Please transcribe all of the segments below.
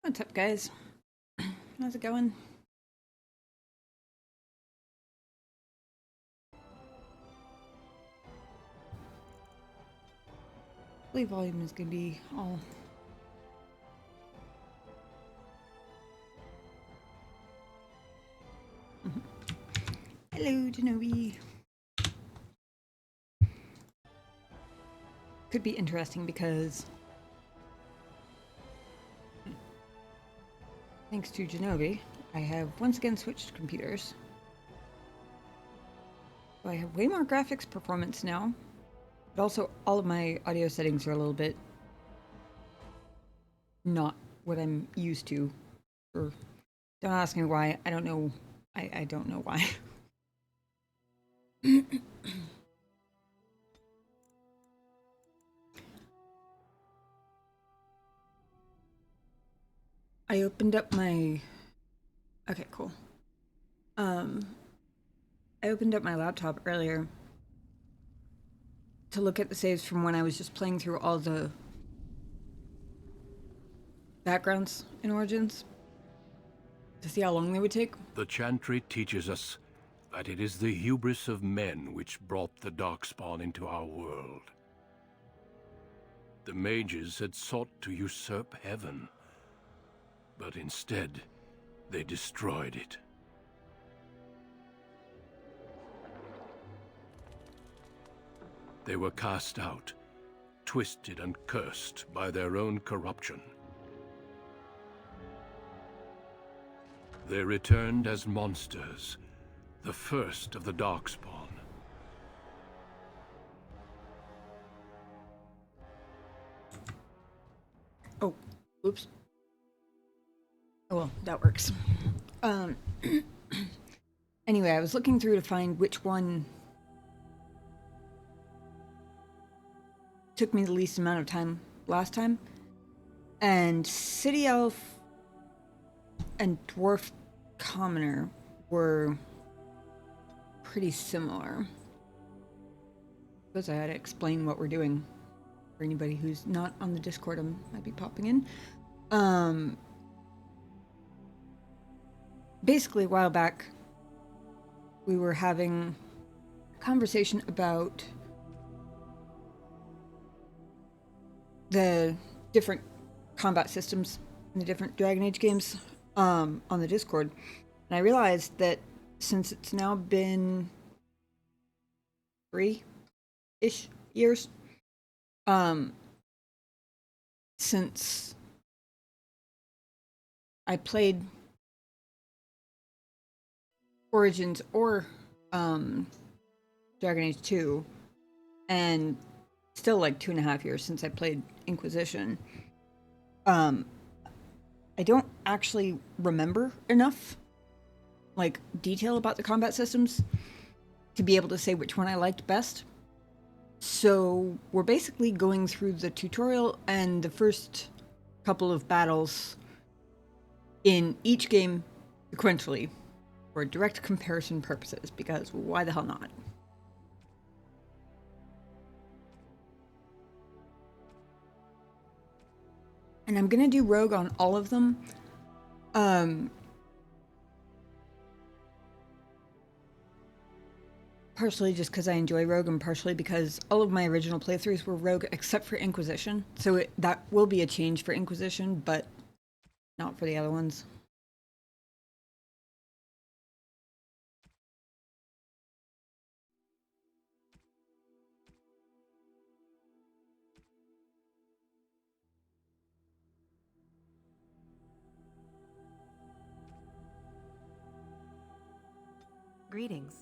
What's up, guys? How's it going? Play volume is gonna be all. Hello, Genobi. Could be interesting because thanks to Genobi, I have once again switched computers. So I have way more graphics performance now, but also all of my audio settings are a little bit not what I'm used to. Or don't ask me why. I don't know. I don't know why. I opened up my... Okay, cool. I opened up my laptop earlier to look at the saves from when I was just playing through all the backgrounds in Origins to see how long they would take. The Chantry teaches us that it is the hubris of men which brought the Darkspawn into our world. The mages had sought to usurp heaven, but instead, they destroyed it. They were cast out, twisted and cursed by their own corruption. They returned as monsters, the first of the Darkspawn. Oh, oops. Oh, well, that works. Anyway, I was looking through to find which one took me the least amount of time last time. And City Elf and Dwarf Commoner were pretty similar. I suppose I had to explain what we're doing for anybody who's not on the Discord. I might be popping in. Basically, a while back, we were having a conversation about the different combat systems in the different Dragon Age games on the Discord. And I realized that since it's now been 3-ish years since I played Origins or Dragon Age 2, and still like 2.5 years since I played Inquisition, I don't actually remember enough like detail about the combat systems to be able to say which one I liked best. So we're basically going through the tutorial and the first couple of battles in each game sequentially for direct comparison purposes, because why the hell not? And I'm gonna do Rogue on all of them. Partially just because I enjoy Rogue, and partially because all of my original playthroughs were Rogue except for Inquisition. So that will be a change for Inquisition, but not for the other ones. Greetings.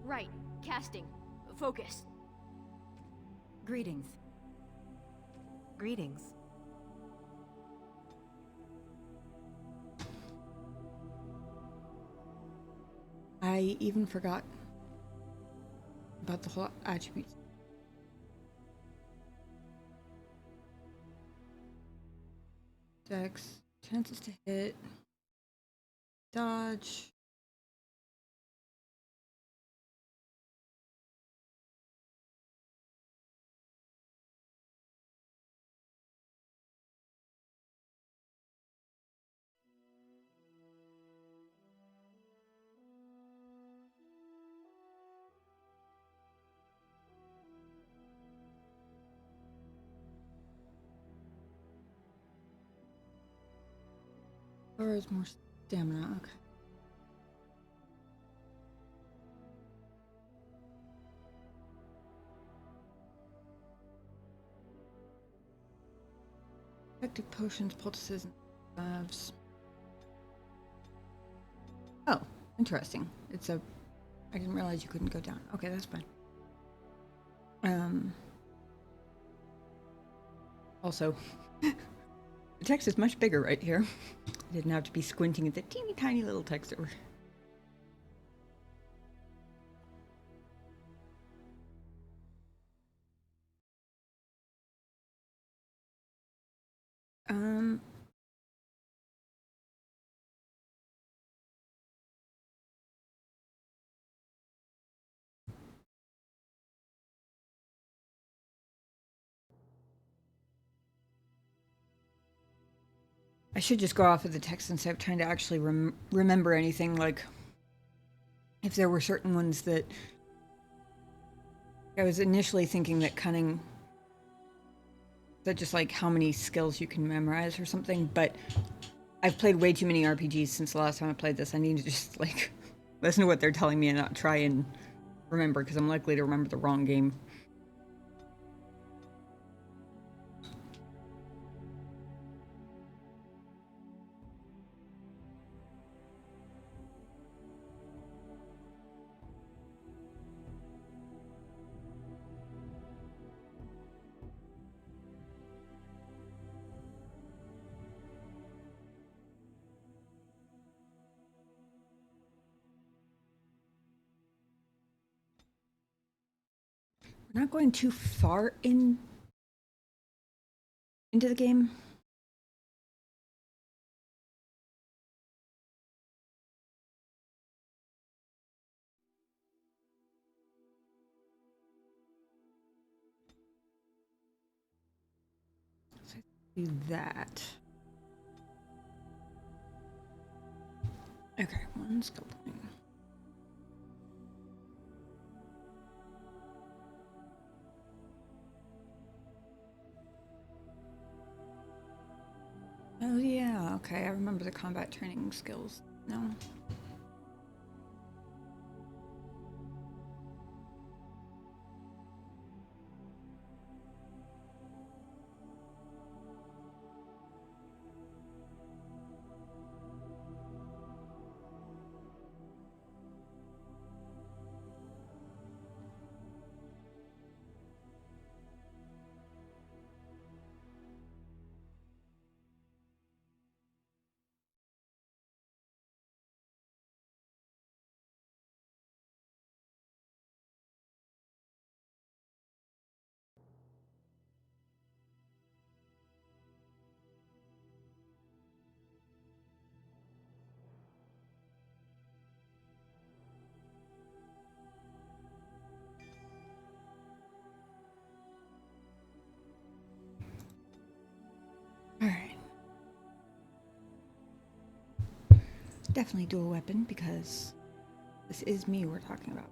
Right. Casting. Focus. Greetings. Greetings. I even forgot about the whole attributes. Dex, chances to hit, dodge. Or is more stamina, okay. Effective potions, poultices, and salves. Oh, interesting. It's a... I didn't realize you couldn't go down. Okay, that's fine. Also, the text is much bigger right here. I didn't have to be squinting at the teeny tiny little text over. I should just go off of the text instead of trying to actually remember anything, like if there were certain ones that I was initially thinking that cunning, that just like how many skills you can memorize or something, but I've played way too many RPGs since the last time I played this. I need to just like listen to what they're telling me and not try and remember, because I'm likely to remember the wrong game. We're not going too far into the game. So do that. Okay, one skill point. Oh yeah, okay, I remember the combat training skills. No. Alright. Definitely dual weapon, because this is me we're talking about.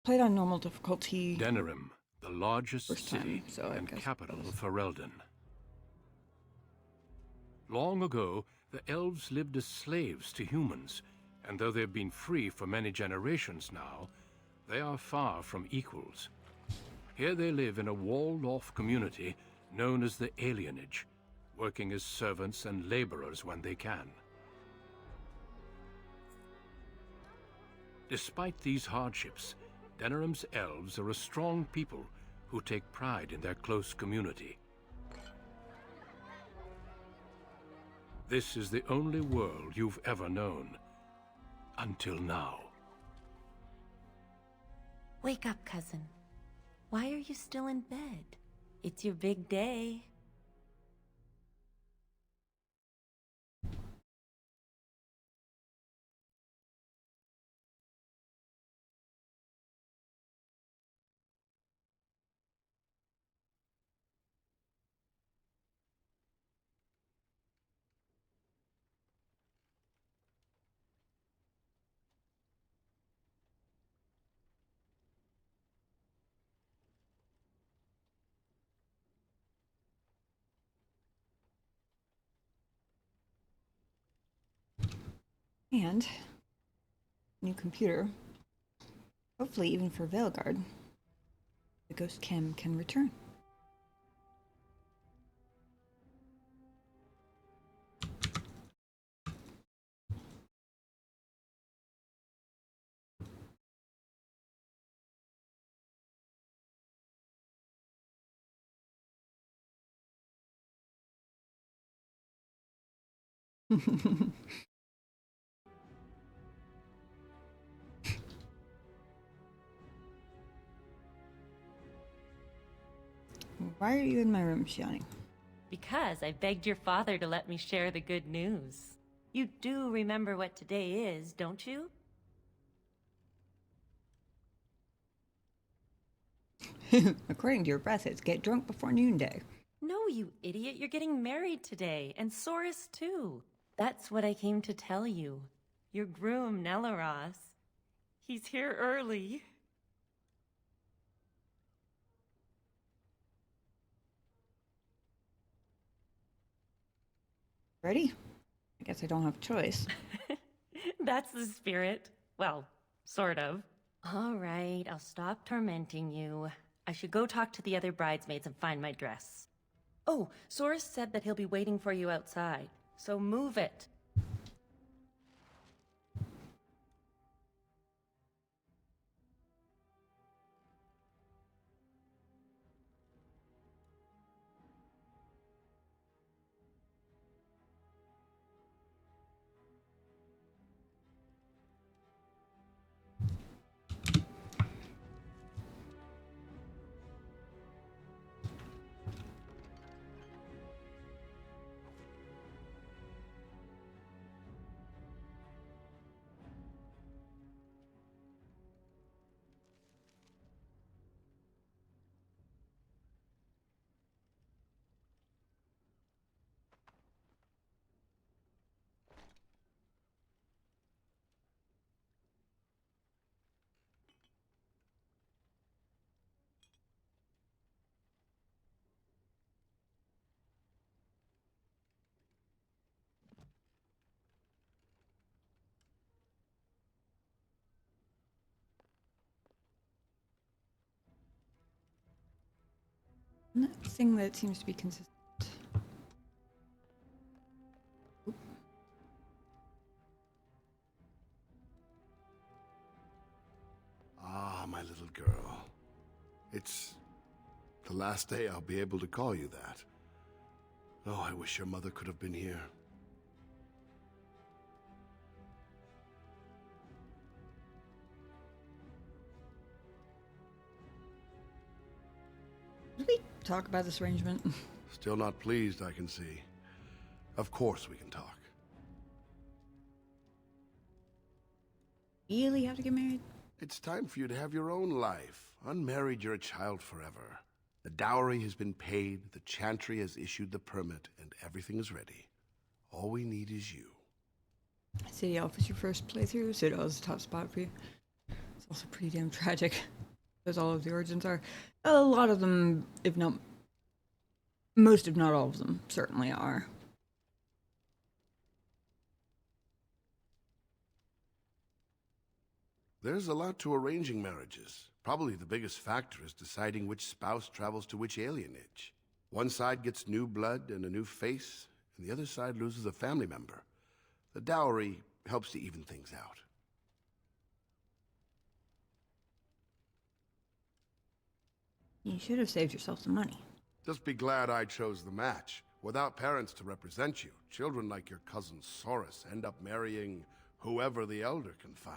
Played on normal difficulty Denerim, the largest first time, city so I and guess capital that was... of Ferelden. Long ago, the elves lived as slaves to humans, and though they've been free for many generations now, they are far from equals. Here they live in a walled-off community known as the alienage, working as servants and laborers when they can. Despite these hardships, Denerim's elves are a strong people who take pride in their close community. This is the only world you've ever known. Until now. Wake up, cousin. Why are you still in bed? It's your big day. And new computer. Hopefully even for Veilguard, the ghost cam can return. Why are you in my room, Shiani? Because I begged your father to let me share the good news. You do remember what today is, don't you? According to your breath, it's get drunk before noonday. No, you idiot. You're getting married today, and Soris too. That's what I came to tell you. Your groom, Nelaros. He's here early. Ready? I guess I don't have a choice. That's the spirit. Well, sort of. All right, I'll stop tormenting you. I should go talk to the other bridesmaids and find my dress. Oh, Soris said that he'll be waiting for you outside, so move it. Nothing that seems to be consistent. Ah, my little girl. It's the last day I'll be able to call you that. Oh, I wish your mother could have been here. Did we talk about this arrangement? Still not pleased, I can see. Of course we can talk. Really have to get married? It's time for you to have your own life. Unmarried, you're a child forever. The dowry has been paid, the chantry has issued the permit, and everything is ready. All we need is you. City Elf was your first playthrough. Citadel is the top spot for you. It's also pretty damn tragic, as all of the origins are. A lot of them, if not most, if not all of them, certainly are. There's a lot to arranging marriages. Probably the biggest factor is deciding which spouse travels to which alienage. One side gets new blood and a new face, and the other side loses a family member. The dowry helps to even things out. You should have saved yourself some money. Just be glad I chose the match. Without parents to represent you, children like your cousin Soros end up marrying whoever the Elder can find.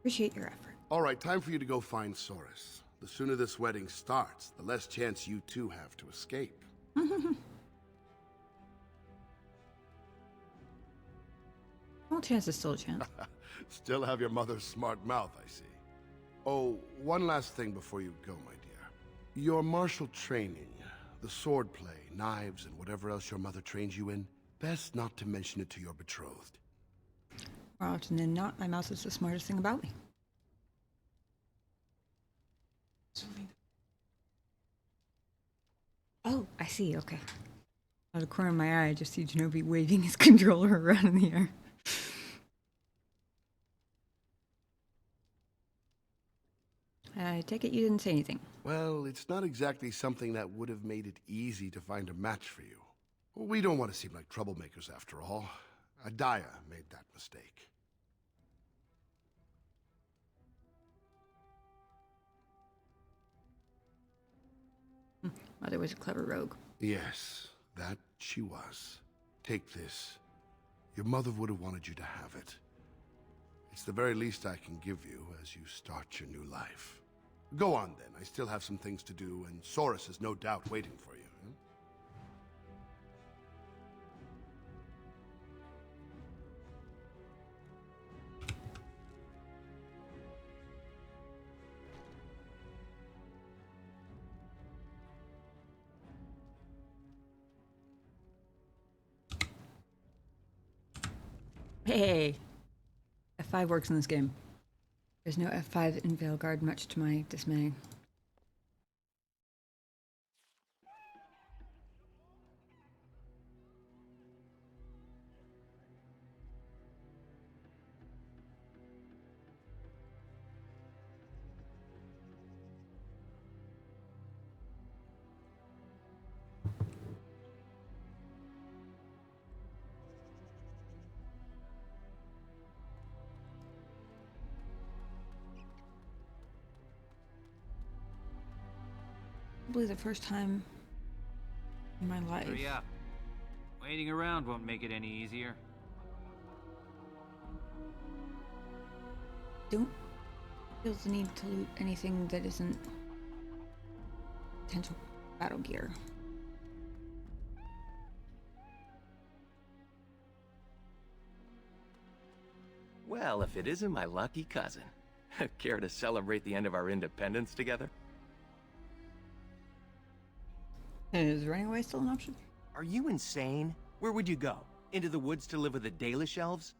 Appreciate your effort. All right, time for you to go find Soros. The sooner this wedding starts, the less chance you two have to escape. All chance is still a chance. Still have your mother's smart mouth, I see. Oh, one last thing before you go, my dear. Your martial training, the sword play, knives, and whatever else your mother trains you in, best not to mention it to your betrothed. More often than not, my mouse is the smartest thing about me. Oh, I see, okay. Out of the corner of my eye, I just see Genobi waving his controller around in the air. I take it you didn't say anything. Well, it's not exactly something that would have made it easy to find a match for you. We don't want to seem like troublemakers after all. Adaya made that mistake. Mother was a clever rogue. Yes, that she was. Take this. Your mother would have wanted you to have it. It's the very least I can give you as you start your new life. Go on then, I still have some things to do, and Soros is no doubt waiting for you. Hey! F5 works in this game. There's no F5 in Veilguard, much to my dismay. Probably the first time in my life. Hurry up. Waiting around won't make it any easier. Don't feel the need to loot anything that isn't potential battle gear. Well, if it isn't my lucky cousin. Care to celebrate the end of our independence together? Is running away still an option? Are you insane? Where would you go? Into the woods to live with the Dalish elves?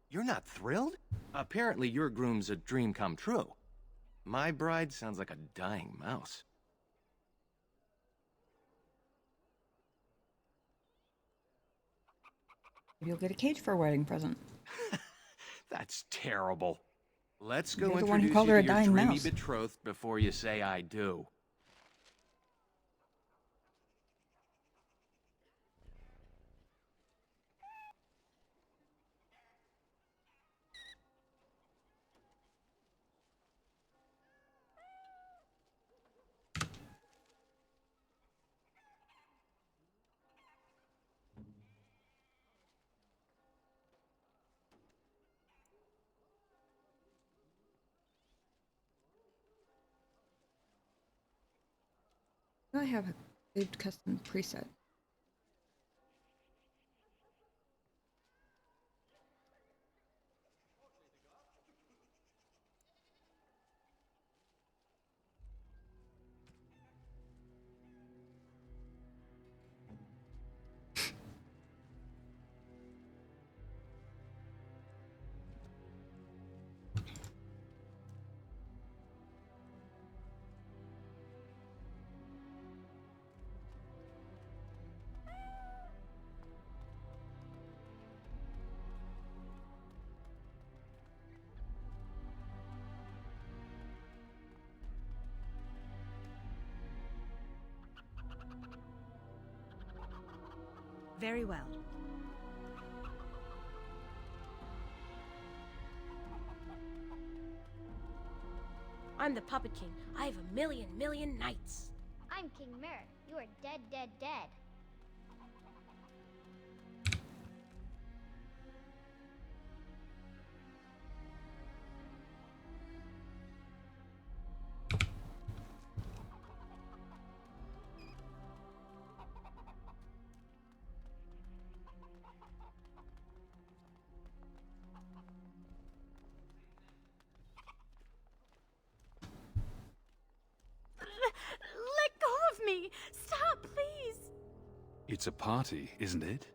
You're not thrilled? Apparently your groom's a dream come true. My bride sounds like a dying mouse. Maybe you'll get a cage for a wedding present. That's terrible. Let's go You're the one who introduce called you her a to your dying dreamy mouse. betrothed before you say I do. I have a saved custom preset. Very well. I'm the Puppet King. I have a million knights. I'm King Merrick. You are dead, dead, dead. Let go of me! Stop, please! It's a party, isn't it?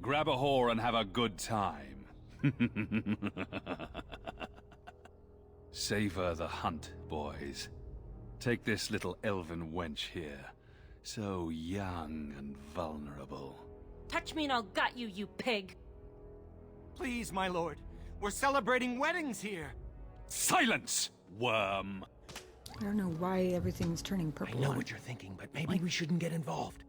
Grab a whore and have a good time. Savor the hunt, boys. Take this little elven wench here. So young and vulnerable. Touch me and I'll gut you, you pig! Please, my lord. We're celebrating weddings here. Silence, worm! I don't know why everything's turning purple. I know on what it. you're thinking, but maybe we shouldn't get involved.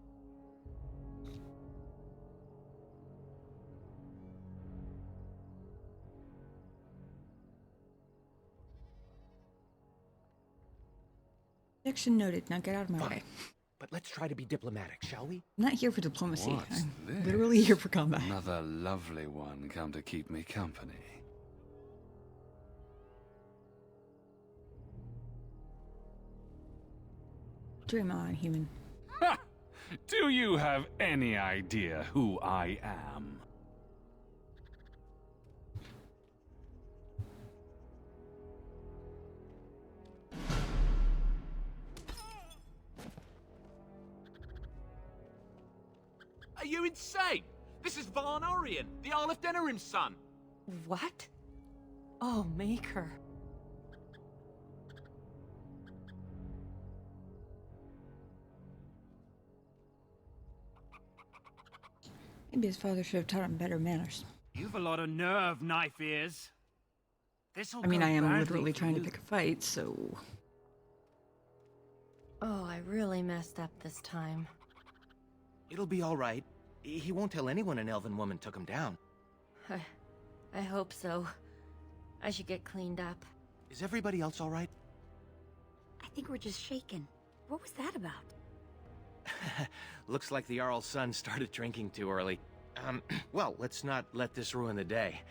Objection noted. Now get out of my way. Fine. But let's try to be diplomatic, shall we? I'm not here for diplomacy. What's I'm this? literally here for combat. Another lovely one come to keep me company. Dream on, human. Ha! Do you have any idea who I am? Are you insane? This is Varn Orion, the Arl of Denerim's son. What? Oh, Maker. Maybe his father should have taught him better manners. You've a lot of nerve, knife ears. This'll I mean, go I am badly literally for trying to you. pick a fight, so... Oh, I really messed up this time. It'll be all right. He won't tell anyone an elven woman took him down. I hope so. I should get cleaned up. Is everybody else all right? I think we're just shaken. What was that about? Looks like the Arl's son started drinking too early. Well, let's not let this ruin the day.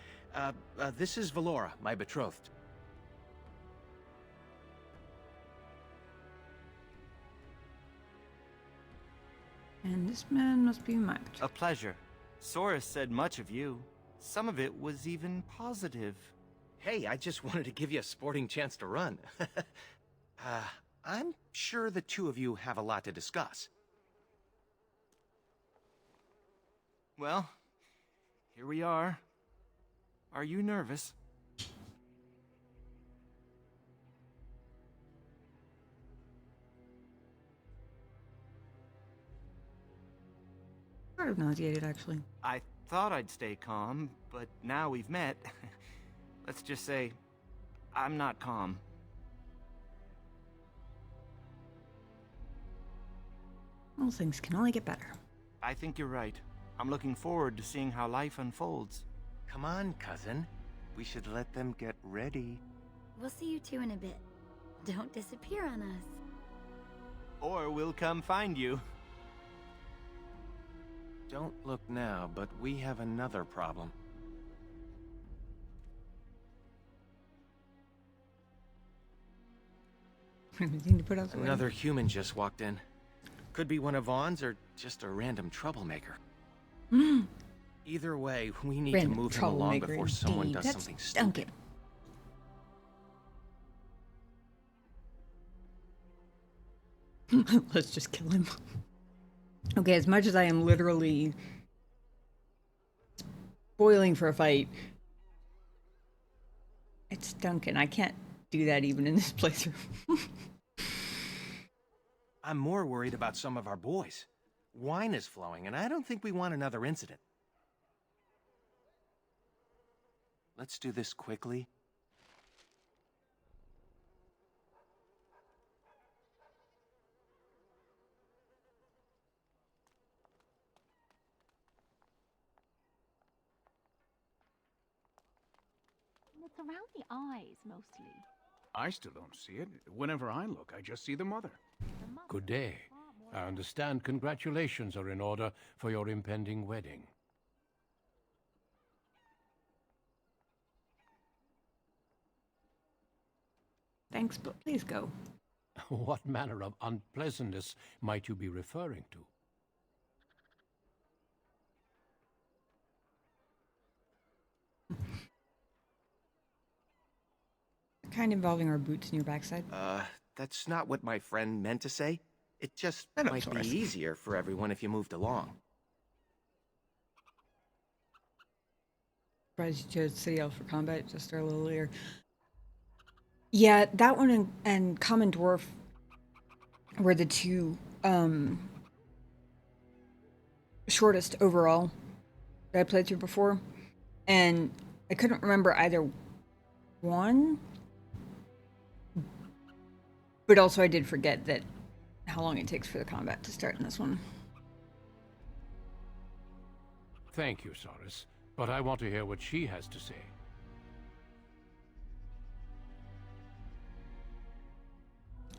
This is Valora, my betrothed. And this man must be my A pleasure. Soris said much of you. Some of it was even positive. Hey, I just wanted to give you a sporting chance to run. I'm sure the two of you have a lot to discuss. Well, here we are. Are you nervous? sort of nauseated, actually. I thought I'd stay calm, but now we've met. Let's just say, I'm not calm. Well, things can only get better. I think you're right. I'm looking forward to seeing how life unfolds. Come on, cousin. We should let them get ready. We'll see you two in a bit. Don't disappear on us. Or we'll come find you. Don't look now, but we have another problem. Anything to put out the way. Another human just walked in. Could be one of Vaughn's or just a random troublemaker. Either way, we need Random to move him along troublemaker before someone indeed. does That's something Duncan. stupid. Let's just kill him. Okay, as much as I am literally spoiling for a fight, it's Duncan. I can't do that even in this playthrough. I'm more worried about some of our boys. Wine is flowing, and I don't think we want another incident. Let's do this quickly. around the eyes, mostly. I still don't see it. Whenever I look, I just see the mother. Good day. I understand congratulations are in order for your impending wedding. Thanks, but please go. What manner of unpleasantness might you be referring to? Kind involving our boots in your backside. That's not what my friend meant to say. It just I know, might be Source. easier for everyone if you moved along. Surprised you chose City Elf for combat just a little earlier. Yeah, that one and Common Dwarf were the two shortest overall that I played through before. And I couldn't remember either one. But also I did forget that how long it takes for the combat to start in this one. Thank you, Soris, but I want to hear what she has to say.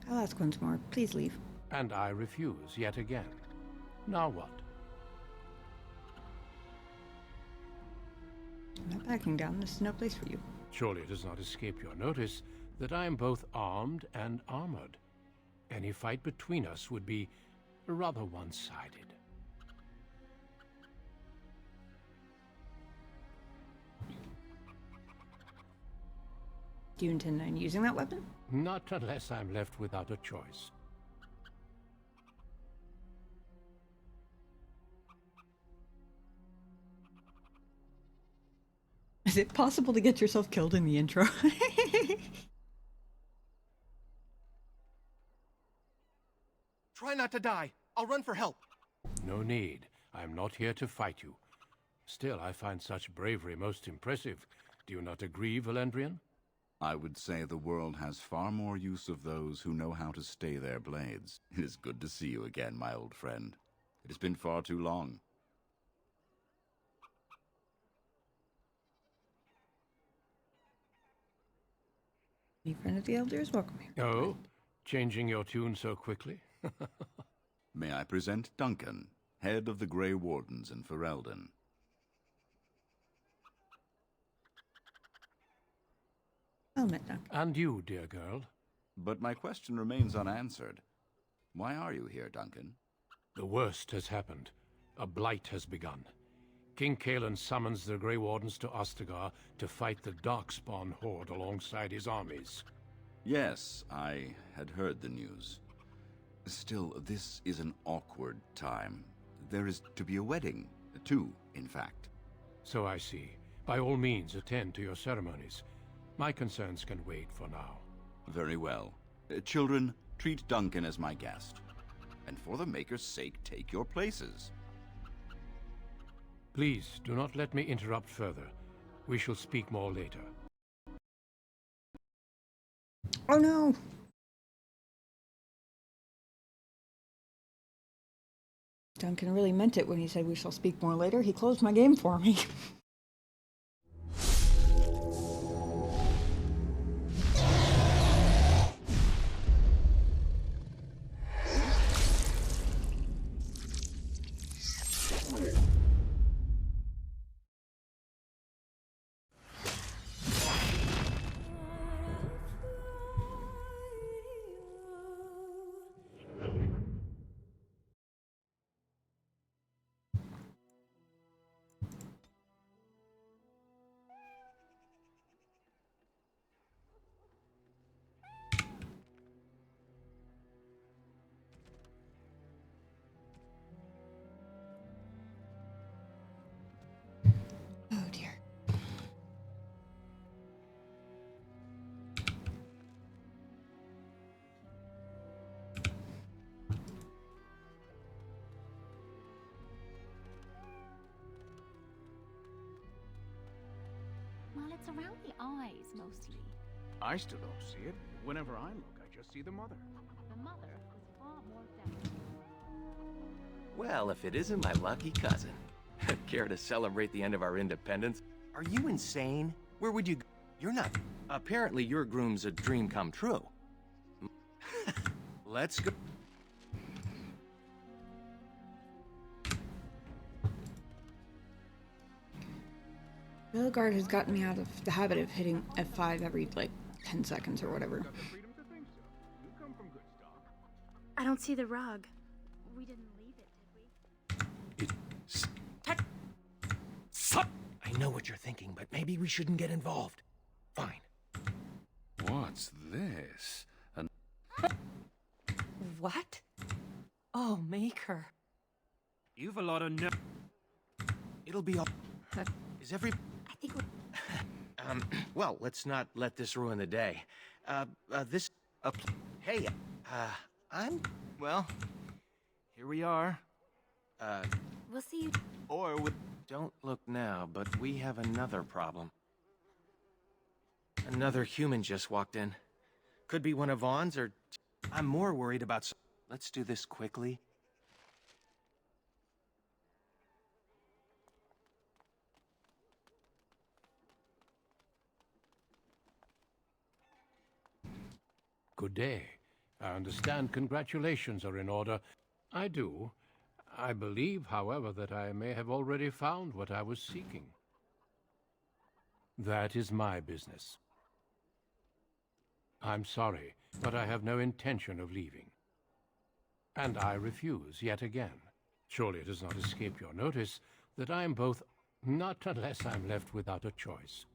I'll ask once more. Please leave. And I refuse yet again. Now what? I'm not backing down. This is no place for you. Surely it does not escape your notice that I am both armed and armored. Any fight between us would be rather one-sided. Do you intend on using that weapon? Not unless I'm left without a choice. Is it possible to get yourself killed in the intro? Try not to die. I'll run for help. No need. I am not here to fight you. Still, I find such bravery most impressive. Do you not agree, Valendrian? I would say the world has far more use of those who know how to stay their blades. It is good to see you again, my old friend. It has been far too long. Any friend of the Elders, welcome here. Oh? Changing your tune so quickly? May I present Duncan, head of the Grey Wardens in Ferelden. Well met, Duncan. And you, dear girl? But my question remains unanswered. Why are you here, Duncan? The worst has happened. A blight has begun. King Kalen summons the Grey Wardens to Ostagar to fight the Darkspawn horde alongside his armies. Yes, I had heard the news. Still, this is an awkward time. There is to be a wedding. Two, in fact. So I see. By all means, attend to your ceremonies. My concerns can wait for now. Very well. Children, treat Duncan as my guest. And for the Maker's sake, take your places. Please, do not let me interrupt further. We shall speak more later. Oh no! Duncan really meant it when he said we shall speak more later. He closed my game for me. Oh dear. Well, it's around the eyes, mostly. I still don't see it. Whenever I look, I just see the mother. The mother is far more delicate. Well, if it isn't my lucky cousin. Care to celebrate the end of our independence? Are you insane? Where would you go? You're not. Apparently your groom's a dream come true. Let's go. Veilguard has gotten me out of the habit of hitting F5 every, like, 10 seconds or whatever. I don't see the rug. We didn't leave it, did we? Sup! I know what you're thinking, but maybe we shouldn't get involved. Fine. What's this? What? Oh, Maker. You've a lot of no. It'll be all. Is every. I think we're... Well, let's not let this ruin the day. Hey, I'm. Well, here we are. We'll see you... Or with... Don't look now, but we have another problem. Another human just walked in. Could be one of Vaughn's, or... I'm more worried about... Let's do this quickly. Good day. I understand congratulations are in order. I do. I believe, however, that I may have already found what I was seeking. That is my business. I'm sorry, but I have no intention of leaving. And I refuse yet again. Surely it has not escaped your notice that I am both, not unless I'm left without a choice.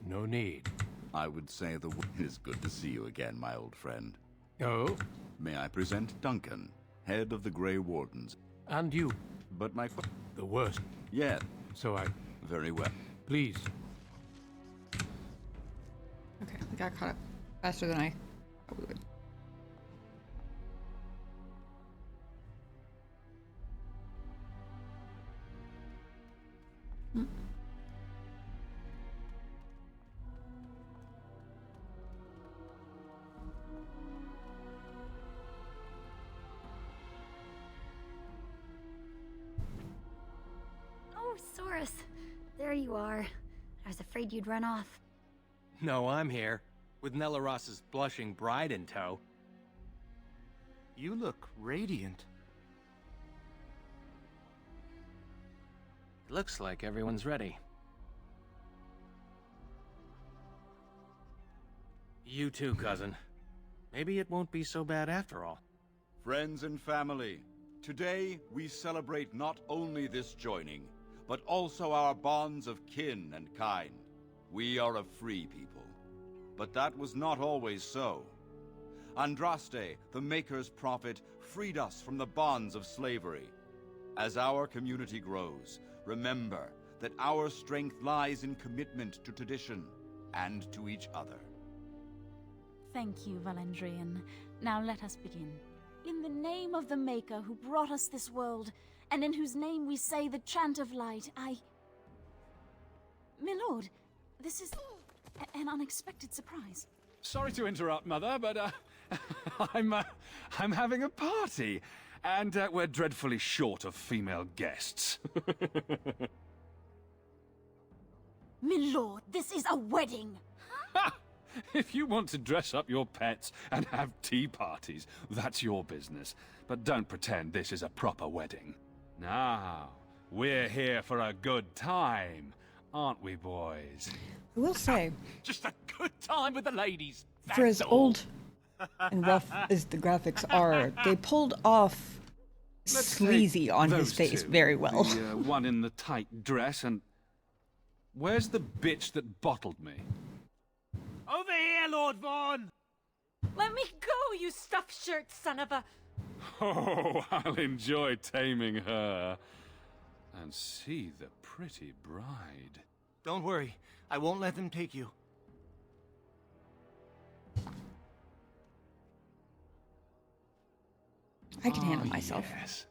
No need. I would say it is good to see you again, my old friend. Oh? May I present Duncan, head of the Grey Wardens? And you? But my... The worst. Yeah. So I... Very well. Please. Okay, I got caught up faster than I probably would. Oh, Saurus. There you are. I was afraid you'd run off. No, I'm here. With Nellaros's blushing bride in tow. You look radiant. It looks like everyone's ready. You too, cousin. Maybe it won't be so bad after all. Friends and family, today we celebrate not only this joining, but also our bonds of kin and kind. We are a free people. But that was not always so. Andraste, the Maker's prophet, freed us from the bonds of slavery. As our community grows, remember that our strength lies in commitment to tradition and to each other. Thank you, Valandrian. Now let us begin. In the name of the Maker who brought us this world, and in whose name we say the chant of light, Milord, this is an unexpected surprise. Sorry to interrupt, Mother, but I'm having a party, and we're dreadfully short of female guests. Milord, this is a wedding! If you want to dress up your pets and have tea parties, that's your business. But don't pretend this is a proper wedding. Now, we're here for a good time, aren't we, boys? I will say, Just a good time with the ladies. for as old and rough as the graphics are, they pulled off Let's sleazy take on those his face two. very well. The one in the tight dress and... Where's the bitch that bottled me? Over here, Lord Vaughn! Let me go, you stuffed shirt son of a... Oh, I'll enjoy taming her. And see the pretty bride. Don't worry, I won't let them take you. I can handle myself. Yes.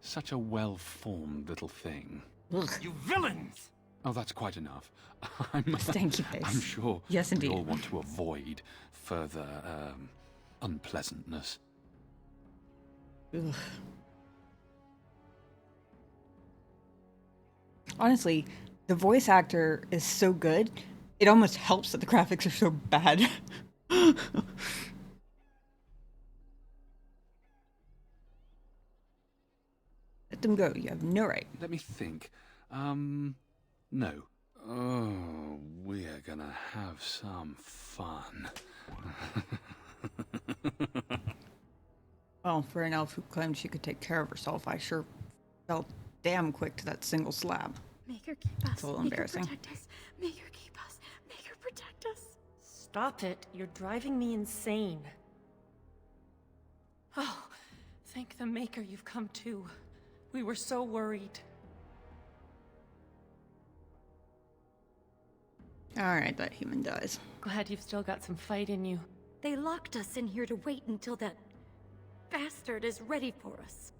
Such a well-formed little thing. Ugh. You villains! Oh, that's quite enough. Stanky face. I'm sure Yes, indeed. we all want to avoid further unpleasantness. Ugh. Honestly, the voice actor is so good It almost helps that the graphics are so bad. Let them go. You have no right. Let me think. No. Oh, we're gonna have some fun. Well, for an elf who claimed she could take care of herself, I sure fell damn quick to that single slab. Make her keep us. It's a little Make her embarrassing. protect us. Make her keep us. Make her protect us. Stop it. You're driving me insane. Oh, thank the Maker you've come to. We were so worried. Alright, that human dies. Glad you've still got some fight in you. They locked us in here to wait until that bastard is ready for us.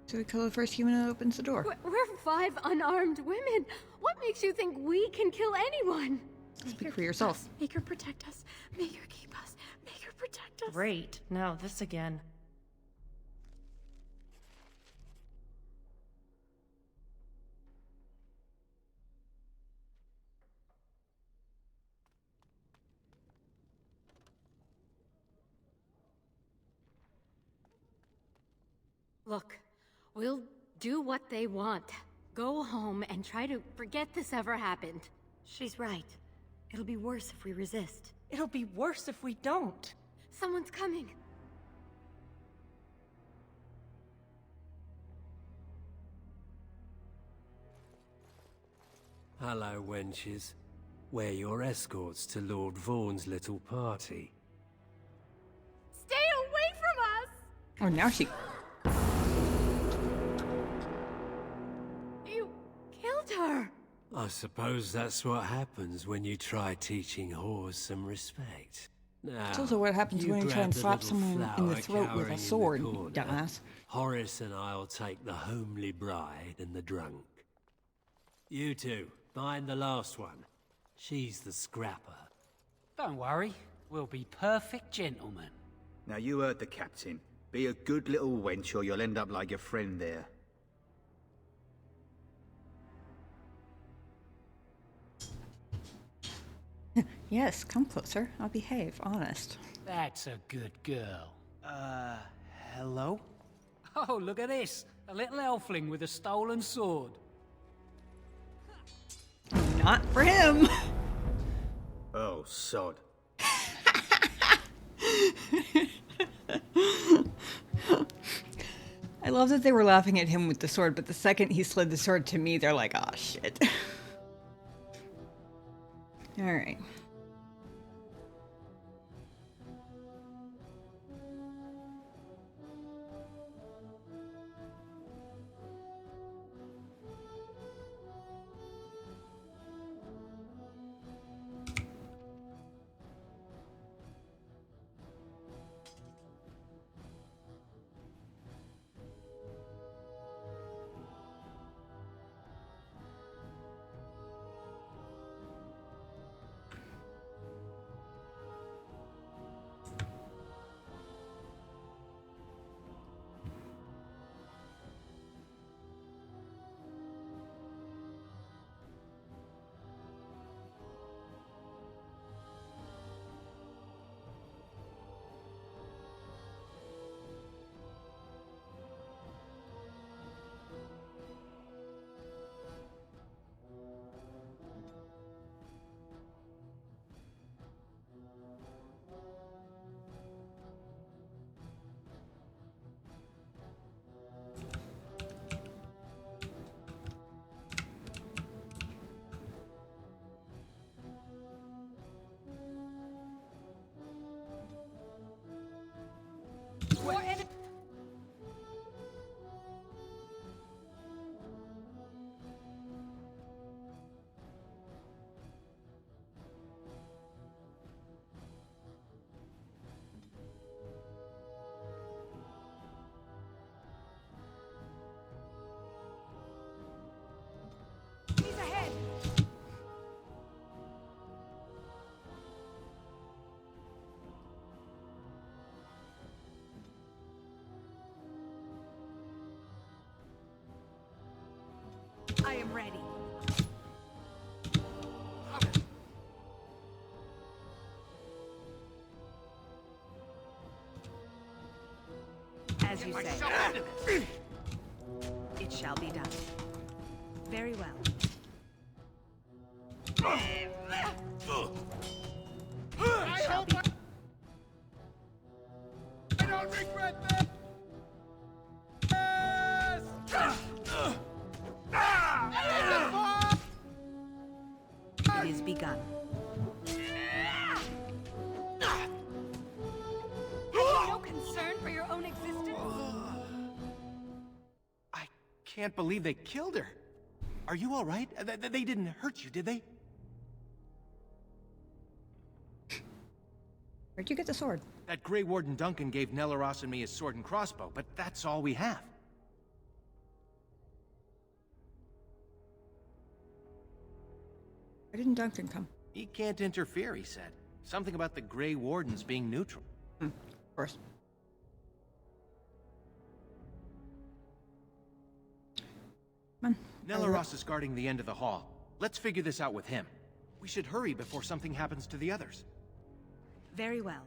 So we kill the first human that opens the door. We're 5 unarmed women. What makes you think we can kill anyone? Speak for yourself. Make her protect us. Make her keep us. Make her protect us. Great. Now this again. Look, we'll do what they want. Go home and try to forget this ever happened. She's right. It'll be worse if we resist. It'll be worse if we don't. Someone's coming. Hello, wenches. We're your escorts to Lord Vaughn's little party. Stay away from us! Oh, now she... You killed her! I suppose that's what happens when you try teaching whores some respect. Now, It's also what happens you when you try grab and the slap little someone in the flower throat with cowering a in the sword, you corner. dumbass. Horace and I'll take the homely bride and the drunk. You two, find the last one. She's the scrapper. Don't worry, we'll be perfect gentlemen. Now you heard the captain. Be a good little wench or you'll end up like your friend there. Yes, come closer. I'll behave, honest. That's a good girl. Hello? Oh, look at this. A little elfling with a stolen sword. Not for him! Oh, sod. I love that they were laughing at him with the sword, but the second he slid the sword to me, they're like, "Aw, shit." Alright. I am ready. As you say. It shall be done. Very well. It shall be. I don't regret this! It is begun. Have you no concern for your own existence? I can't believe they killed her. Are you all right? They didn't hurt you, did they? Where'd you get the sword? That Grey Warden Duncan gave Nelaros and me his sword and crossbow, but that's all we have. Why didn't Duncan come? He can't interfere, he said. Something about the Grey Wardens being neutral. Of course. Come on. Nelaros is guarding the end of the hall. Let's figure this out with him. We should hurry before something happens to the others. Very well.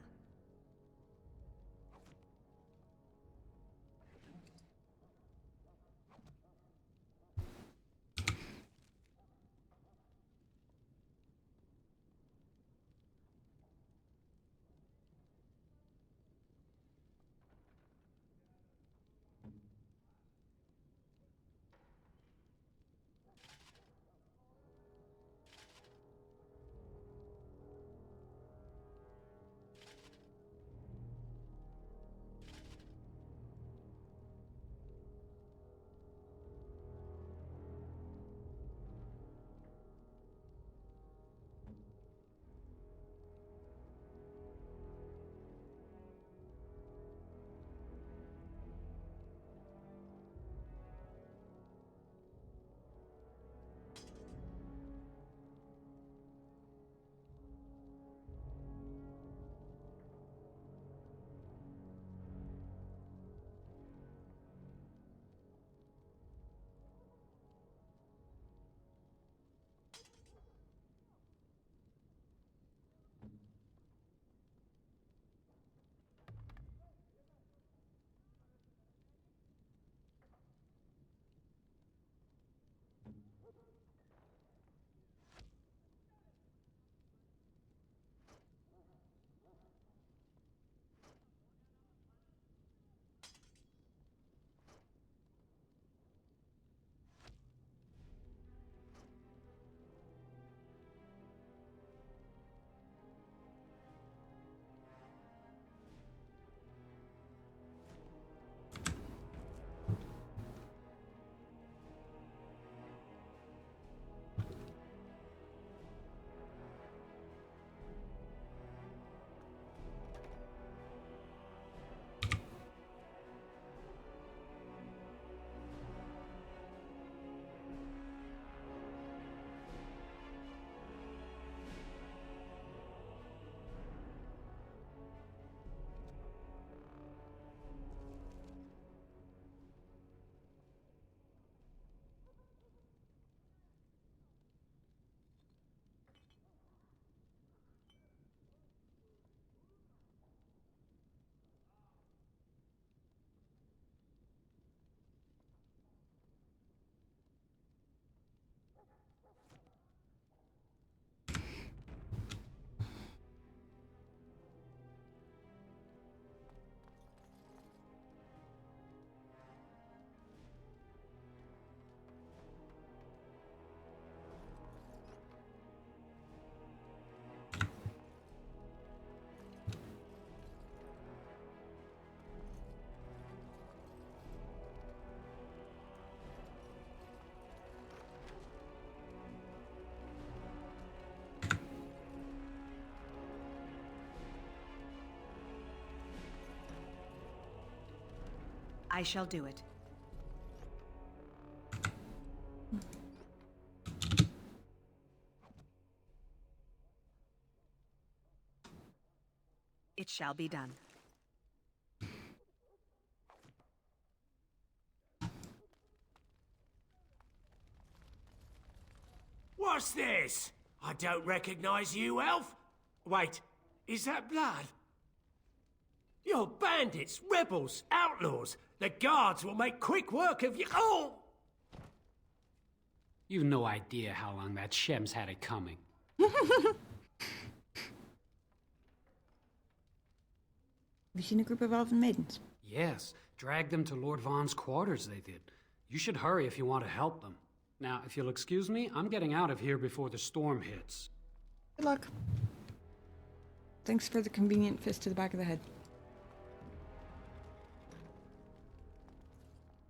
I shall do it. It shall be done. What's this? I don't recognize you, elf. Wait, is that blood? You're bandits, rebels, outlaws. The guards will make quick work of you. Oh! You've no idea how long that Shem's had it coming. Have you seen a group of elven maidens? Yes, dragged them to Lord Vaughn's quarters, they did. You should hurry if you want to help them. Now, if you'll excuse me, I'm getting out of here before the storm hits. Good luck. Thanks for the convenient fist to the back of the head.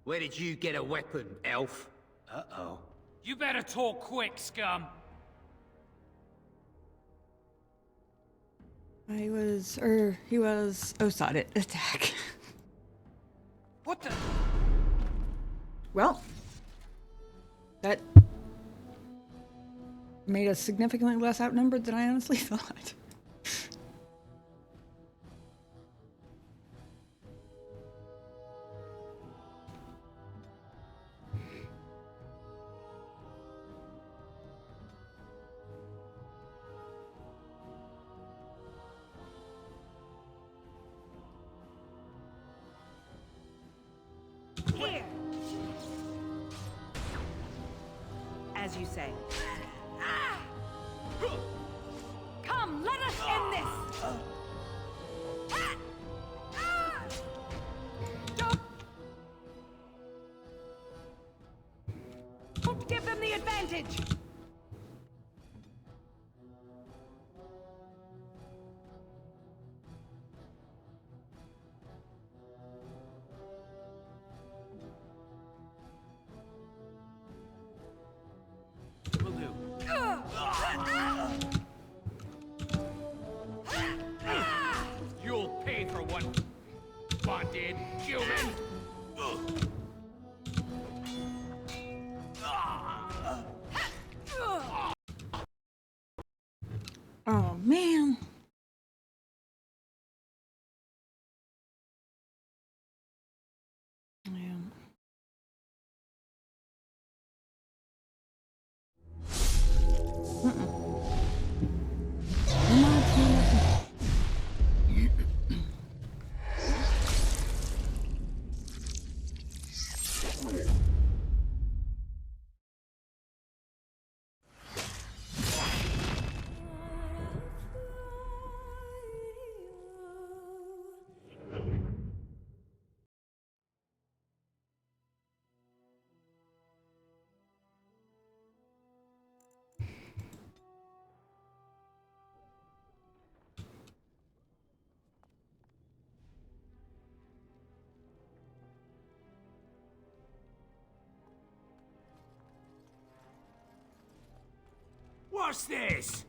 Where did you get a weapon, elf? Uh-oh. You better talk quick, scum. He was Osad at attack. What the? Well, that made us significantly less outnumbered than I honestly thought. Here! As you say. Come, let us end this! Don't give them the advantage! Will do. You'll pay for what Bond did, human! Oh man. Yeah. What's this?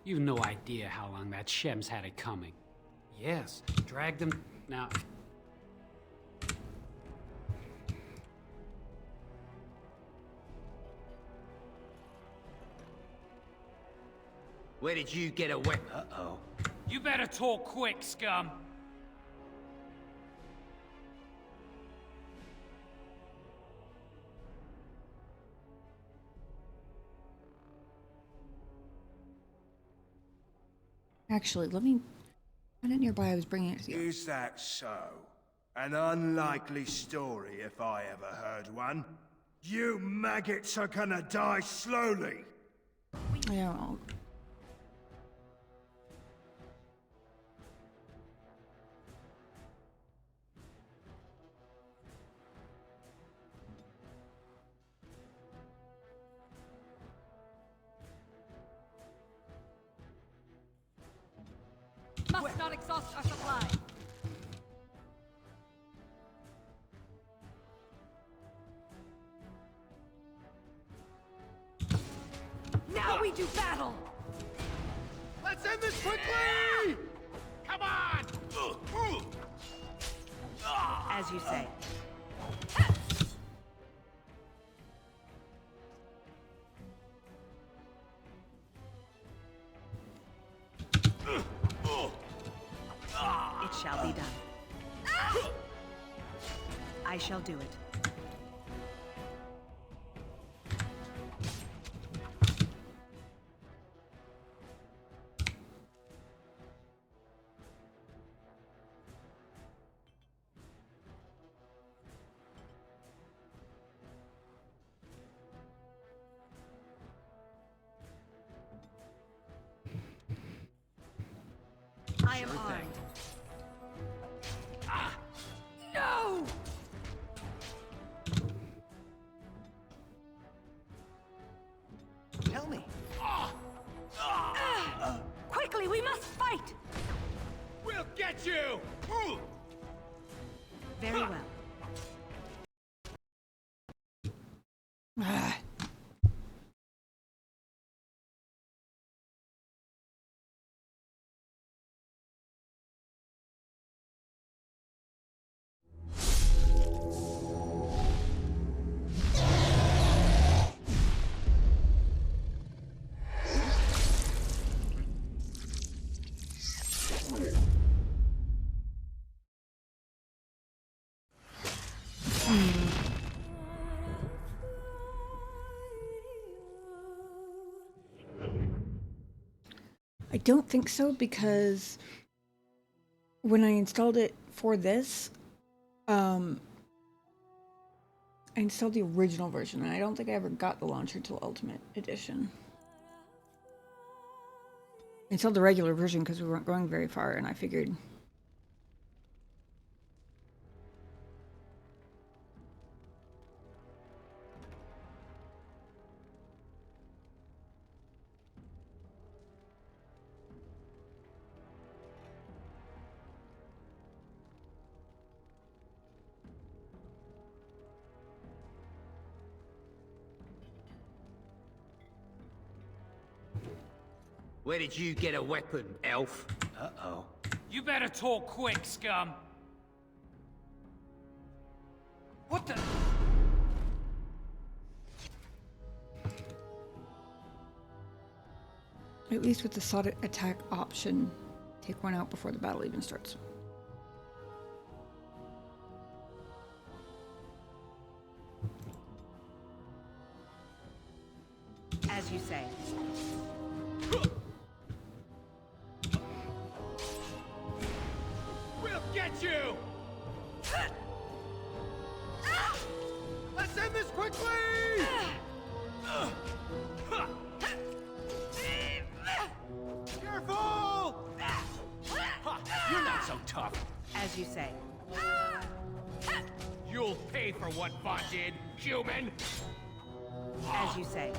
You've no idea how long that Shem's had it coming. Yes, dragged them... Now... Where did you get a weapon? Uh-oh. You better talk quick, scum. Actually, let me find it nearby. I was bringing it to you. Is that so? An unlikely story if I ever heard one. You maggots are gonna die slowly. Yeah, well, Must not exhaust our supply. Now we do battle! Let's end this quickly! Come on! As you say. It shall be done. I shall do it. I am Sure armed. thing. No! Tell me. Quickly, we must fight! We'll get you! Very well. Ah. I don't think so, because when I installed it for this, I installed the original version, and I don't think I ever got the launcher till Ultimate Edition. I installed the regular version because we weren't going very far, and I figured... Where did you get a weapon, elf? Uh-oh. You better talk quick, scum. What the? At least with the sought attack option, take one out before the battle even starts. As you say. We'll get you! Let's end this quickly! Careful! You're not so tough. As you say. You'll pay for what Vaughn did, human! As you say.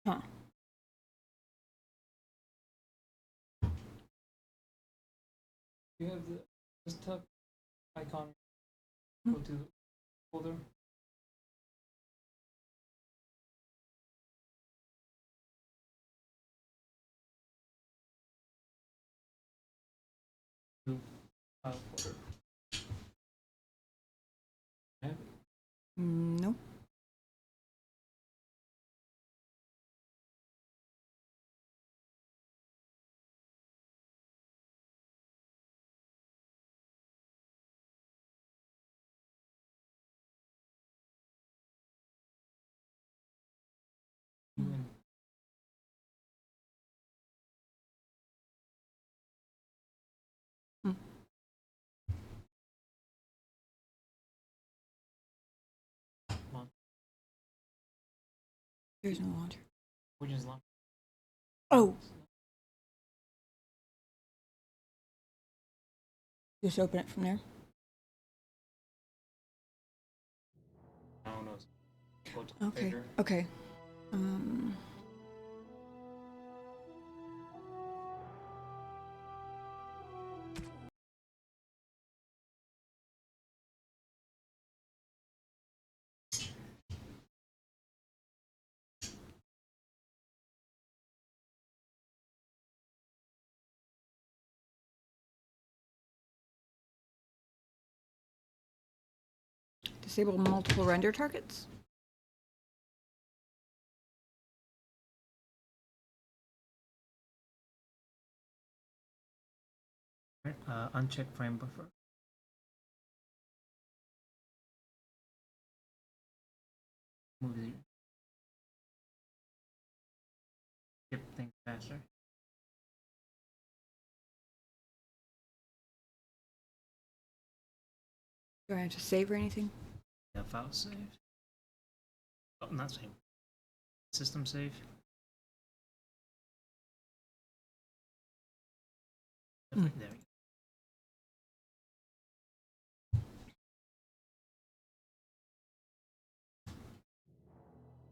Huh. You have the desktop icon. Go to the folder. Folder. Have it? No. There's no launcher. Which is launch. Oh! Just open it from there. I don't know. Go to the Okay. pager. Okay. Disable multiple render targets. Uncheck frame buffer. Move the skip things faster. Do I have to save or anything? Yeah, file saved. Oh, not save. System save. There we go.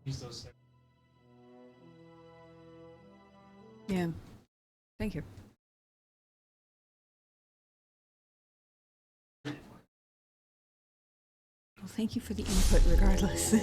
Use those. Yeah. Thank you. Well, thank you for the input regardless.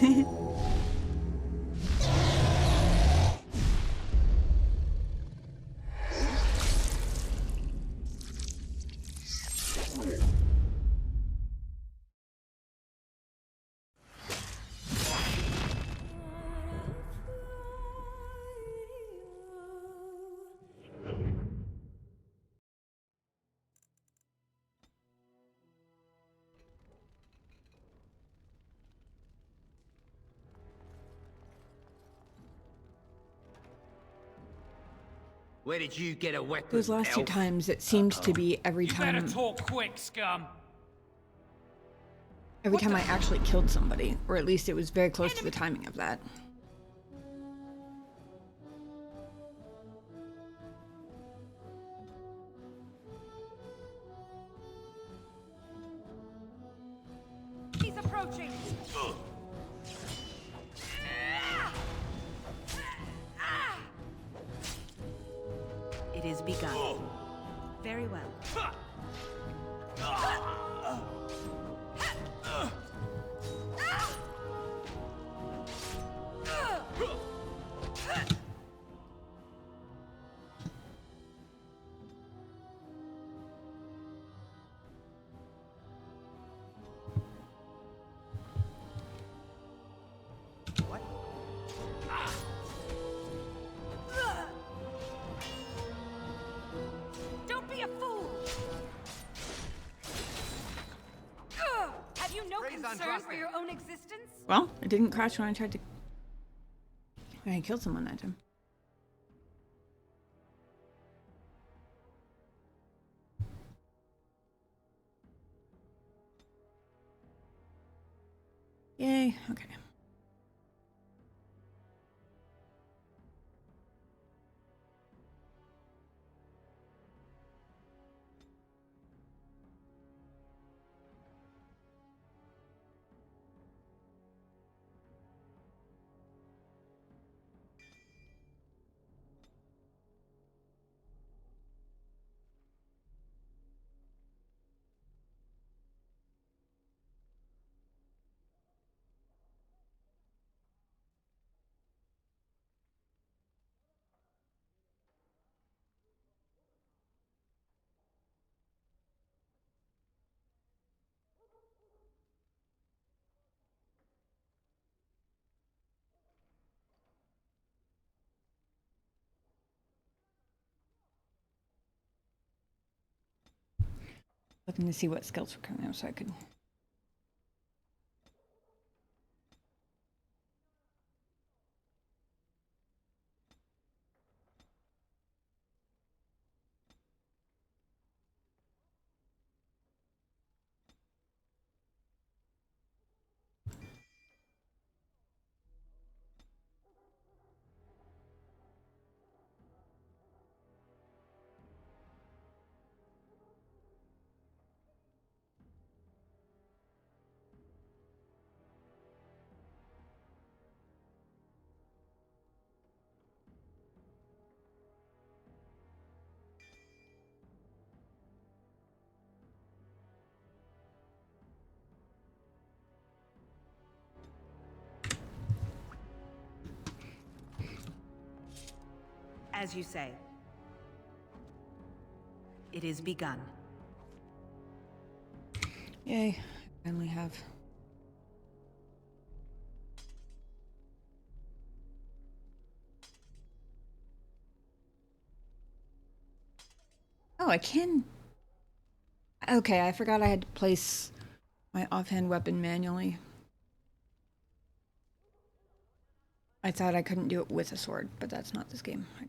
Where did you get a weapon? Those last two times, it seemed to be every time. Better talk quick, scum. Every time I actually killed somebody, or at least it was very close to the timing of that. He's approaching. It is begun. Very well. Don't be a fool. Have you no concern for your own existence? Well, it didn't crash when I tried to... when I killed someone that time. Yay, okay. Looking to see what skills were coming out so I could... As you say. It is begun. Yay, I finally have. Oh, I can... Okay, I forgot I had to place my offhand weapon manually. I thought I couldn't do it with a sword, but that's not this game. Okay.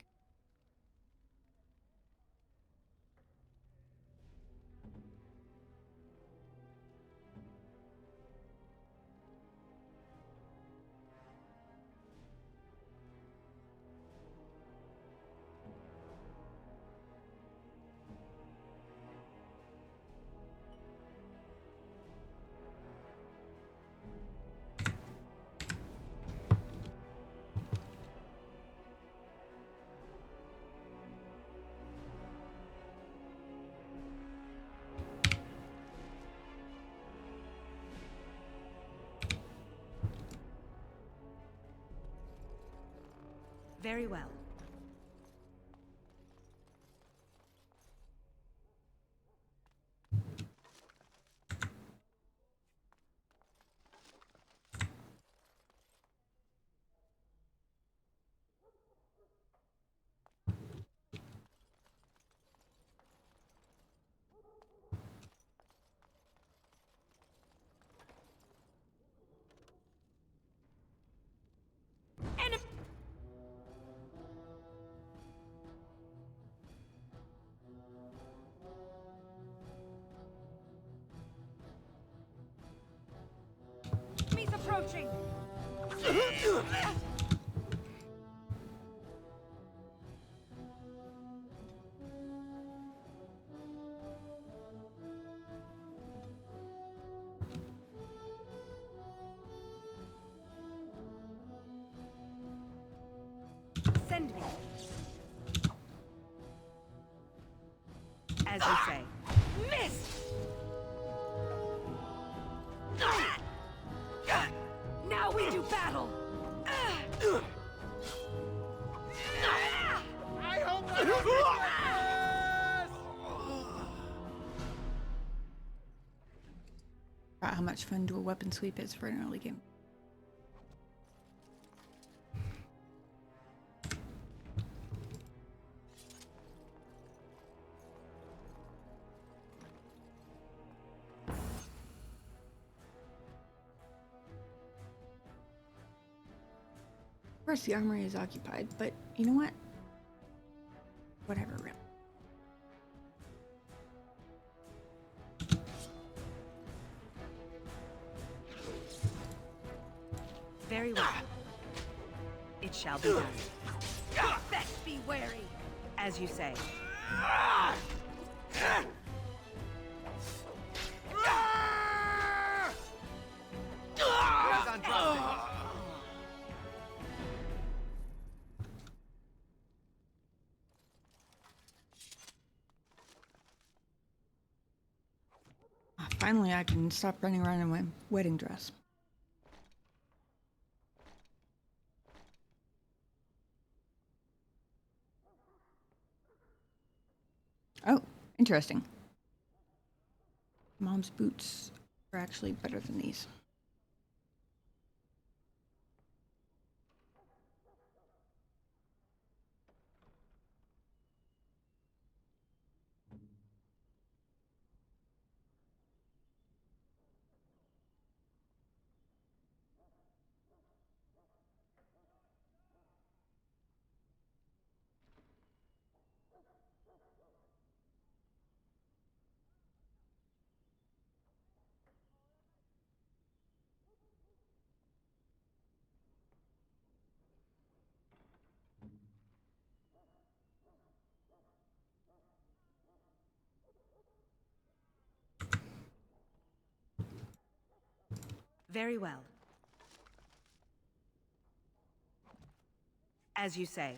Very well. Enemies approaching! Send me. As you say. Miss! Now we do battle! I hope I don't regret About how much fun dual weapon sweep is for an early game. Of course, the armory is occupied, but you know what? Whatever, really. Very well. It shall be done. Best be wary! As you say. Finally, I can stop running around in my wedding dress. Oh, interesting. Mom's boots are actually better than these. Very well. As you say.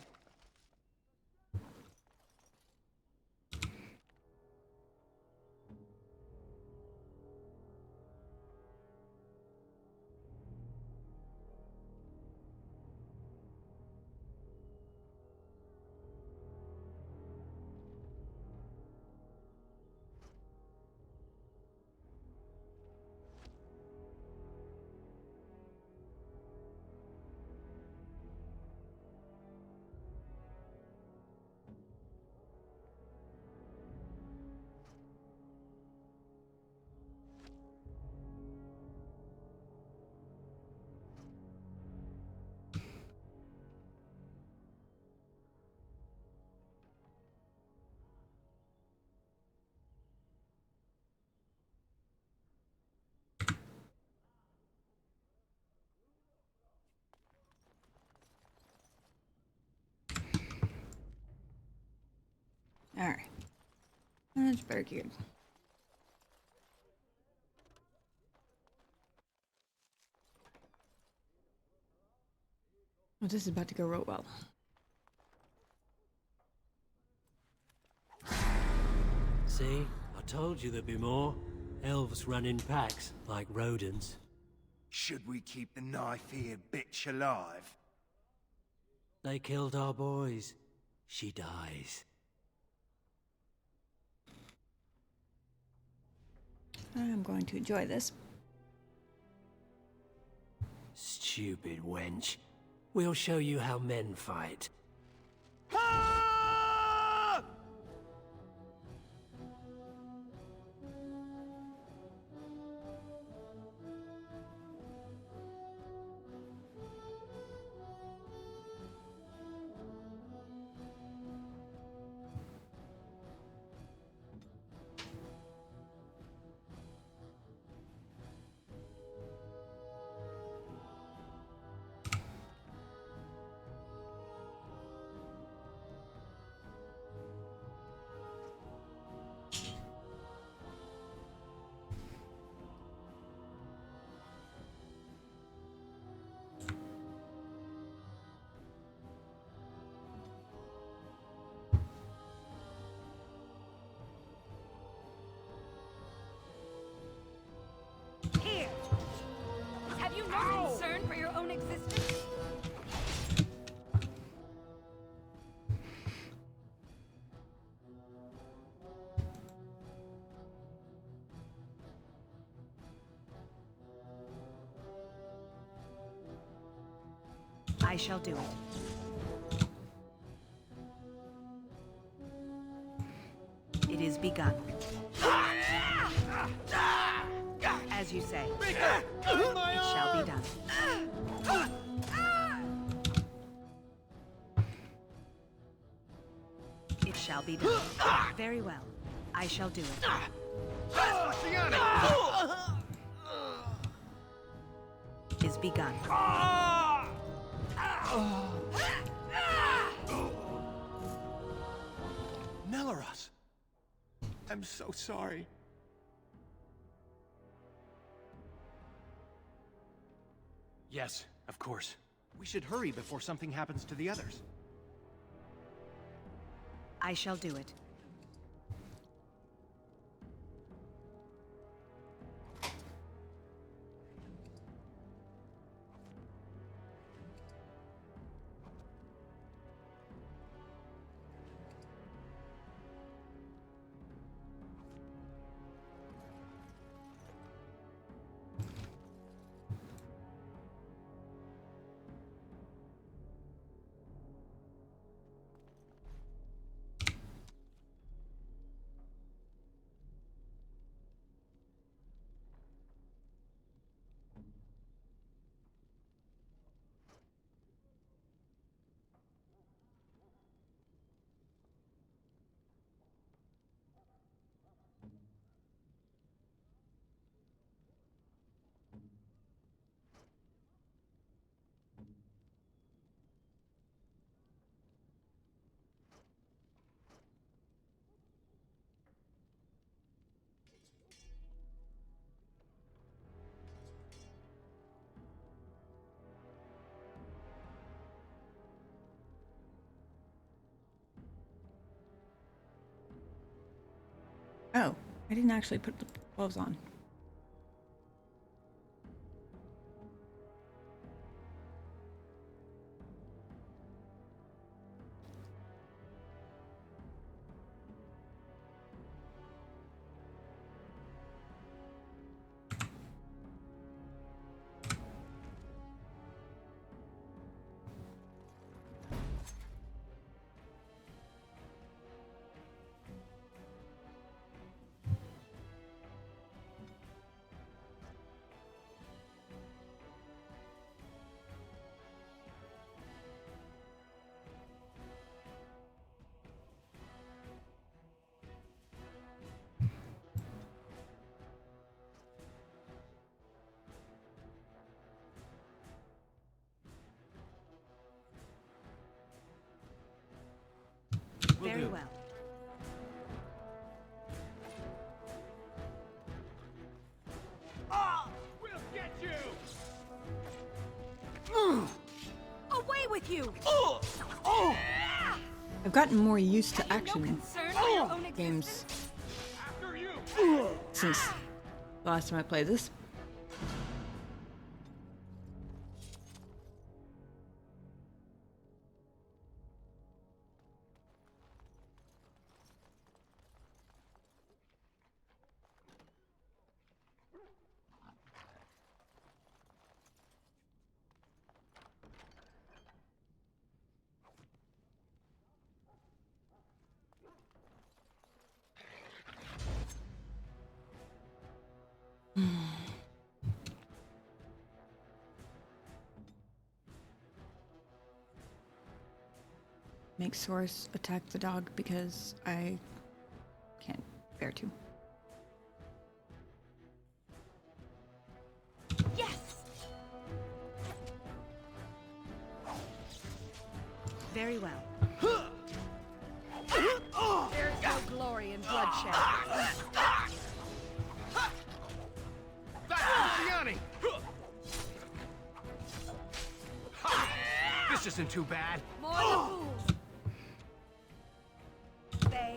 Alright. That's very good. Well, this is about to go real well. See? I told you there'd be more. Elves run in packs, like rodents. Should we keep the knife-eared bitch alive? They killed our boys. She dies. I'm going to enjoy this. Stupid wench. We'll show you how men fight. Here! Have you no concern for your own existence? I shall do it. It is begun. As you say, it shall be done. It shall be done. Very well. I shall do it. Is begun. Melaros! I'm so sorry. Yes, of course. We should hurry before something happens to the others. I shall do it. Oh, I didn't actually put the gloves on. Very well. We'll get you! Away with you! I've gotten more used to action games since the last time I played this. make Source attack the dog because I can't bear to. Yes! Very well. There's no glory in bloodshed. Gianni! This isn't too bad. More the fools. They.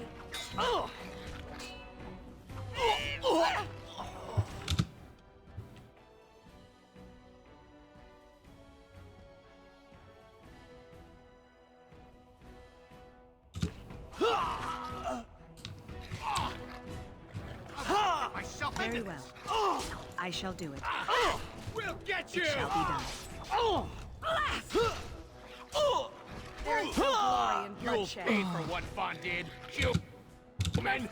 Very well. I shall do it. We'll get you! It shall be done. There is no glory in You'll bloodshed. pay for what Vaughn did, human!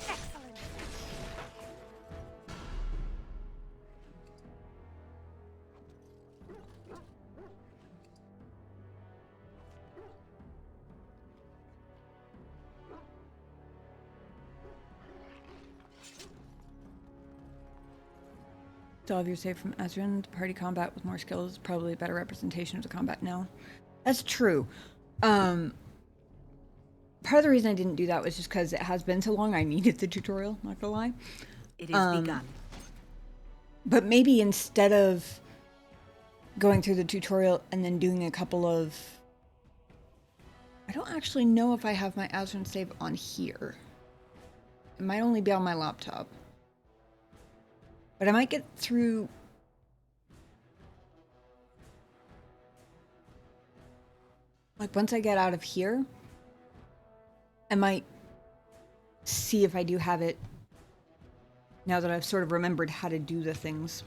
Still have your save from Ezrin. The party combat with more skills is probably a better representation of the combat now. That's true. Part of the reason I didn't do that was just because it has been so long. I needed the tutorial, not gonna lie. It is begun. But maybe instead of going through the tutorial and then doing a couple of... I don't actually know if I have my Ezrin save on here. It might only be on my laptop. But I might get through... Like, once I get out of here, I might see if I do have it now that I've sort of remembered how to do the things.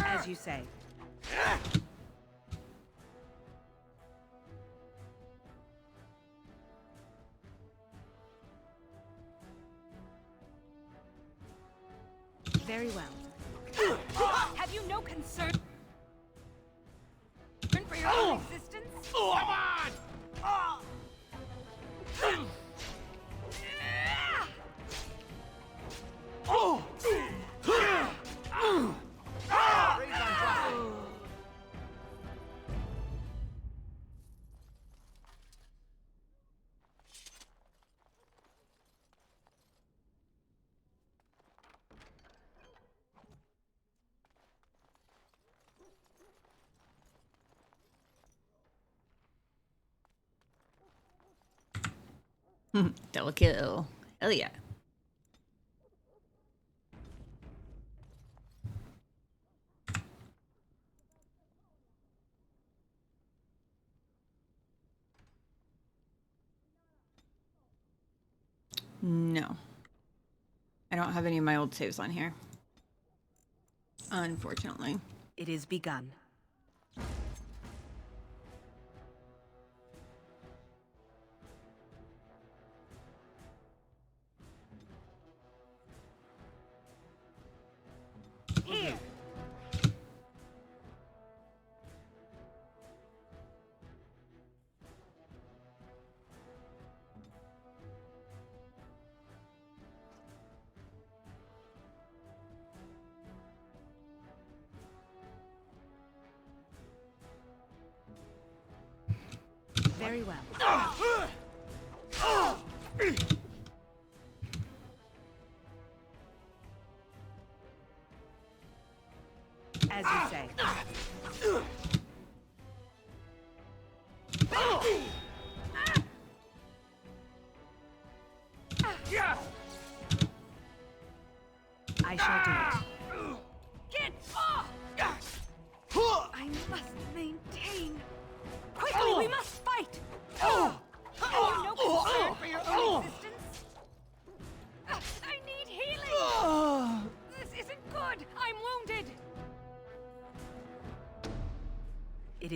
As you say. Very well. Have you no concern for your own existence? Come on! Double kill. Hell yeah. No. I don't have any of my old saves on here. Unfortunately. It is begun. Here. Very well.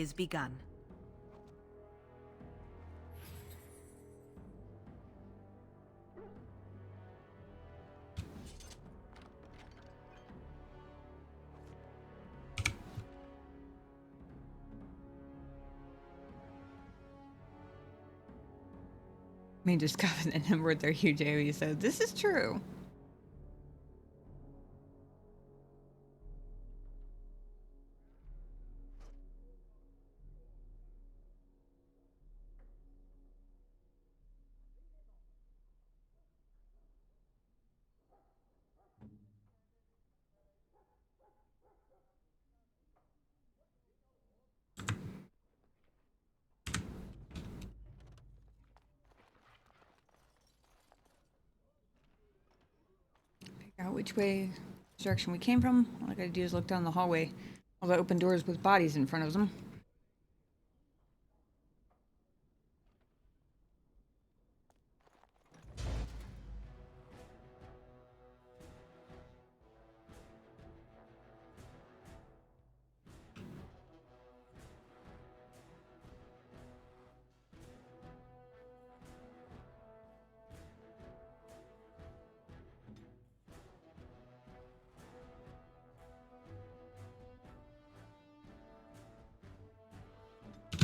is begun. Mage's Covenant and word their huge AoE, so this is true. Figure out which direction we came from. All I gotta do is look down the hallway. All the open doors with bodies in front of them.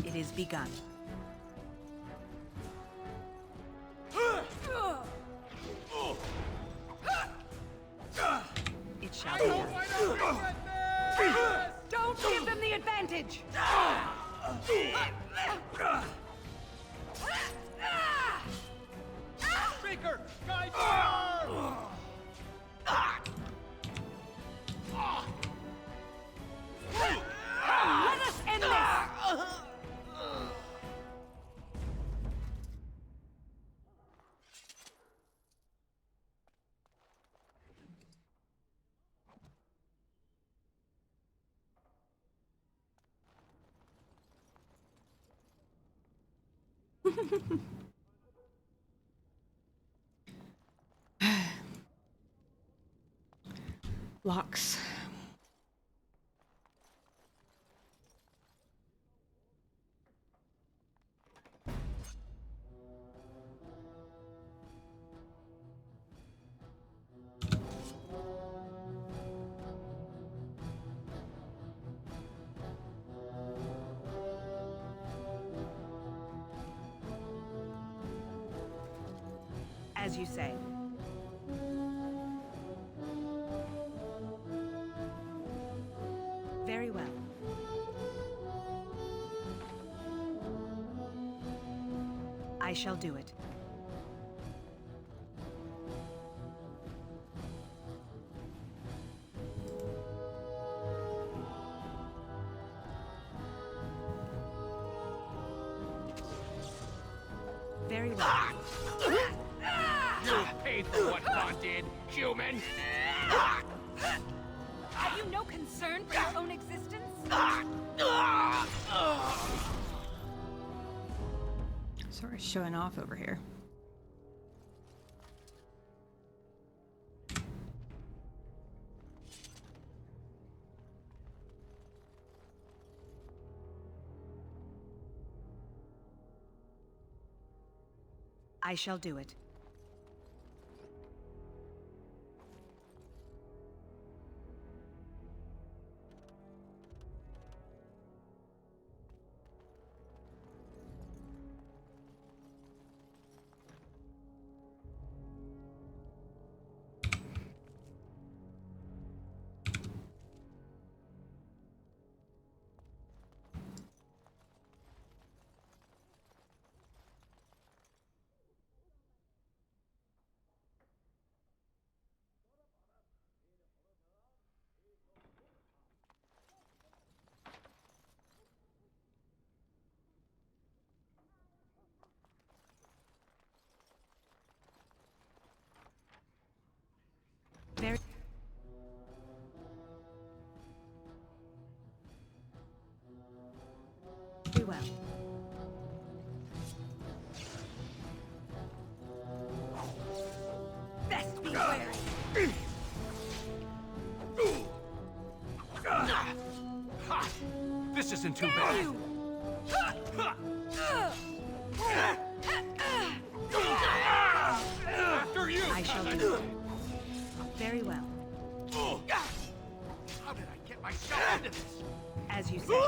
It is begun. It shall be done. Don't give them the advantage! Speaker! Guide fire! Let us end this! Locks. As you say. Very well. I shall do it. Very well. You paid for what Vaughn did, human! Have you no concern for your own existence? Sort of showing off over here. I shall do it. Very well. Best beware! This isn't too bad. end of this? As you say.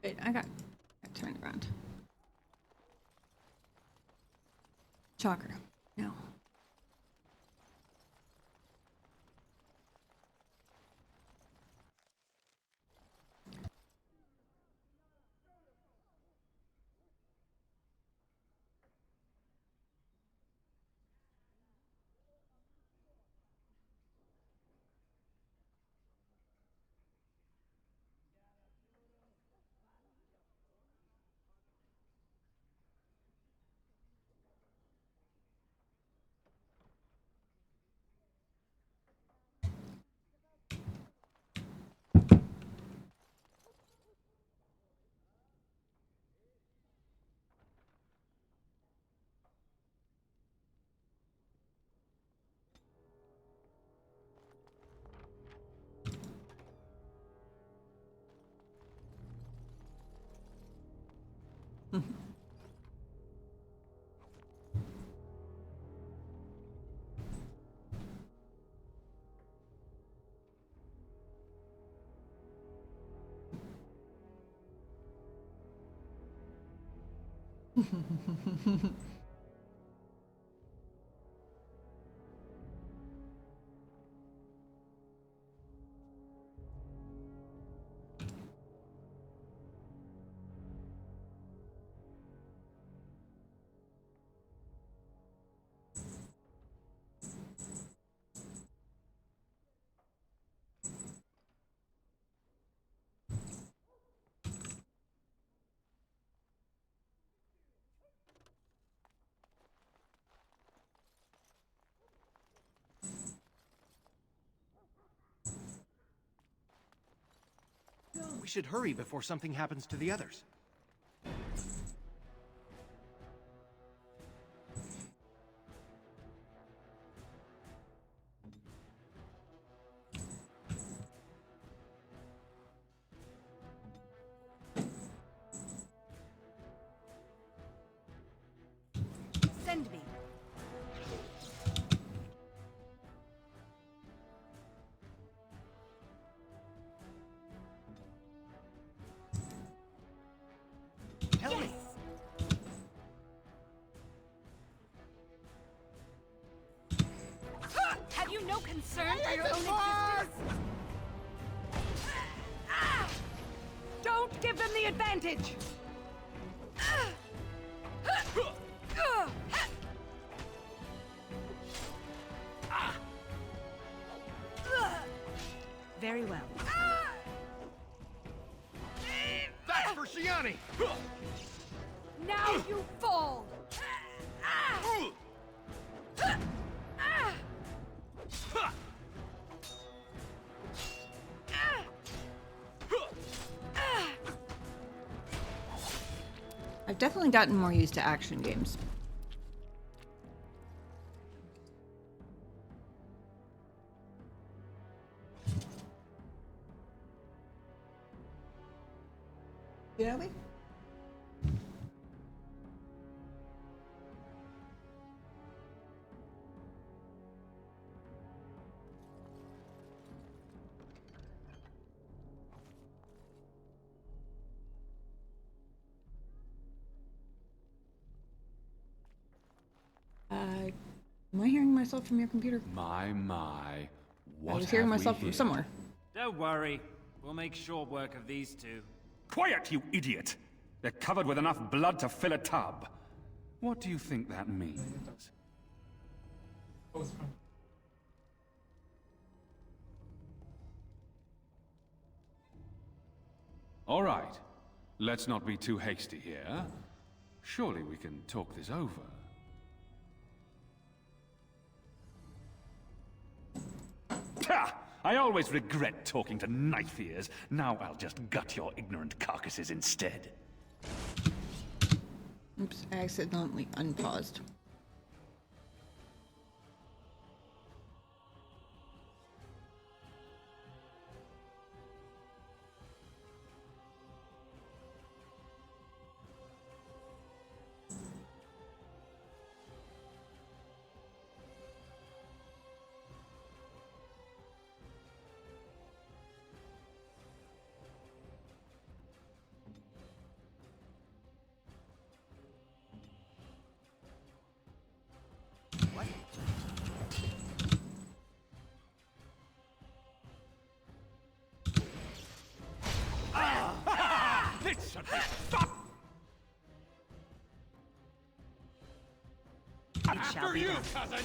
Wait, I got turned around. Chalker. No. We should hurry before something happens to the others. Send me. Yes. Have you no concern for your own existence? Don't give them the advantage! Very well. That's for Shiani! Now you fall! I've definitely gotten more used to action games. Yeah, we? Am I hearing myself from your computer? My, what I was hearing have we myself from here? somewhere. Don't worry. We'll make short work of these two. Quiet, you idiot! They're covered with enough blood to fill a tub. What do you think that means? All right. Let's not be too hasty here. Surely we can talk this over. Ha! I always regret talking to knife ears. Now I'll just gut your ignorant carcasses instead. Oops, I accidentally unpaused. This should be fun! After you, cousin!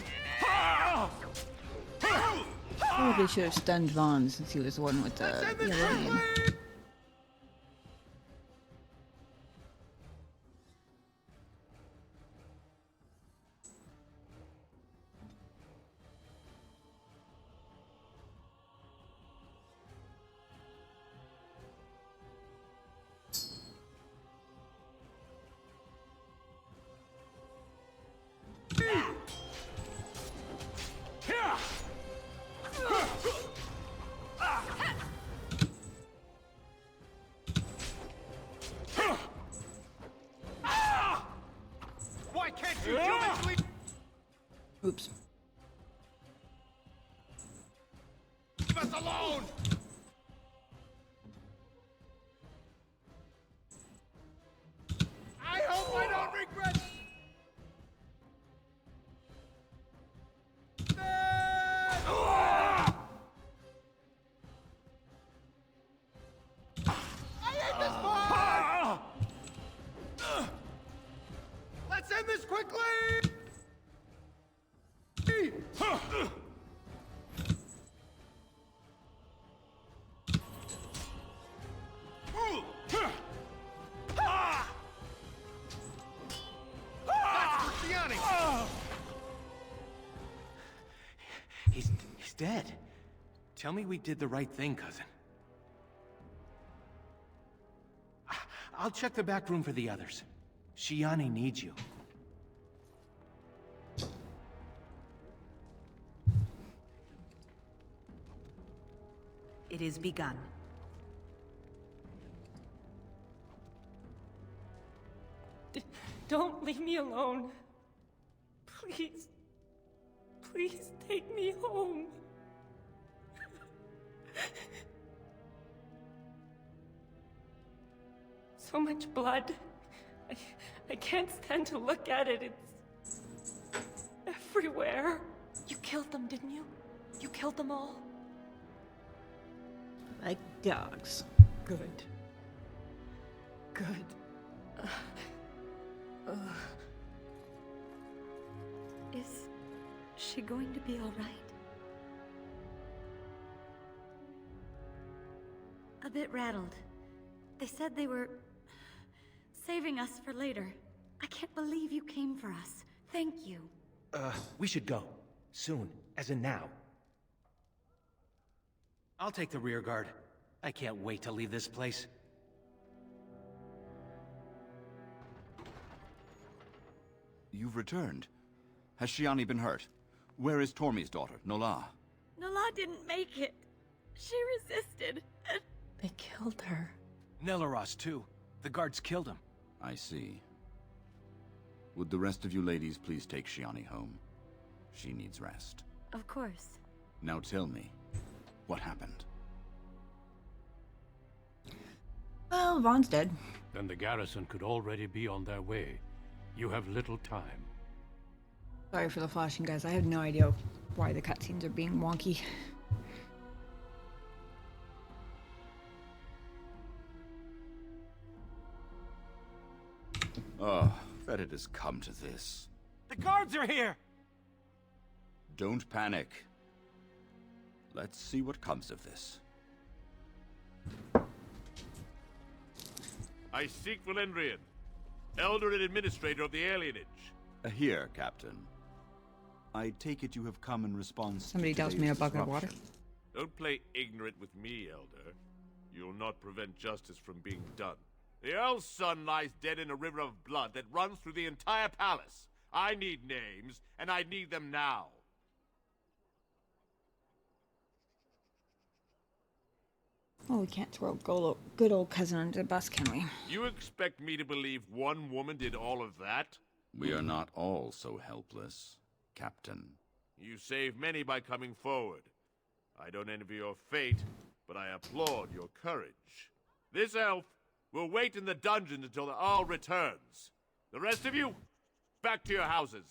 Probably should have stunned Vaughn since he was the one with the yellow name. Why can't you do it? Oops. Leave us alone! I hope I don't regret. I hate this part! Let's end this quickly! He's dead. Tell me we did the right thing, cousin. I'll check the back room for the others. Shiani needs you. It is begun. Don't leave me alone. Please. Please take me home. So much blood. I can't stand to look at it. It's everywhere. You killed them, didn't you? You killed them all? Like dogs. Good. Good. Is she going to be all right? A bit rattled. They said they were saving us for later. I can't believe you came for us. Thank you. We should go. Soon. As in now. I'll take the rear guard. I can't wait to leave this place. You've returned. Has Shiani been hurt? Where is Tormi's daughter, Nola? Nola didn't make it. She resisted. They killed her. Nelaros, too. The guards killed him. I see. Would the rest of you ladies please take Shiani home? She needs rest. Of course. Now tell me, what happened? Well, Vaughn's dead. Then the garrison could already be on their way. You have little time. Sorry for the flashing, guys. I have no idea why the cutscenes are being wonky. Oh, that it has come to this. The guards are here! Don't panic. Let's see what comes of this. I seek Valendrian, Elder and Administrator of the Alienage. Here, Captain. I take it you have come in response Somebody to doused me in a today's bucket of water. disruption. Don't play ignorant with me, Elder. You'll not prevent justice from being done. The Earl's son lies dead in a river of blood that runs through the entire palace. I need names, and I need them now. Oh, we can't throw good old cousin under the bus, can we? You expect me to believe one woman did all of that? We are not all so helpless, Captain. You saved many by coming forward. I don't envy your fate, but I applaud your courage. This elf will wait in the dungeon until the Earl returns. The rest of you, back to your houses.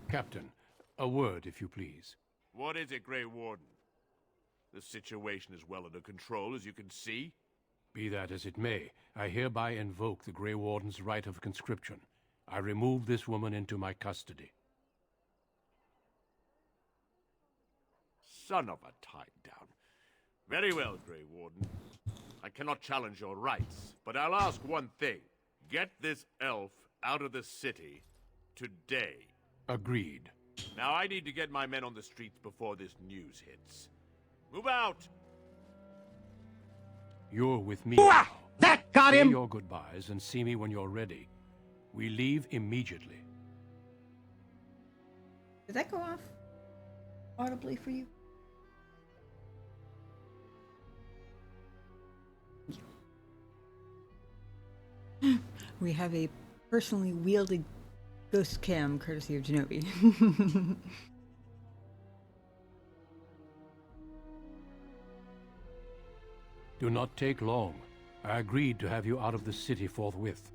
Captain, a word, if you please. What is it, Grey Warden? The situation is well under control, as you can see. Be that as it may, I hereby invoke the Grey Warden's right of conscription. I remove this woman into my custody. Son of a tie-down. Very well, Grey Warden. I cannot challenge your rights, but I'll ask one thing. Get this elf out of the city today. Agreed. Now I need to get my men on the streets before this news hits. Move out! You're with me. That got Say him! your goodbyes and see me when you're ready. We leave immediately. Did that go off audibly for you? We have a personally wielded ghost cam courtesy of Genobi. Do not take long. I agreed to have you out of the city forthwith.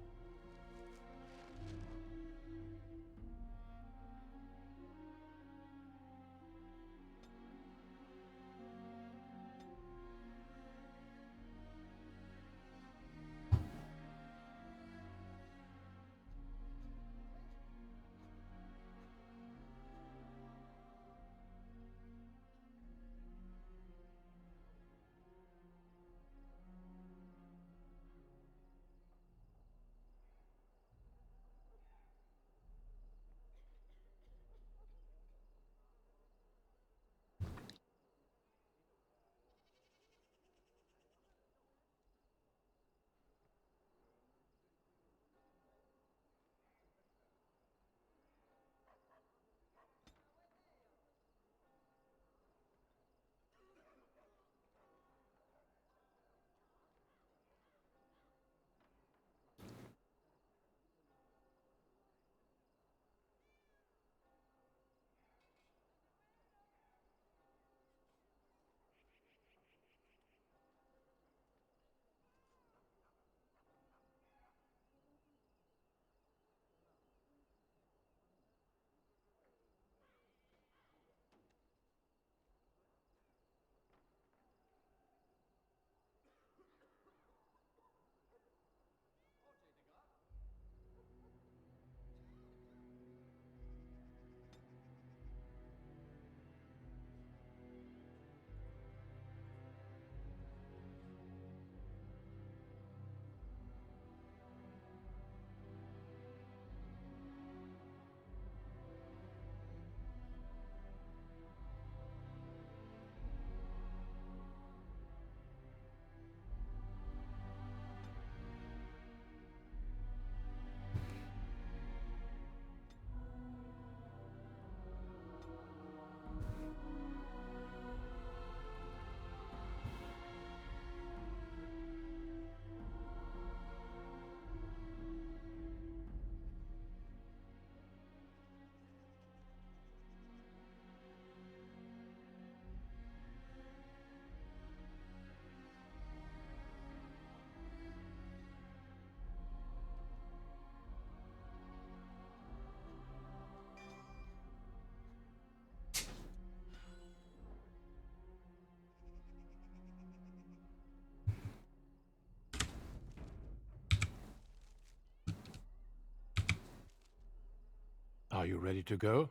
Are you ready to go?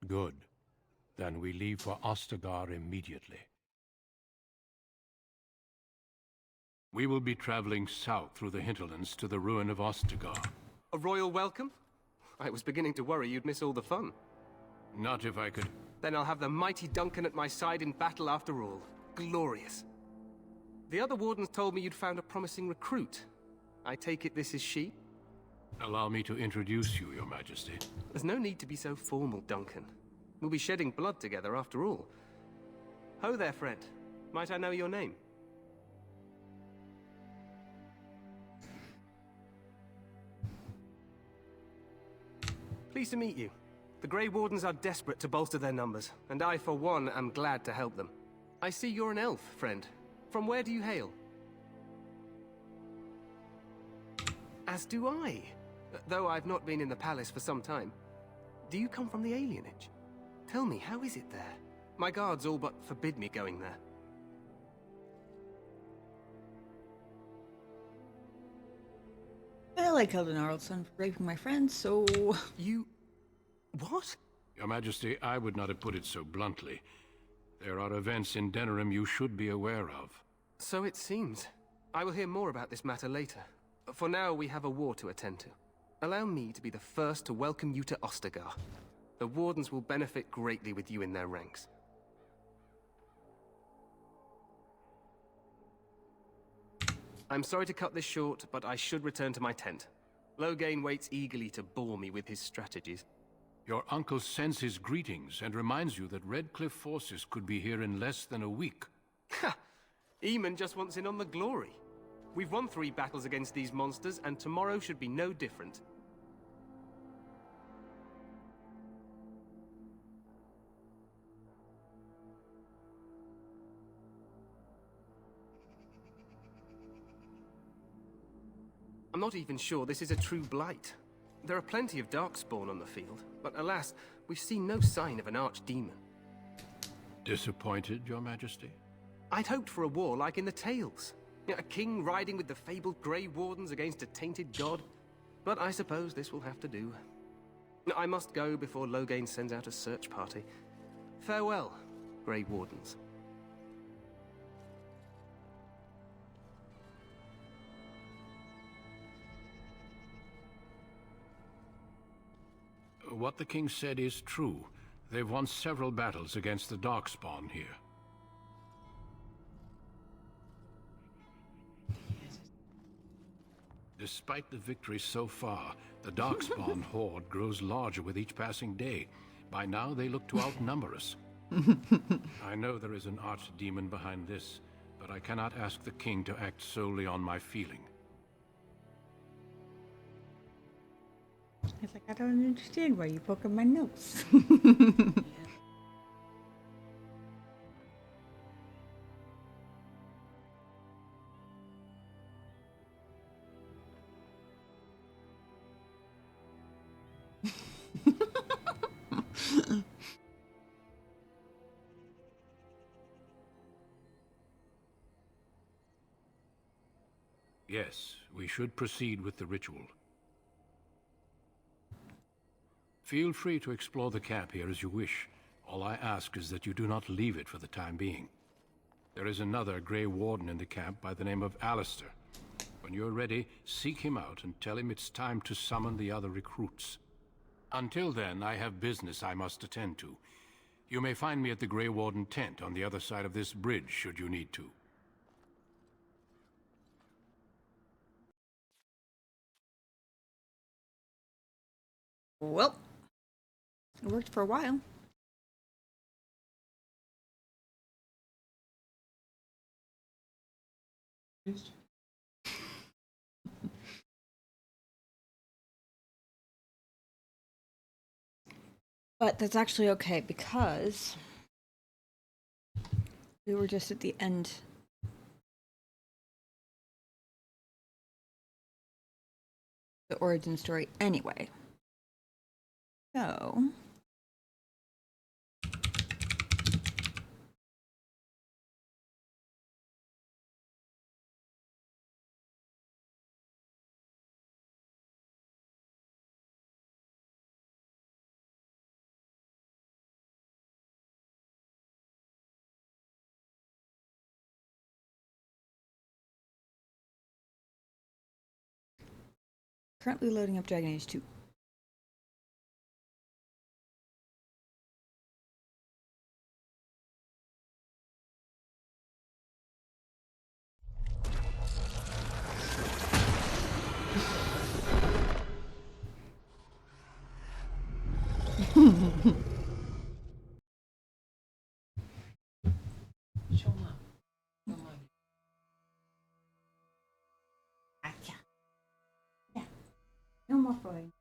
Good. Then we leave for Ostagar immediately. We will be traveling south through the hinterlands to the ruin of Ostagar. A royal welcome? I was beginning to worry you'd miss all the fun. Not if I could... Then I'll have the mighty Duncan at my side in battle after all. Glorious. The other wardens told me you'd found a promising recruit. I take it this is she? Allow me to introduce you, Your Majesty. There's no need to be so formal, Duncan. We'll be shedding blood together after all. Ho there, friend. Might I know your name? Pleased to meet you. The Grey Wardens are desperate to bolster their numbers, and I, for one, am glad to help them. I see you're an elf, friend. From where do you hail? As do I, though I've not been in the palace for some time. Do you come from the alienage? Tell me, how is it there? My guards all but forbid me going there. Well, I killed an Arl's son for raping my friend, so... You... what? Your Majesty, I would not have put it so bluntly. There are events in Denerim you should be aware of. So it seems. I will hear more about this matter later. For now, we have a war to attend to. Allow me to be the first to welcome you to Ostagar. The Wardens will benefit greatly with you in their ranks. I'm sorry to cut this short, but I should return to my tent. Loghain waits eagerly to bore me with his strategies. Your uncle sends his greetings and reminds you that Redcliffe forces could be here in less than a week. Ha! Eamon just wants in on the glory. We've won 3 battles against these monsters, and tomorrow should be no different. I'm not even sure this is a true blight. There are plenty of darkspawn on the field, but alas, we've seen no sign of an archdemon. Disappointed, Your Majesty? I'd hoped for a war like in the tales. A king riding with the fabled Grey Wardens against a tainted god. But I suppose this will have to do. I must go before Loghain sends out a search party. Farewell, Grey Wardens. What the king said is true. They've won several battles against the Darkspawn here. Despite the victory so far, the Darkspawn horde grows larger with each passing day. By now, they look to outnumber us. I know there is an archdemon behind this, but I cannot ask the king to act solely on my feeling. It's like, I don't understand why you poking my nose. Yes, we should proceed with the ritual. Feel free to explore the camp here as you wish. All I ask is that you do not leave it for the time being. There is another Grey Warden in the camp by the name of Alistair. When you're ready, seek him out and tell him it's time to summon the other recruits. Until then, I have business I must attend to. You may find me at the Grey Warden tent on the other side of this bridge, should you need to. Well, it worked for a while. But that's actually okay because we were just at the end. The origin story anyway. So Currently loading up Dragon Age 2. No more flying.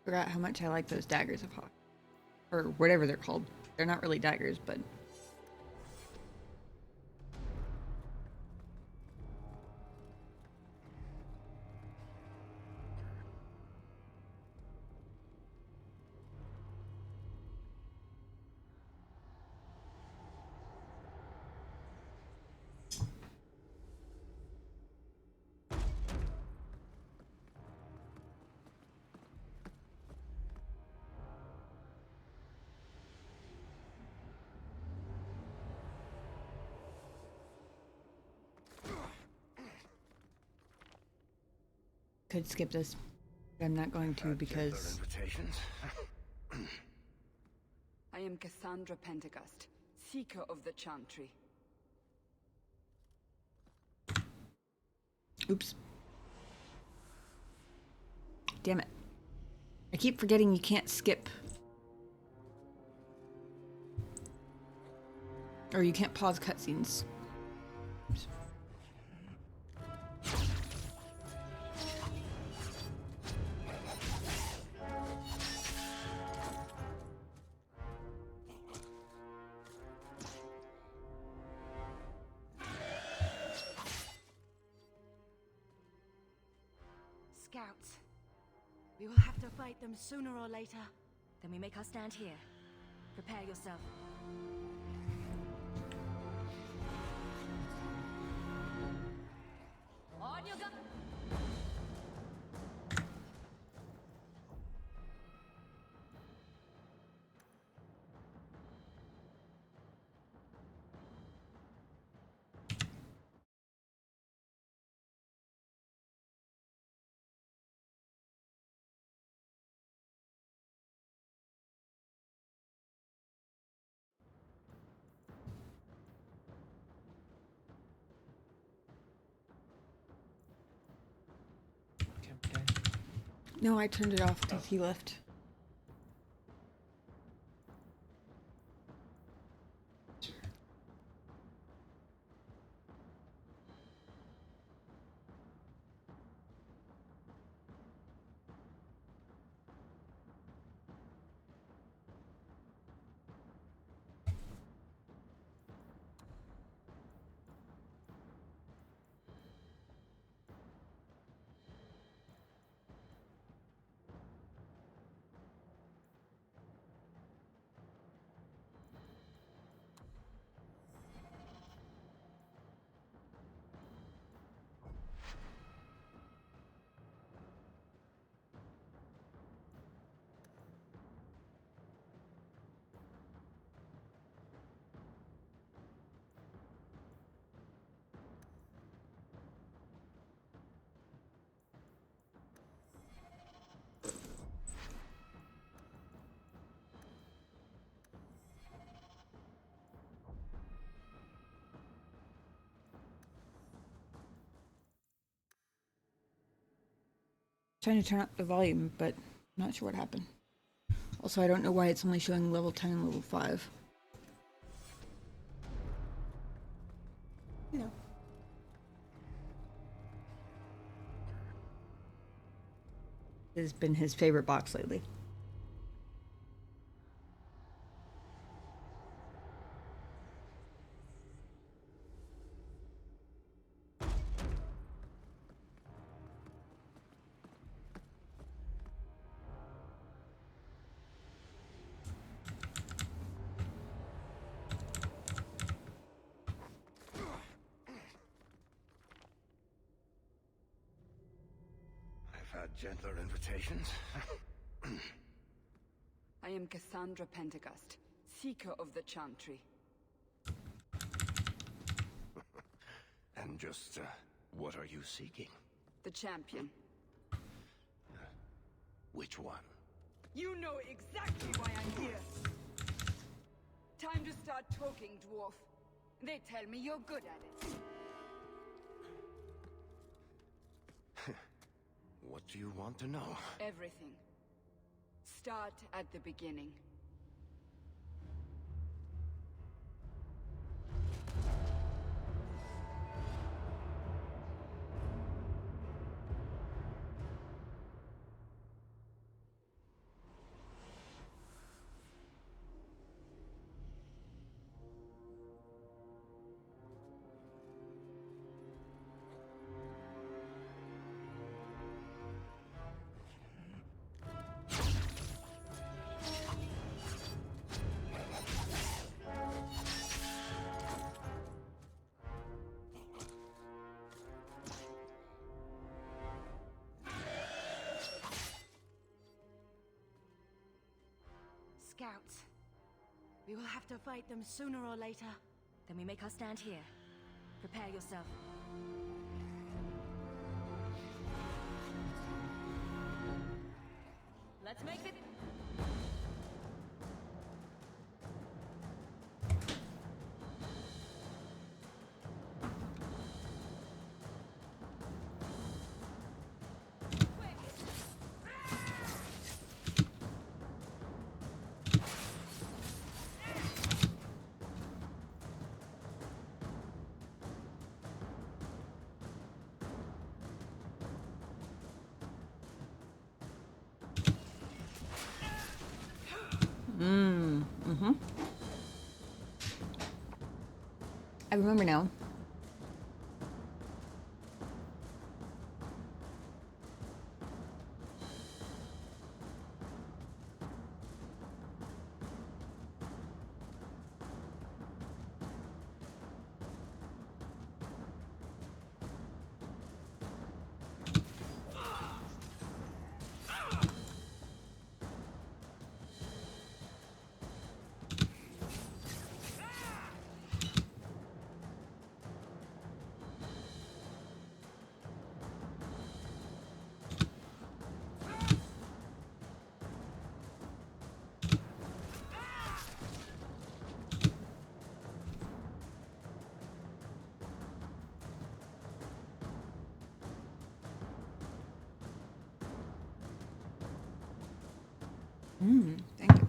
Forgot how much I like those daggers of Hawk. Or whatever they're called. They're not really daggers, but... Could skip this, but I'm not going to because... I am Cassandra Pentecost, Seeker of the Chantry. Oops. Damn it. I keep forgetting you can't skip. Or you can't pause cutscenes. Oops. Scouts. We will have to fight them sooner or later. Then we make our stand here. Prepare yourself. On your gun. No, I turned it off because he left. Trying to turn up the volume, but I'm not sure what happened. Also, I don't know why it's only showing level 10 and level 5. has been his favorite box lately. Gentler invitations. I am Cassandra Pentecost, Seeker of the Chantry. And just, what are you seeking? The champion. Which one? You know exactly why I'm here. Time to start talking, dwarf. They tell me you're good at it. What do you want to know? Everything. Start at the beginning. Scouts. We will have to fight them sooner or later. Then we make our stand here. Prepare yourself. Let's make it... I remember now. Thank you.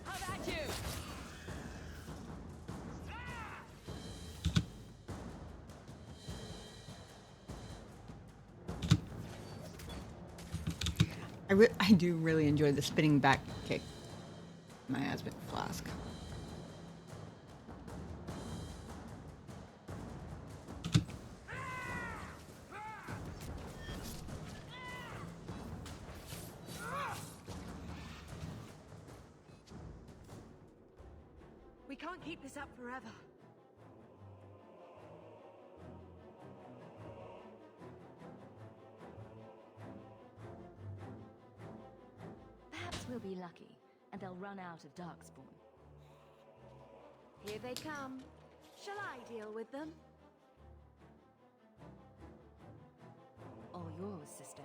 How about you? I do really enjoy the spinning back kick. My husband flask. We can't keep this up forever. Perhaps we'll be lucky, and they'll run out of Darkspawn. Here they come. Shall I deal with them? All yours, sister.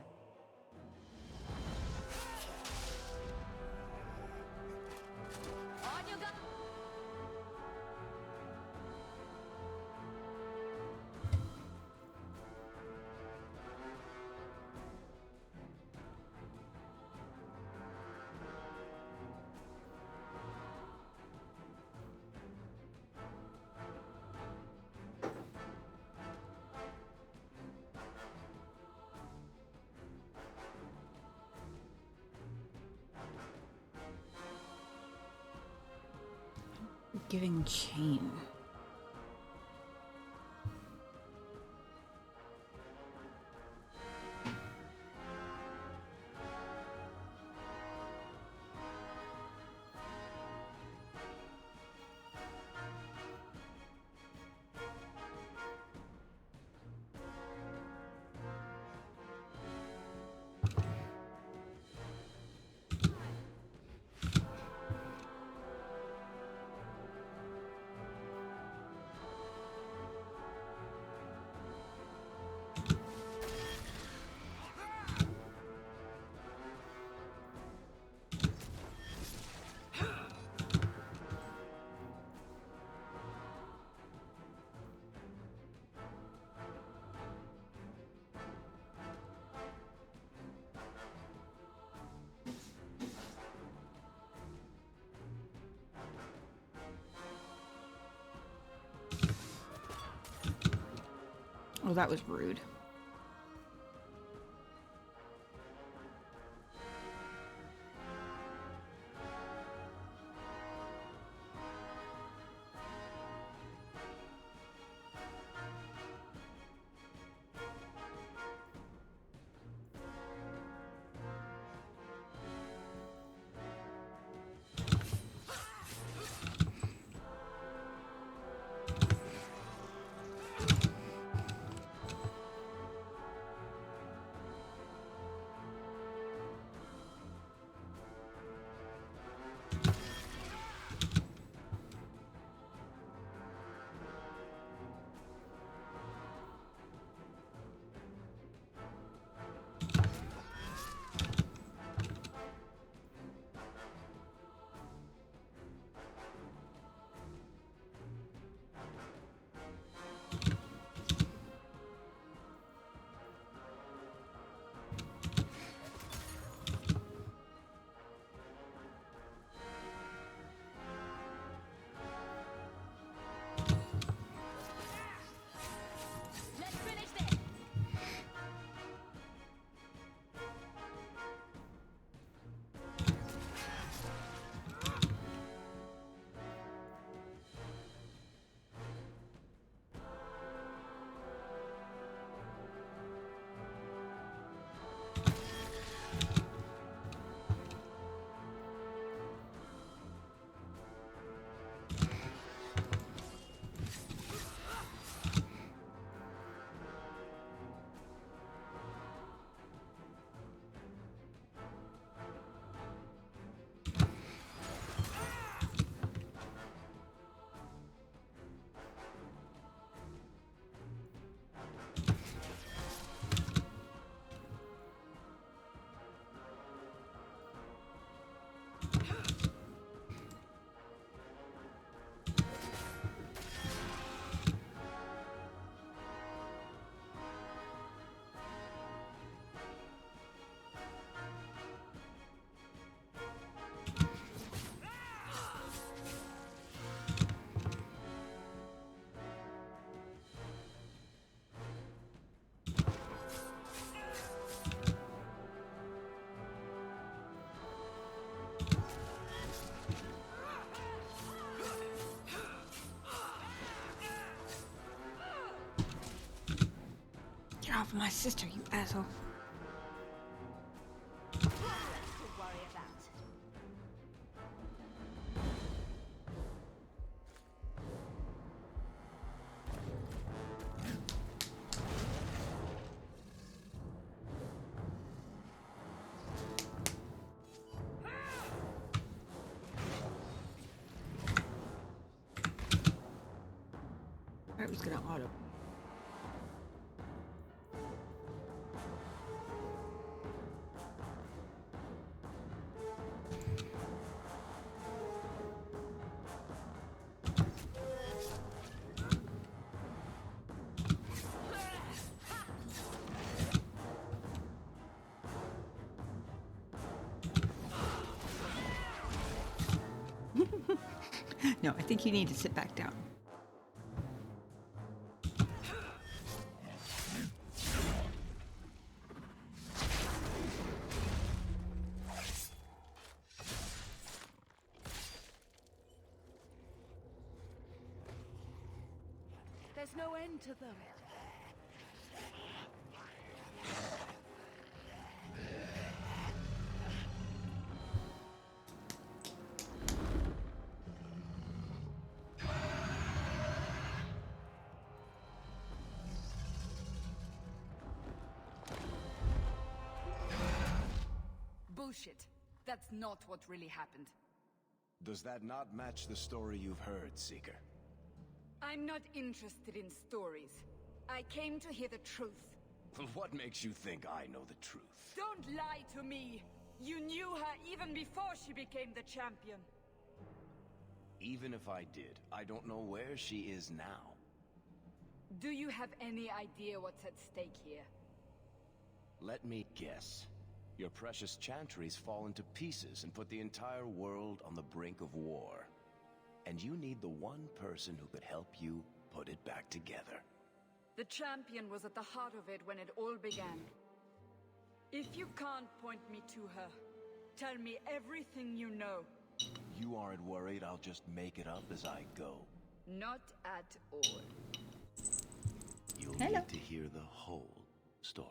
On your Giving chain. Oh, that was rude. Get off of my sister, you asshole. I was gonna auto. No, I think you need to sit back down. There's no end to them. Bullshit. That's not what really happened. Does that not match the story you've heard, Seeker? I'm not interested in stories. I came to hear the truth. What makes you think I know the truth? Don't lie to me! You knew her even before she became the champion. Even if I did, I don't know where she is now. Do you have any idea what's at stake here? Let me guess. Your precious chantries fall into pieces and put the entire world on the brink of war. And you need the one person who could help you put it back together. The champion was at the heart of it when it all began. If you can't point me to her, tell me everything you know. You aren't worried I'll just make it up as I go? Not at all. You'll Hello. need to hear the whole story.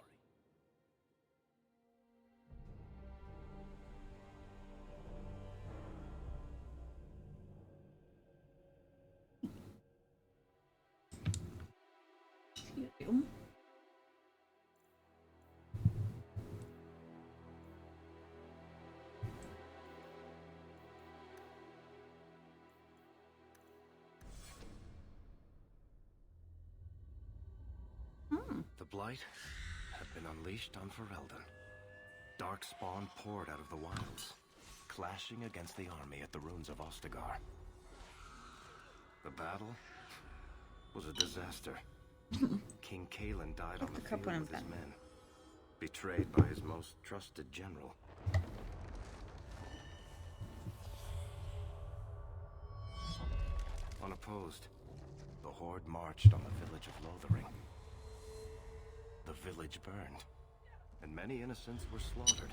The Blight had been unleashed on Ferelden. Darkspawn poured out of the wilds, clashing against the army at the ruins of Ostagar. The battle was a disaster. King Kalen died on the field with his men, betrayed by his most trusted general. Unopposed, the Horde marched on the village of Lothering. The village burned, and many innocents were slaughtered.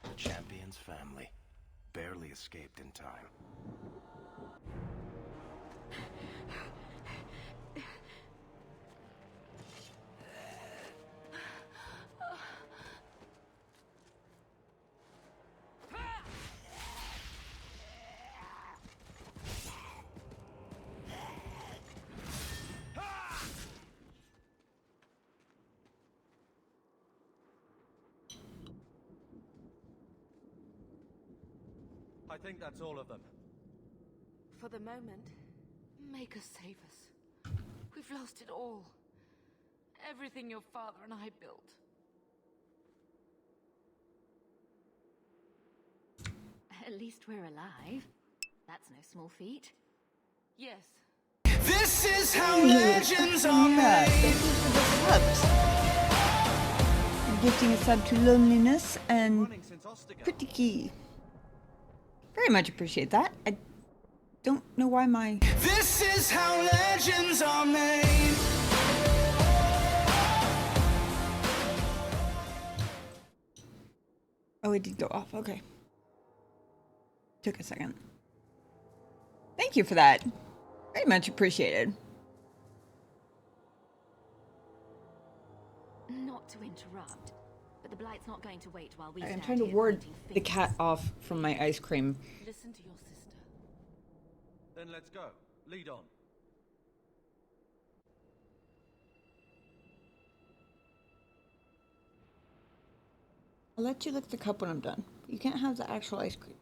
The champion's family barely escaped in time. I think that's all of them. For the moment, make us save us. We've lost it all. Everything your father and I built. At least we're alive. That's no small feat. Yes. This is how legends are made. Gifting a sub to Loneliness and Pretty Key. Very much appreciate that. I don't know why my... This is how legends are made. Oh, it did go off. Okay. Took a second. Thank you for that. Very much appreciated. Not to interrupt, but the Blight's not going to wait while we I'm stand trying to here ward pointing the fingers. cat off from my ice cream. Listen to your sister. Then let's go. Lead on. I'll let you lick the cup when I'm done. You can't have the actual ice cream.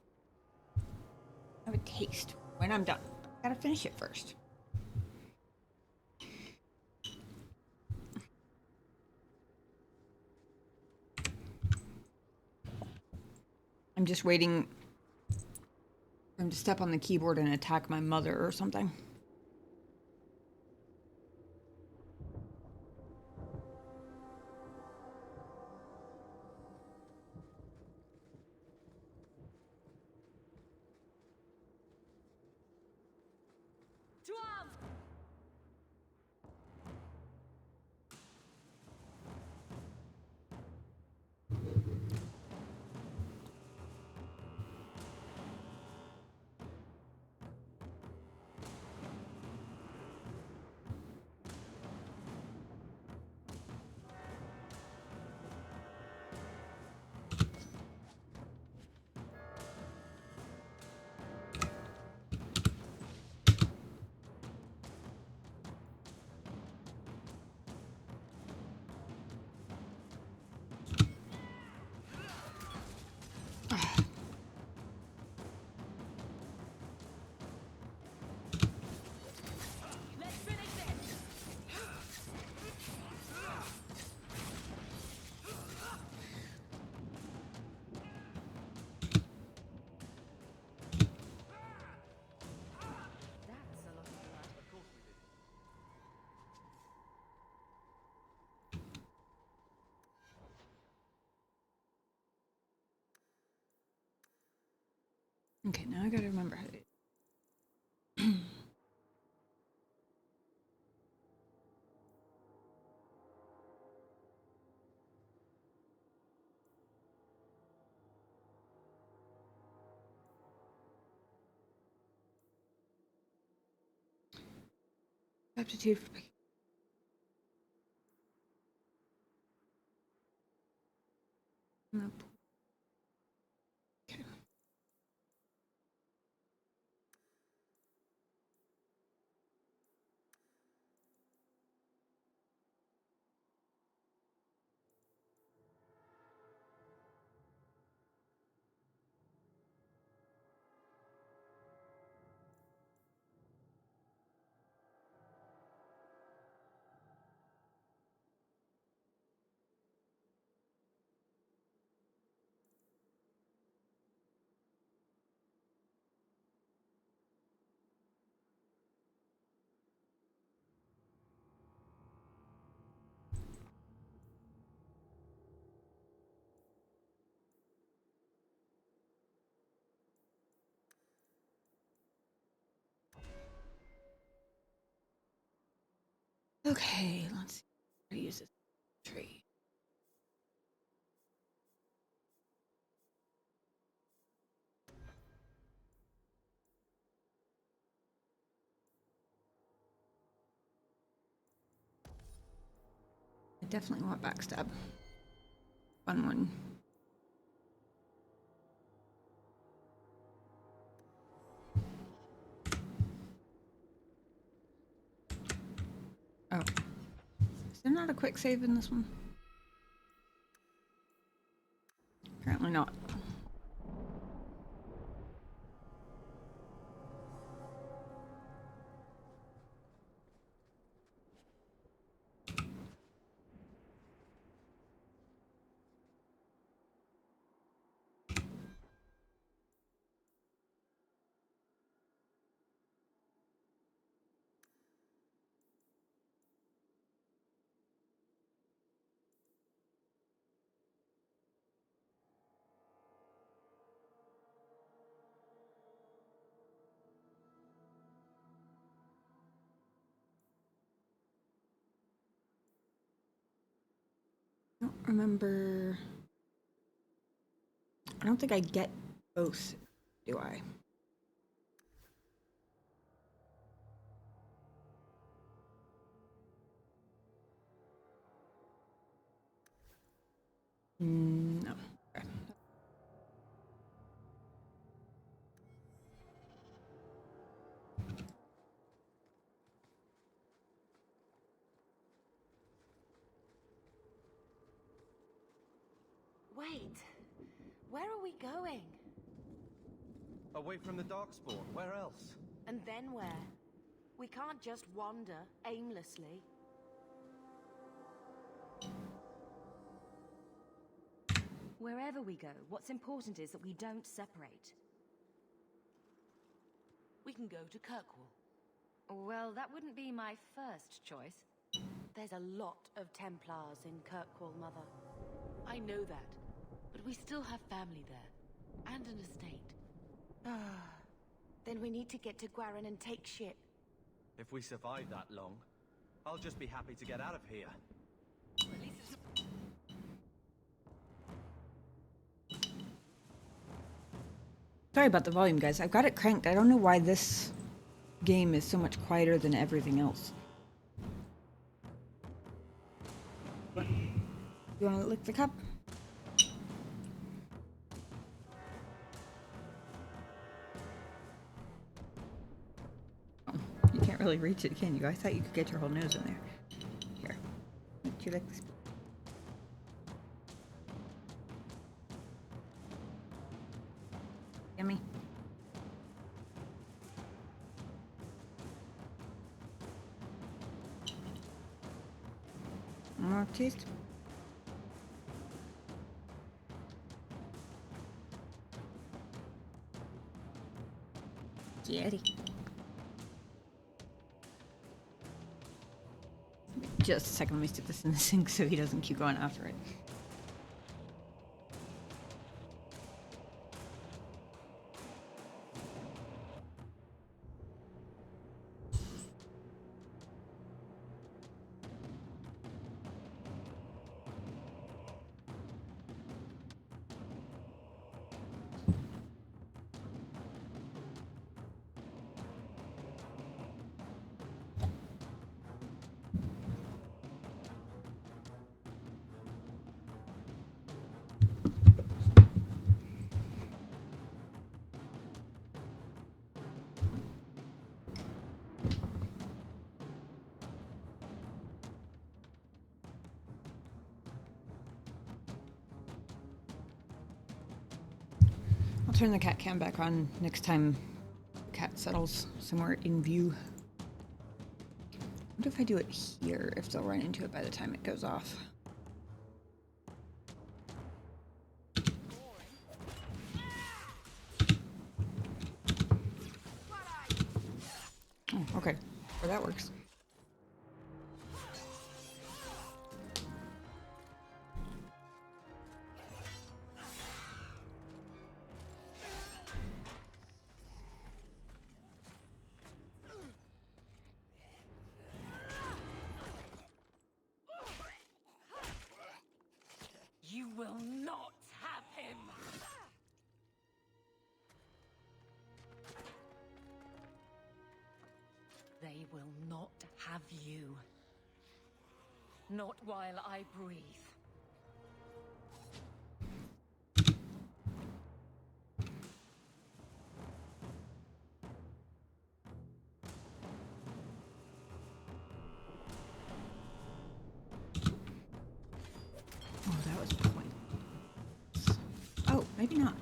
Have a taste when I'm done. Gotta finish it first. I'm just waiting for him to step on the keyboard and attack my mother or something. Okay, now I gotta remember how to do it. Aptitude for picking. Nope. Okay. Okay, let's see how to use this tree. I definitely want backstab. Fun one. Oh. Is there not a quick save in this one? Apparently not. I don't remember. I don't think I get both, do I? No. Okay. Wait, where are we going? Away from the Darkspawn, where else? And then where? We can't just wander aimlessly. Wherever we go, what's important is that we don't separate. We can go to Kirkwall. Well, that wouldn't be my first choice. There's a lot of Templars in Kirkwall, Mother. I know that, but we still have family there, and an estate. Then we need to get to Gwaran and take ship. If we survive that long, I'll just be happy to get out of here. Sorry about the volume, guys. I've got it cranked. I don't know why this game is so much quieter than everything else. You want to lick the cup? Oh, you can't really reach it, can you? I thought you could get your whole nose in there. Here. Do you like this? Yummy. More taste. Jetty. Just a second, let me stick this in the sink so he doesn't keep going after it. turn the cat cam back on next time the cat settles somewhere in view. What if I do it here, if they'll run into it by the time it goes off? Oh, okay. Well, that works. You will not have him! They will not have you. Not while I breathe. Oh, that was the point. Oh, maybe not.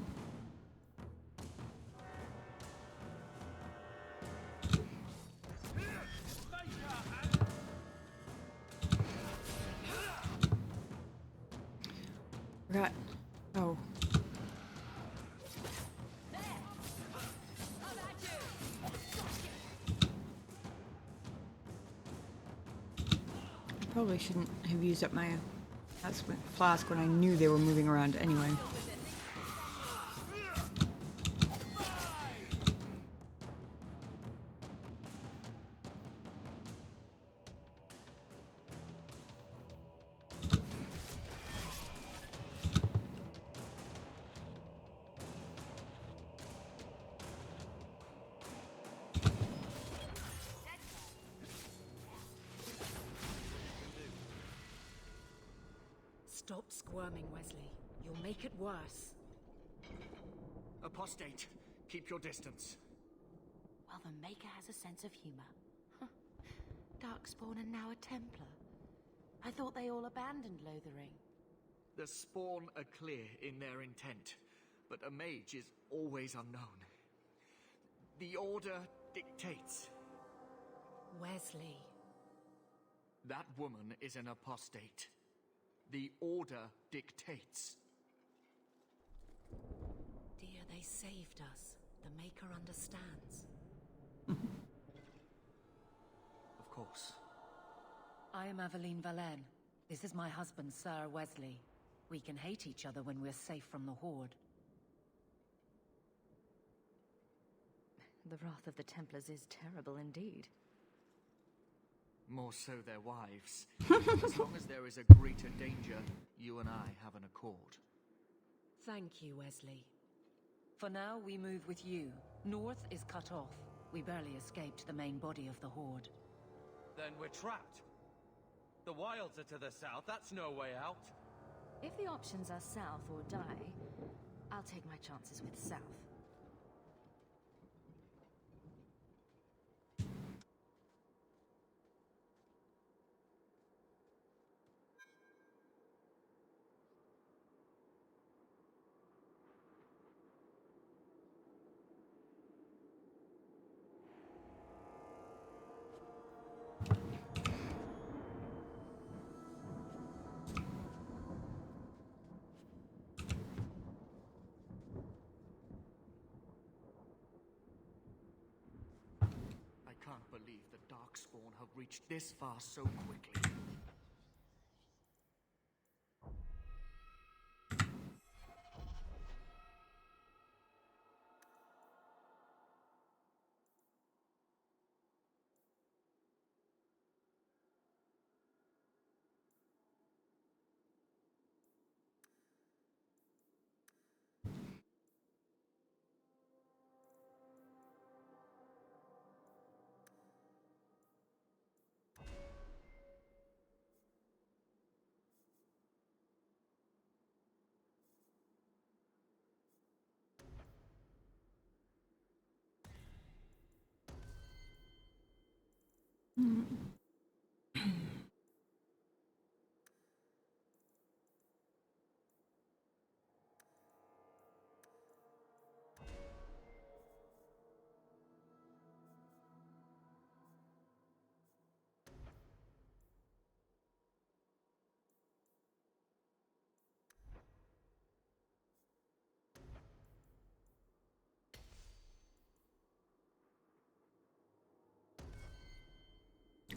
Forgot. Oh. I probably shouldn't have used up my flask when I knew they were moving around anyway. Stop squirming, Wesley. You'll make it worse. Apostate, keep your distance. Well, the Maker has a sense of humor. Huh. Darkspawn and now a Templar. I thought they all abandoned Lothering. The Spawn are clear in their intent, but a mage is always unknown. The Order dictates. Wesley. That woman is an apostate. The Order dictates. Dear, they saved us. The Maker understands. Of course. I am Aveline Valenne. This is my husband, Sir Wesley. We can hate each other when we're safe from the Horde. The wrath of the Templars is terrible indeed. More so their wives. As long as there is a greater danger, you and I have an accord. Thank you, Wesley. For now, we move with you. North is cut off. We barely escaped the main body of the Horde. Then we're trapped. The wilds are to the south. That's no way out. If the options are south or die, I'll take my chances with south. I can't believe the Darkspawn have reached this far so quickly.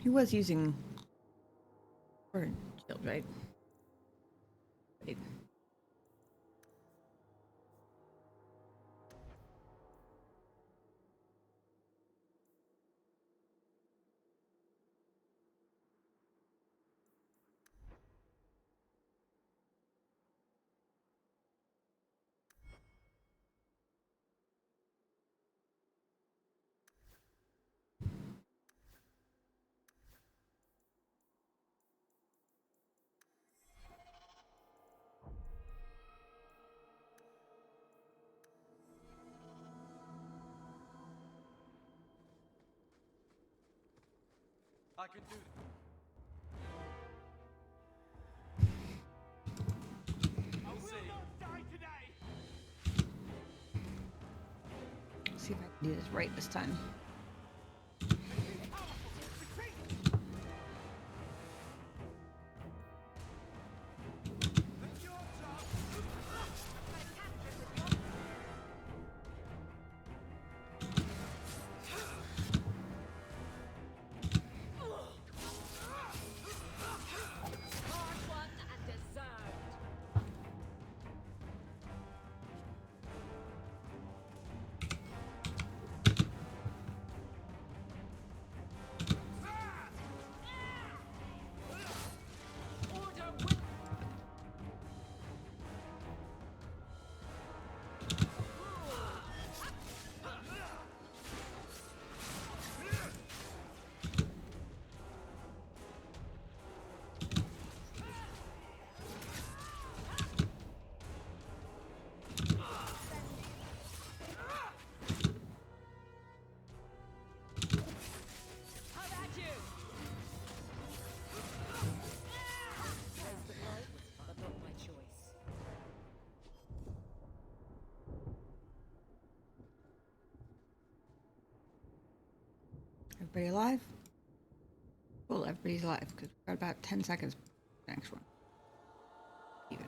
He was using or shield, right? Wait. I can do that. I'll see. Not die today. See if I can do this right this time. Everybody alive? Well, everybody's alive because we've got about 10 seconds for the next one. Even.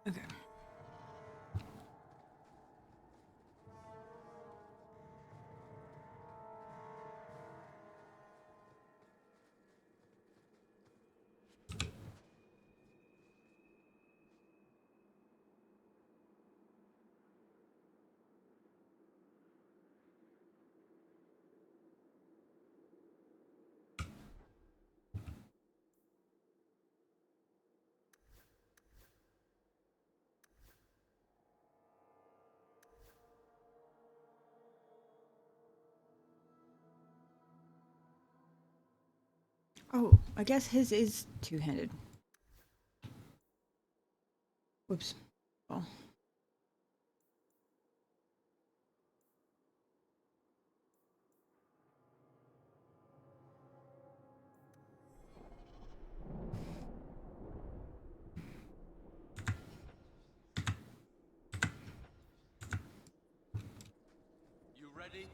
Okay. Oh, I guess his is two-handed. Whoops. Well. You ready?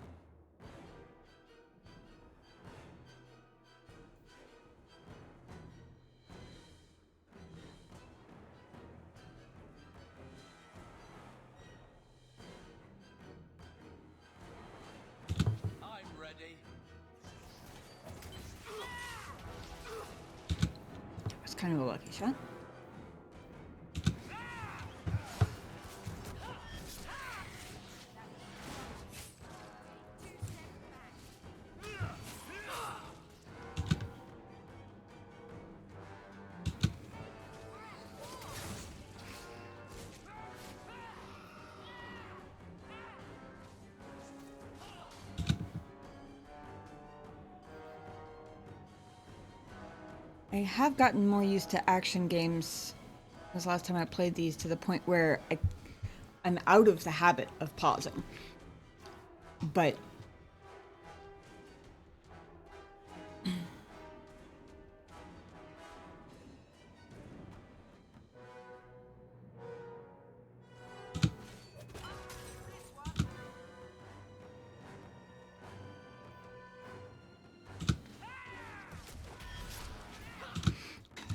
kind of a lucky shot. I have gotten more used to action games since last time I played these, to the point where I'm out of the habit of pausing. But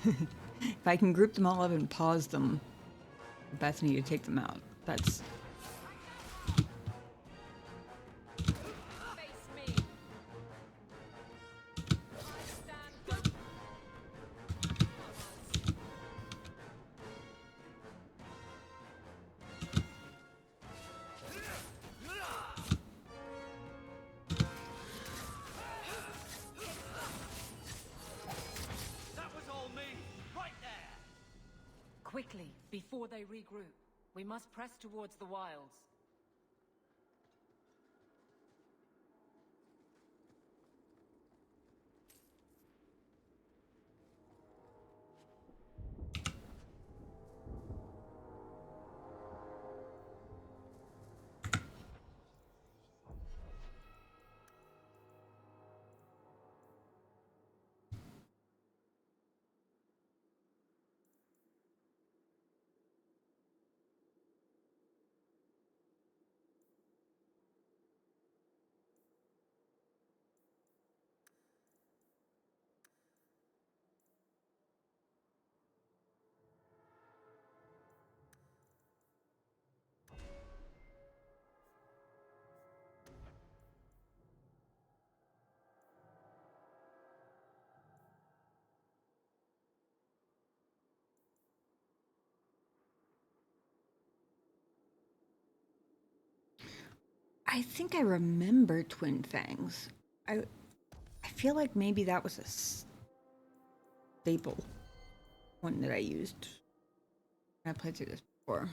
if I can group them all up and pause them, Bethany to take them out. That's... Quickly, before they regroup. We must press towards the wilds. I think I remember Twin Fangs. I feel like maybe that was a staple one that I used. I played through this before.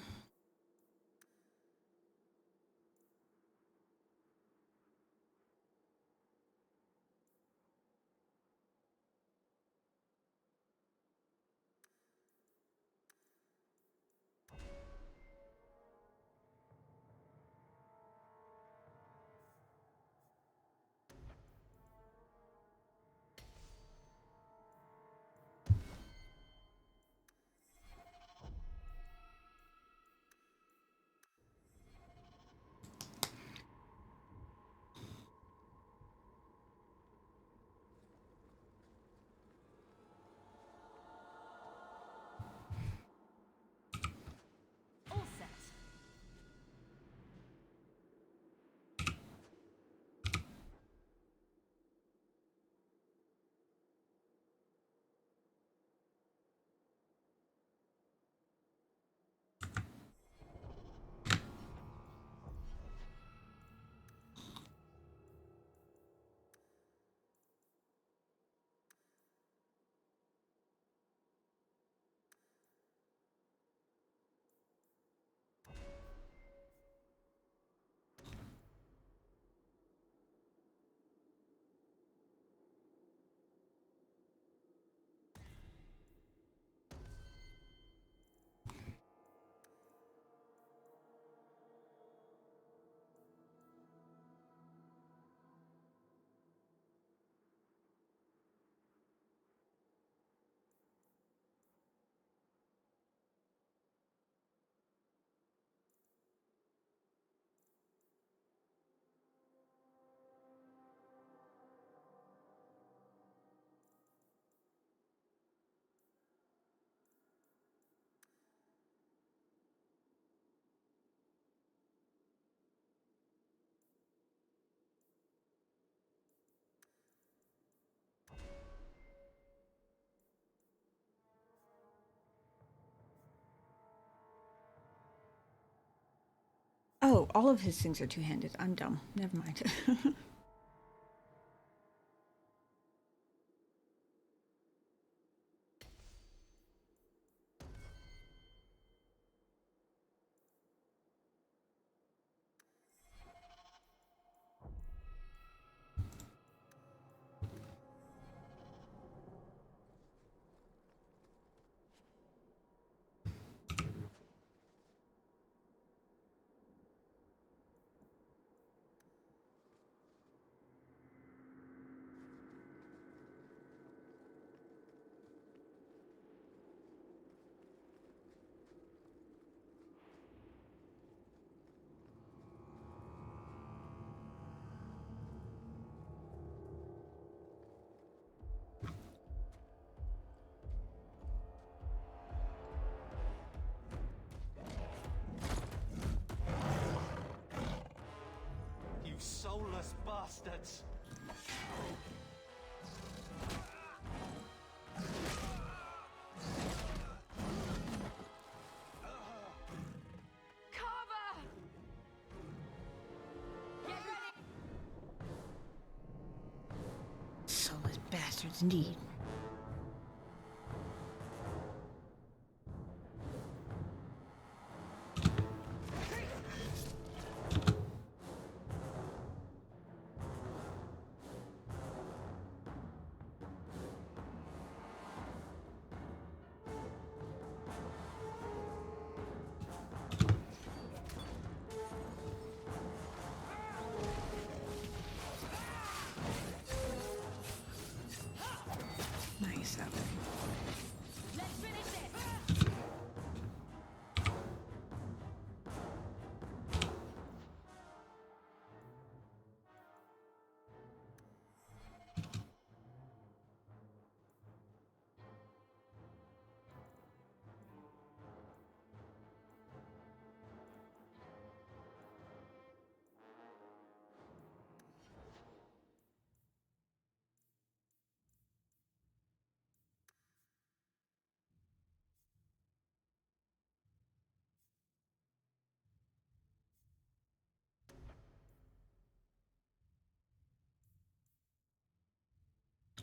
Oh, all of his things are two-handed. I'm dumb. Never mind. You soulless bastards! Carver! Get ready! Soulless bastards indeed. Nice that way. Let's finish this!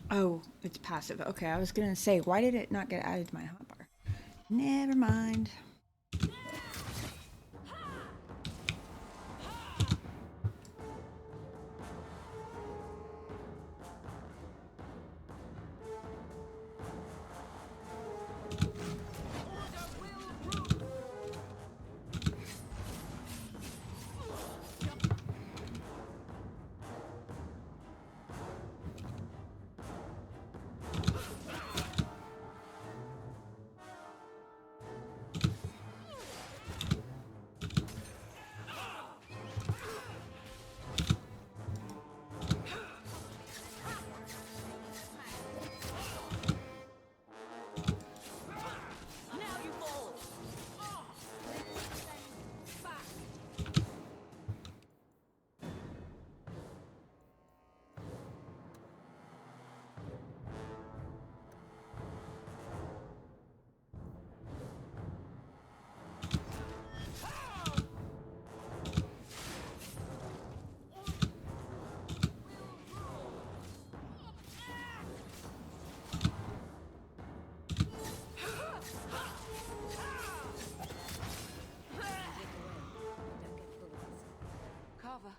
Oh, it's passive. Okay, I was gonna say, why did it not get added to my hotbar? Never mind.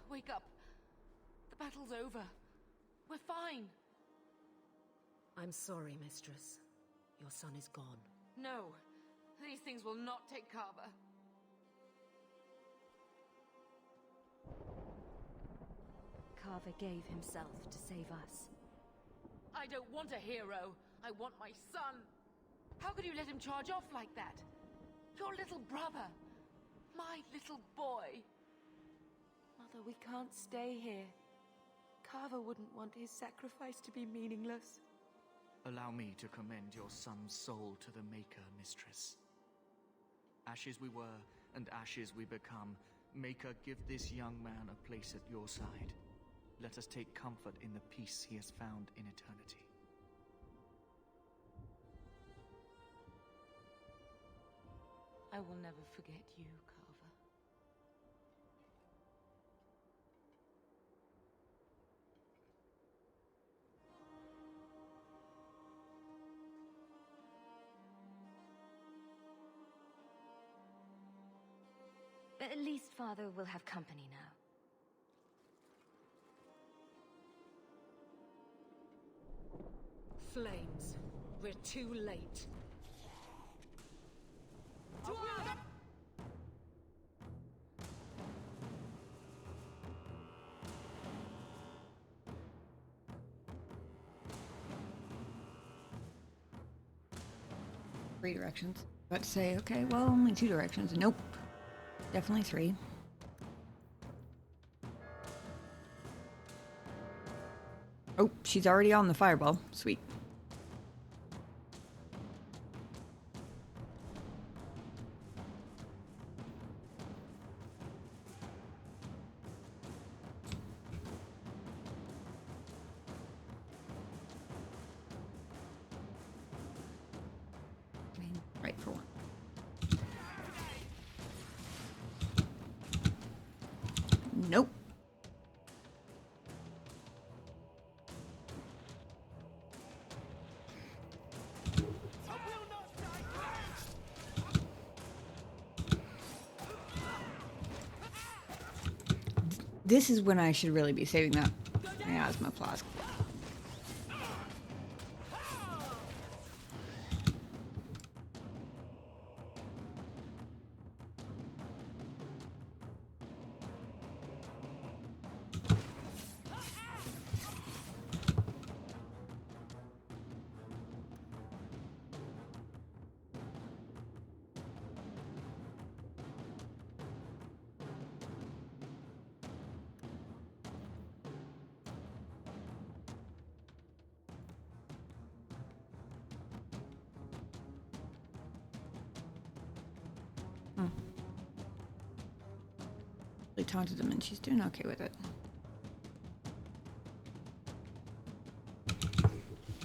Wake up. The battle's over. We're fine. I'm sorry, Mistress. Your son is gone. No. These things will not take Carver. Carver gave himself to save us. I don't want a hero. I want my son. How could you let him charge off like that? Your little brother. My little boy. Mother, we can't stay here. Carver wouldn't want his sacrifice to be meaningless. Allow me to commend your son's soul to the Maker, Mistress. Ashes we were, and ashes we become. Maker, give this young man a place at your side. Let us take comfort in the peace he has found in eternity. I will never forget you, Carver. But at least Father will have company now. Flames. We're too late. Three directions. About to say, okay, well, only two directions. Nope. Definitely three. Oh, she's already on the fireball. Sweet. Right for one. Nope. This is when I should really be saving that miasma flask. They taunted him and she's doing okay with it.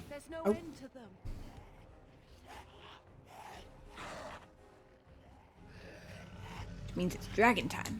There's no Oh. end to them. Which means it's dragon time.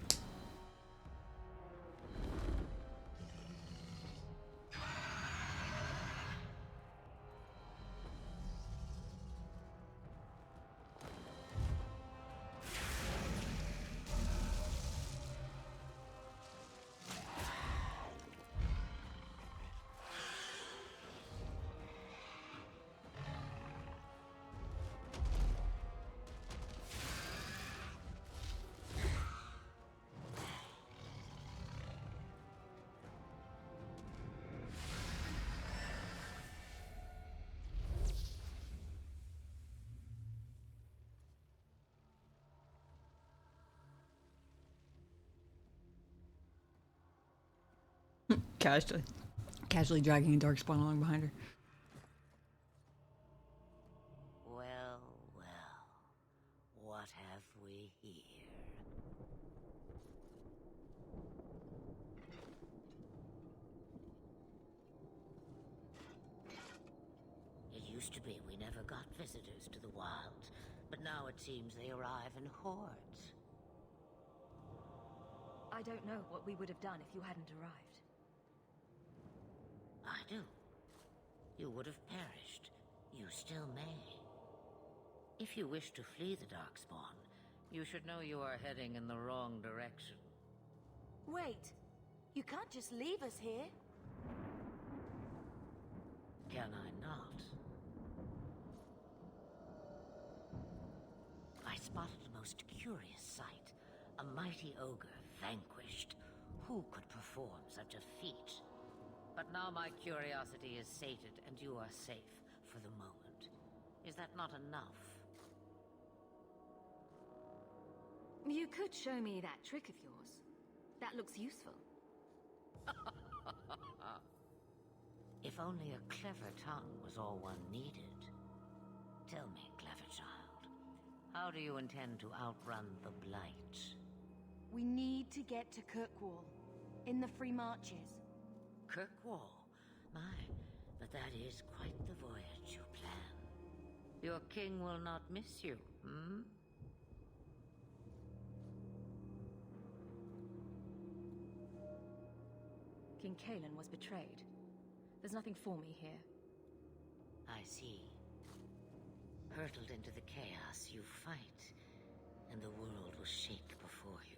Casually dragging a darkspawn along behind her. Well, well. What have we here? It used to be we never got visitors to the wilds, but now it seems they arrive in hordes. I don't know what we would have done if you hadn't arrived. I do. You would have perished. You still may. If you wish to flee the Darkspawn, you should know you are heading in the wrong direction. Wait! You can't just leave us here. Can I not? I spotted a most curious sight. A mighty ogre vanquished. Who could perform such a feat? But now my curiosity is sated, and you are safe for the moment. Is that not enough? You could show me that trick of yours. That looks useful. If only a clever tongue was all one needed. Tell me, clever child, how do you intend to outrun the Blight? We need to get to Kirkwall, in the Free Marches. Kirkwall? My, but that is quite the voyage you plan. Your king will not miss you, hmm? King Kalen was betrayed. There's nothing for me here. I see. Hurtled into the chaos, you fight, and the world will shake before you.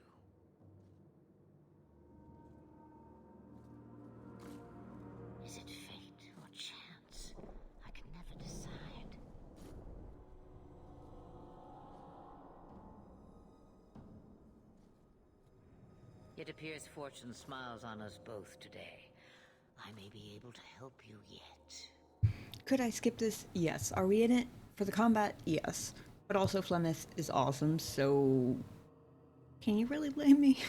It appears fortune smiles on us both today. I may be able to help you yet. Could I skip this? Yes. Are we in it for the combat? Yes. But also Flemeth is awesome, so can you really blame me?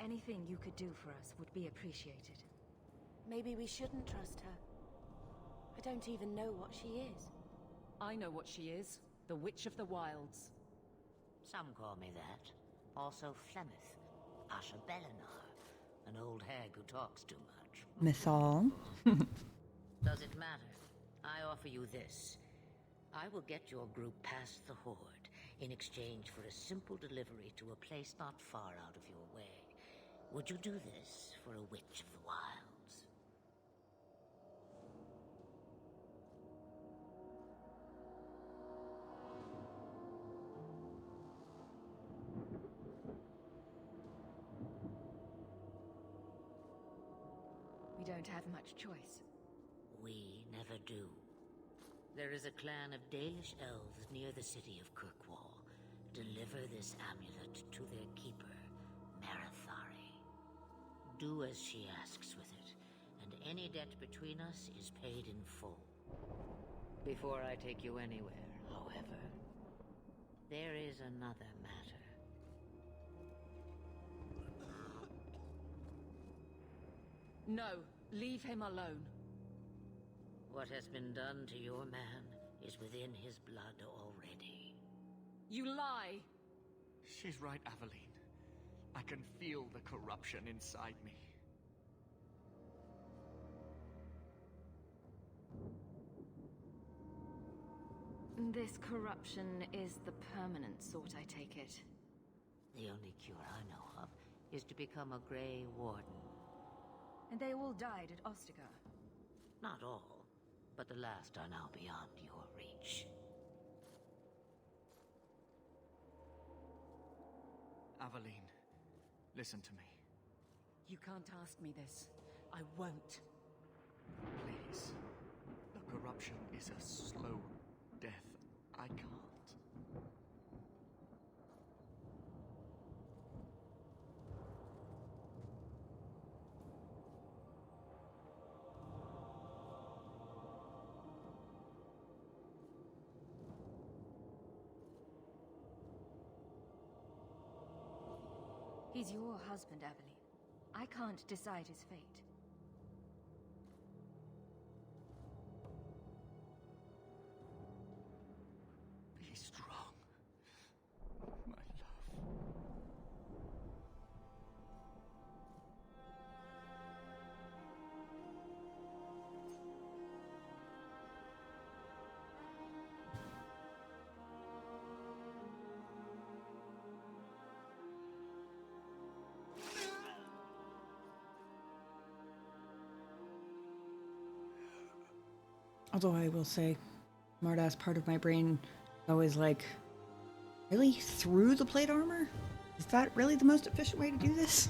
Anything you could do for us would be appreciated. Maybe we shouldn't trust her. I don't even know what she is. I know what she is. The Witch of the Wilds. Some call me that. Also Flemeth. Asha Belinar. An old hag who talks too much. Mythal. Does it matter? I offer you this. I will get your group past the Horde in exchange for a simple delivery to a place not far out of your way. Would you do this for a Witch of the Wilds? We don't have much choice. We never do. There is a clan of Dalish elves near the city of Kirkwall. Deliver this amulet to their keeper, Marathari. Do as she asks with it, and any debt between us is paid in full. Before I take you anywhere, however, there is another matter. No, leave him alone. What has been done to your man is within his blood already. You lie! She's right, Aveline. I can feel the corruption inside me. This corruption is the permanent sort, I take it. The only cure I know of is to become a Grey Warden. And they all died at Ostagar. Not all, but the last are now beyond your reach. Aveline, listen to me. You can't ask me this. I won't. Please. The corruption is a slow death. I can't. He's your husband, Aveline. I can't decide his fate. Be strong, my love. Although I will say, smartass part of my brain is always like, really? Through the plate armor? Is that really the most efficient way to do this?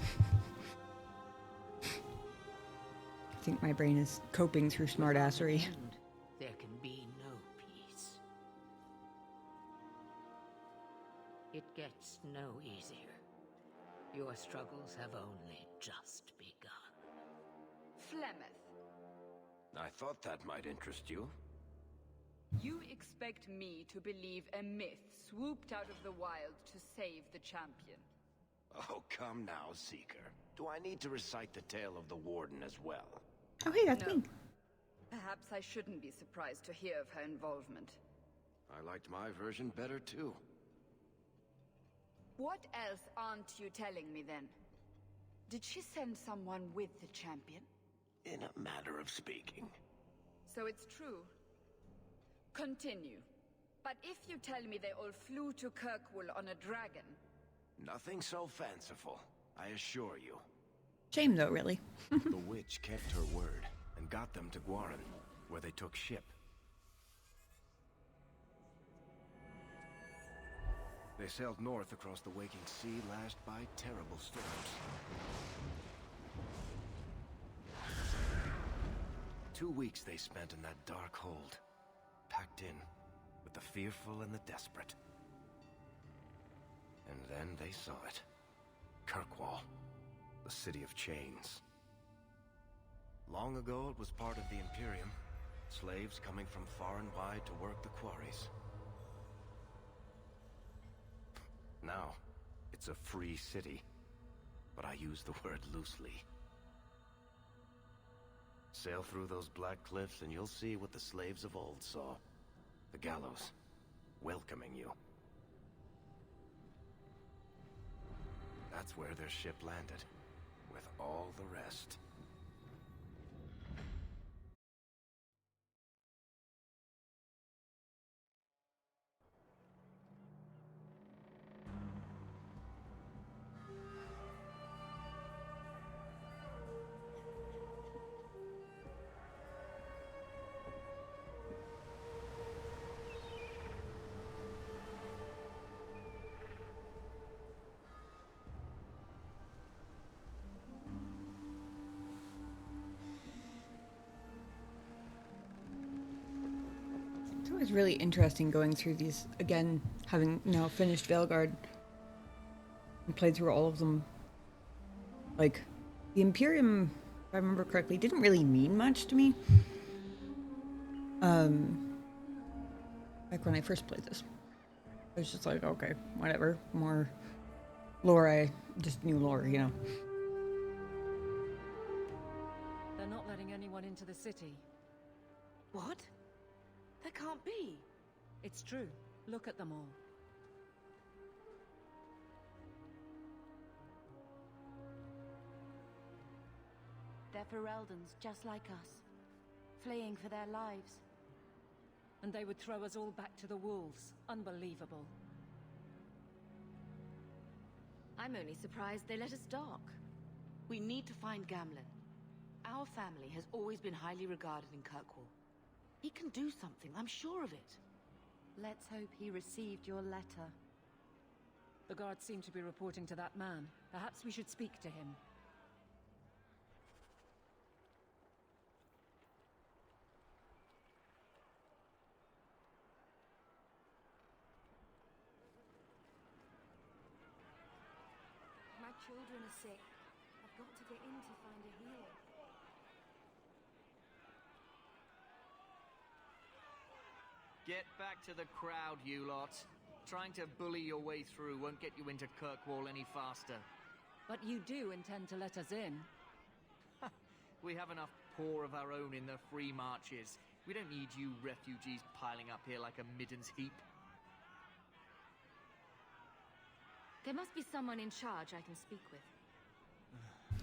I think my brain is coping through smartassery. There can be no peace. It gets no easier. Your struggles have only just begun. Flemeth, I thought that might interest you. you expect me to believe a myth swooped out of the wild to save the champion? Oh, come now, Seeker. Do I need to recite the tale of the Warden as well? Oh, hey, that's No. me. Perhaps I shouldn't be surprised to hear of her involvement. I liked my version better, too. What else aren't you telling me then? Did she send someone with the champion? In a matter of speaking. So it's true. Continue. But if you tell me they all flew to Kirkwall on a dragon... Nothing so fanciful, I assure you. Shame, though, really. The witch kept her word and got them to Guaran, where they took ship. They sailed north across the waking sea, lashed by terrible storms. 2 weeks they spent in that dark hold, packed in with the fearful and the desperate. And then they saw it. Kirkwall, the city of chains. Long ago, it was part of the Imperium. Slaves coming from far and wide to work the quarries. Now, it's a free city. But I use the word loosely. Sail through those black cliffs and you'll see what the slaves of old saw. The gallows, welcoming you. That's where their ship landed, with all the rest. It's always really interesting going through these, again, having now finished Veilguard and played through all of them. Like, the Imperium, if I remember correctly, didn't really mean much to me. Back when I first played this. I was just like, okay, whatever, more lore, I just knew lore, you know. They're not letting anyone into the city. What? That can't be. It's true. Look at them all. They're Fereldans, just like us. Fleeing for their lives. And they would throw us all back to the wolves. Unbelievable. I'm only surprised they let us dock. We need to find Gamlen. Our family has always been highly regarded in Kirkwall. He can do something, I'm sure of it. Let's hope he received your letter. The guards seem to be reporting to that man. Perhaps we should speak to him. My children are sick. I've got to get in to find a healer. Get back to the crowd, you lot. Trying to bully your way through won't get you into Kirkwall any faster. But you do intend to let us in. We have enough poor of our own in the free marches. We don't need you refugees piling up here like a middens heap. There must be someone in charge I can speak with.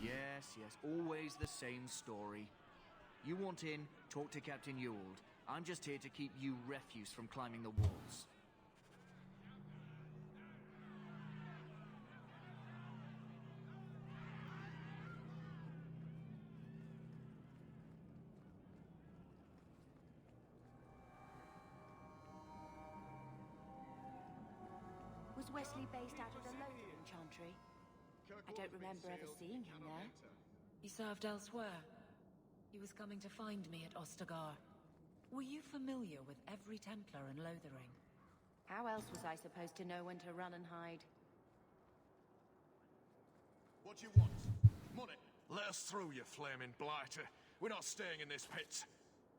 Yes, always the same story. You want in, talk to Captain Ewald. I'm just here to keep you refuse from climbing the walls. Was Wesley based out of the Lothian Chantry? I don't remember ever seeing him there. He served elsewhere. He was coming to find me at Ostagar. Were you familiar with every Templar in Lothering? How else was I supposed to know when to run and hide? What do you want? Money? Let us through, you flaming blighter. We're not staying in this pit.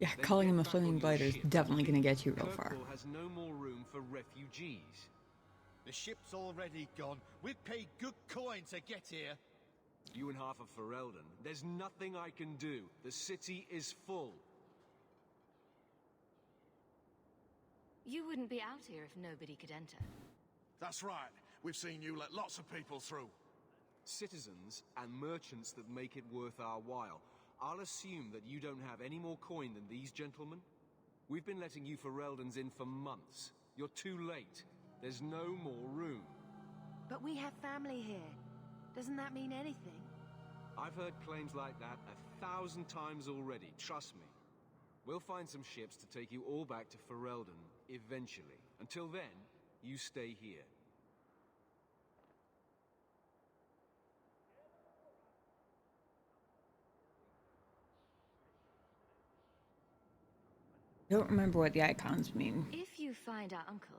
Yeah, calling him a flaming blighter is definitely going to get you real far. Kirkwall has no more room for refugees. The ship's already gone. We've paid good coin to get here. You and half of Ferelden. There's nothing I can do. The city is full. You wouldn't be out here if nobody could enter. That's right. We've seen you let lots of people through. Citizens and merchants that make it worth our while. I'll assume that you don't have any more coin than these gentlemen. We've been letting you Fereldans in for months. You're too late. There's no more room. But we have family here. Doesn't that mean anything? I've heard claims like that 1,000 times already, trust me. We'll find some ships to take you all back to Ferelden, eventually. Until then, you stay here. I don't remember what the icons mean. If you find our uncle,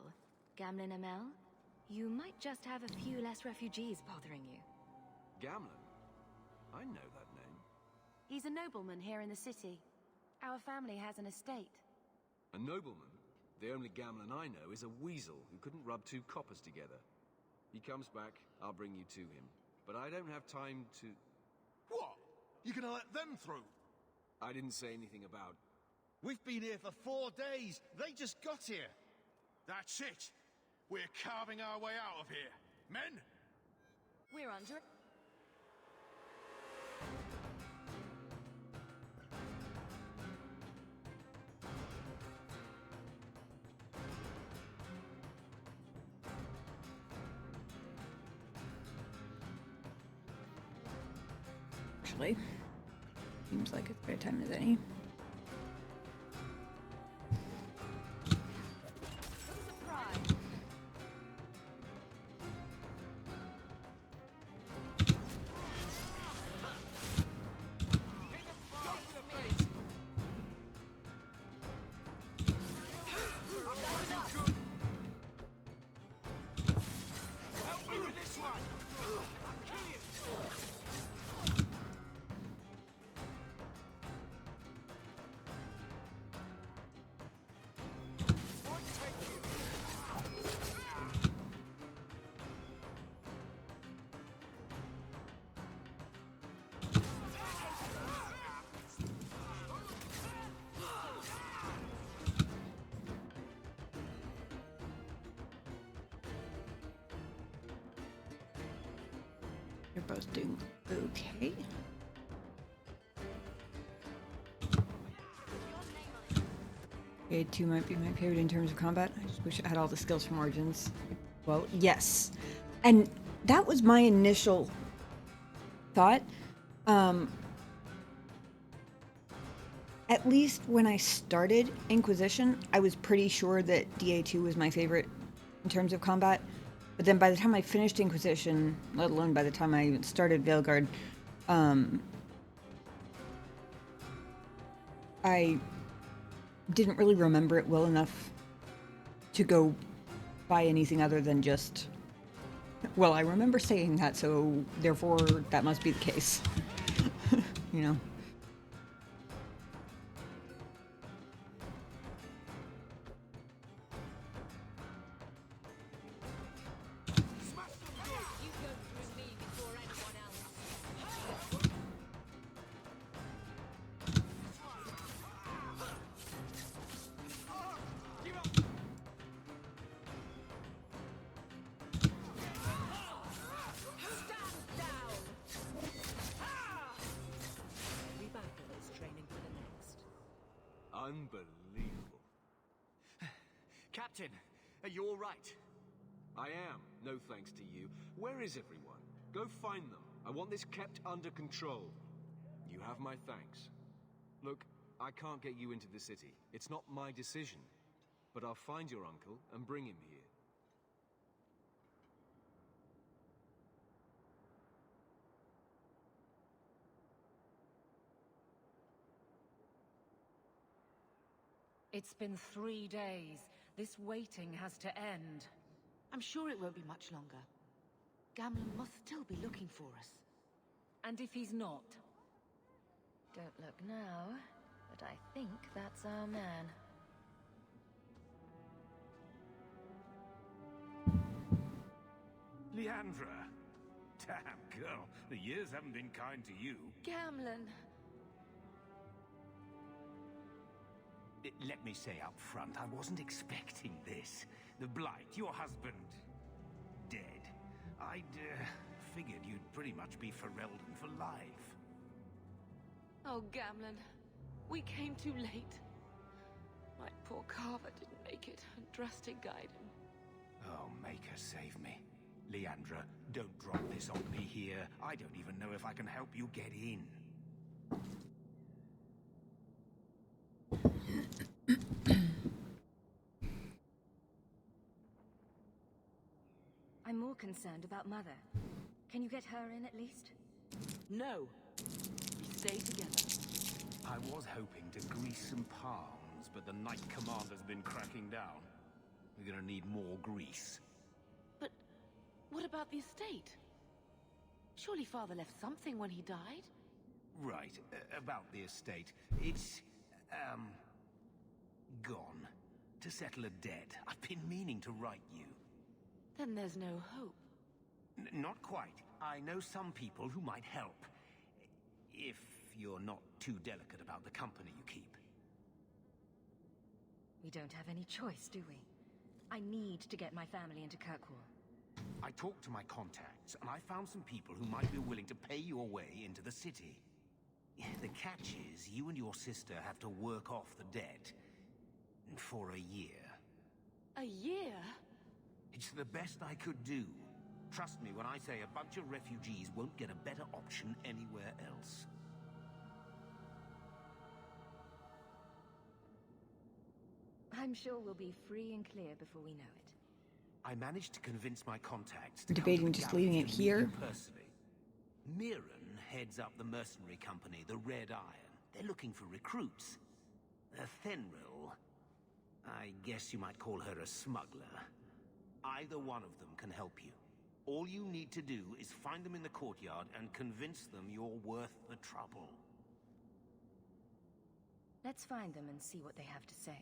Gamlen Amel, You might just have a few less refugees bothering you. Gamlen? I know that name. He's a nobleman here in the city. Our family has an estate. A nobleman? The only Gamlen I know is a weasel who couldn't rub two coppers together. He comes back, I'll bring you to him. But I don't have time to... What? You gonna let them through? I didn't say anything about... We've been here for 4 days. They just got here. That's it. We're carving our way out of here. Men? We're under... Actually, seems like it's a good time as any. You're both doing okay. DA2 might be my favorite in terms of combat. I just wish I had all the skills from Origins. Well, yes. And that was my initial thought. At least when I started Inquisition, I was pretty sure that DA2 was my favorite in terms of combat. But then by the time I finished Inquisition, let alone by the time I even started Veilguard, I didn't really remember it well enough to go by anything other than just, well, I remember saying that, so therefore that must be the case. You know? Unbelievable. Captain, are you all right? I am, no thanks to you. Where is everyone? Go find them. I want this kept under control. You have my thanks. Look, I can't get you into the city. It's not my decision. But I'll find your uncle and bring him here. It's been 3 days. This waiting has to end. I'm sure it won't be much longer. Gamlen must still be looking for us. And if he's not? Don't look now, but I think that's our man. Leandra. Damn, girl. The years haven't been kind to you. Gamlen! Let me say up front, I wasn't expecting this. The Blight, your husband, dead. I'd figured you'd pretty much be Ferelden for life. Oh, Gamlen. We came too late. My poor Carver didn't make it, and Drastic guide him. Oh, make her save me. Leandra, don't drop this on me here. I don't even know if I can help you get in. I'm more concerned about Mother. Can you get her in at least? No. We stay together. I was hoping to grease some palms, but the Knight Commander's been cracking down. We're gonna need more grease. But What about the estate? Surely Father left something when he died? Right, about the estate. It's, gone. To settle a debt. I've been meaning to write you. Then there's no hope. Not quite. I know some people who might help. If you're not too delicate about the company you keep. We don't have any choice, do we? I need to get my family into Kirkwall. I talked to my contacts, and I found some people who might be willing to pay your way into the city. The catch is, you and your sister have to work off the debt. For a year. A year? It's the best I could do. Trust me when I say a bunch of refugees won't get a better option anywhere else. I'm sure we'll be free and clear before we know it. I managed to convince my contacts to I'm debating just leaving it here. Personally. Mirren heads up the mercenary company, the Red Iron. They're looking for recruits. Fenril, I guess you might call her a smuggler. Either one of them can help you. All you need to do is find them in the courtyard and convince them you're worth the trouble. Let's find them and see what they have to say.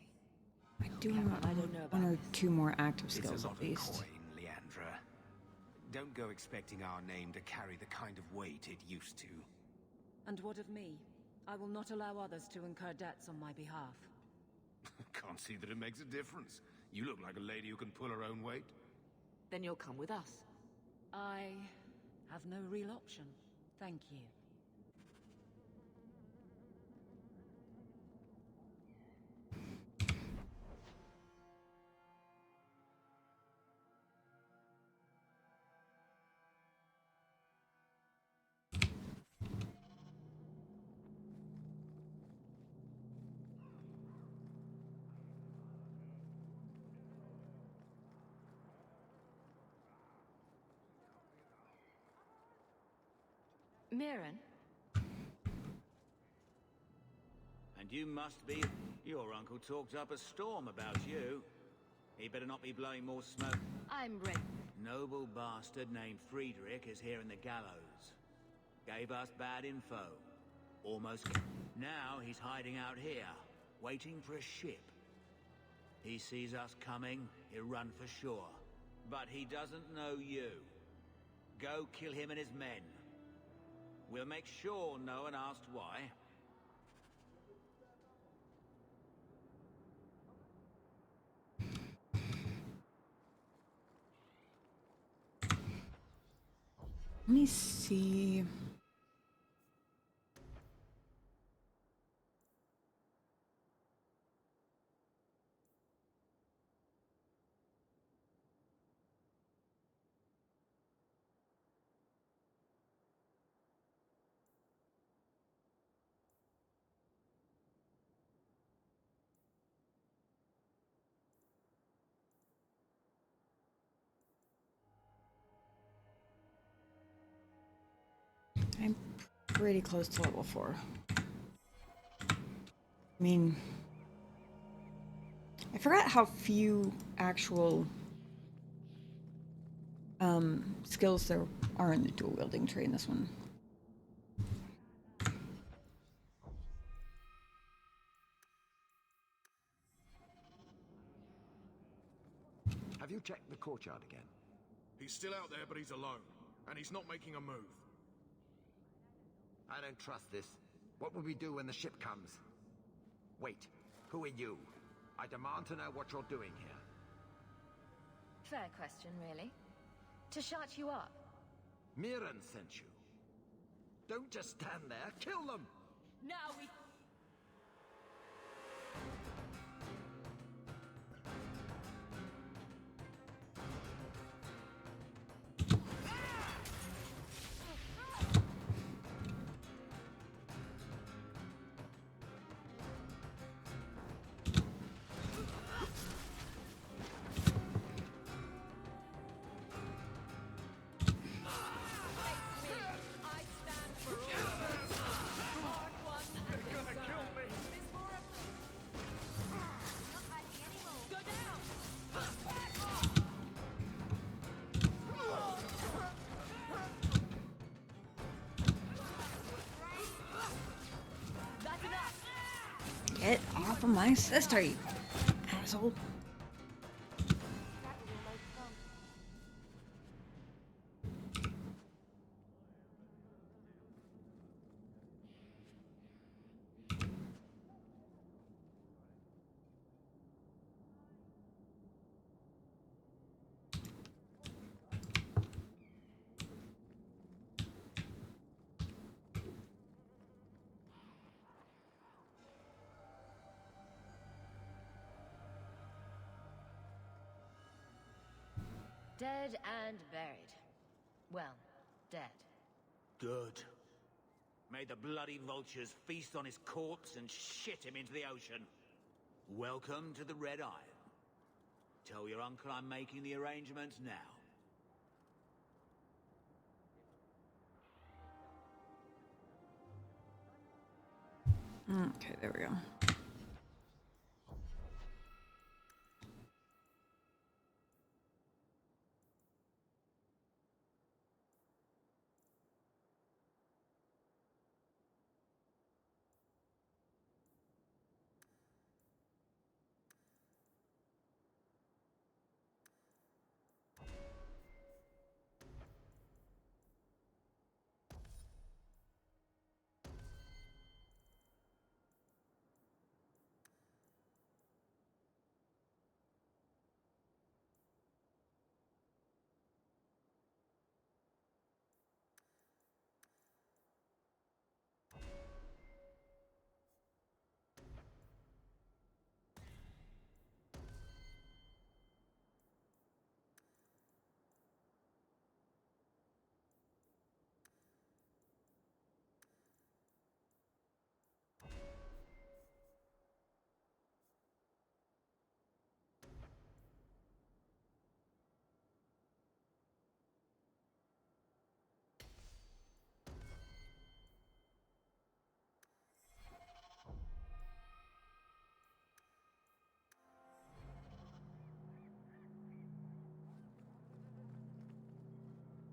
I do want one or two more active skills it's a lot at least. Of coin, Leandra. Don't go expecting our name to carry the kind of weight it used to. And what of me? I will not allow others to incur debts on my behalf. Can't see that it makes a difference. You look like a lady who can pull her own weight. Then you'll come with us. I have no real option. Thank you. Mirren? And you must be... Your uncle talked up a storm about you. He better not be blowing more smoke. I'm ready. Noble bastard named Friedrich is here in the gallows. Gave us bad info. Almost... Now he's hiding out here, waiting for a ship. He sees us coming, he'll run for sure. But he doesn't know you. Go kill him and his men. We'll make sure no one asked why. Let me see. I'm pretty close to level 4. I mean, I forgot how few actual skills there are in the dual wielding tree in this one. Have you checked the courtyard again? He's still out there, but he's alone. And he's not making a move. I don't trust this. What will we do when the ship comes? Wait, who are you? I demand to know what you're doing here. Fair question, really. To shut you up. Mirren sent you. Don't just stand there, kill them! Now we... I stand for all. Part one and Get off of my sister, you asshole. Dead and buried. Well, dead. Good. May the bloody vultures feast on his corpse and shit him into the ocean. Welcome to the Red Iron. Tell your uncle I'm making the arrangements now. Okay, there we go.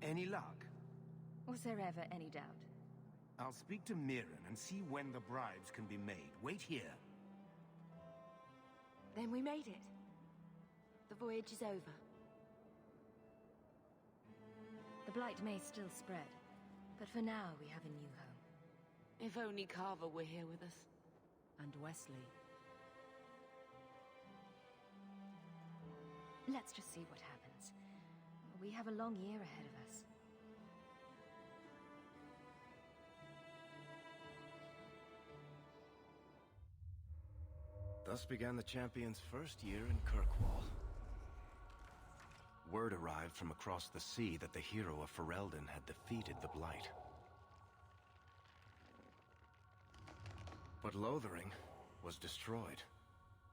Any luck? Was there ever any doubt? I'll speak to Mirren and see when the bribes can be made. Wait here. Then we made it. The voyage is over. The blight may still spread, but for now we have a new home. If only Carver were here with us. And Wesley. Let's just see what happens. We have a long year ahead of us. Thus began the champion's first year in Kirkwall. Word arrived from across the sea that the hero of Ferelden had defeated the Blight. But Lothering was destroyed.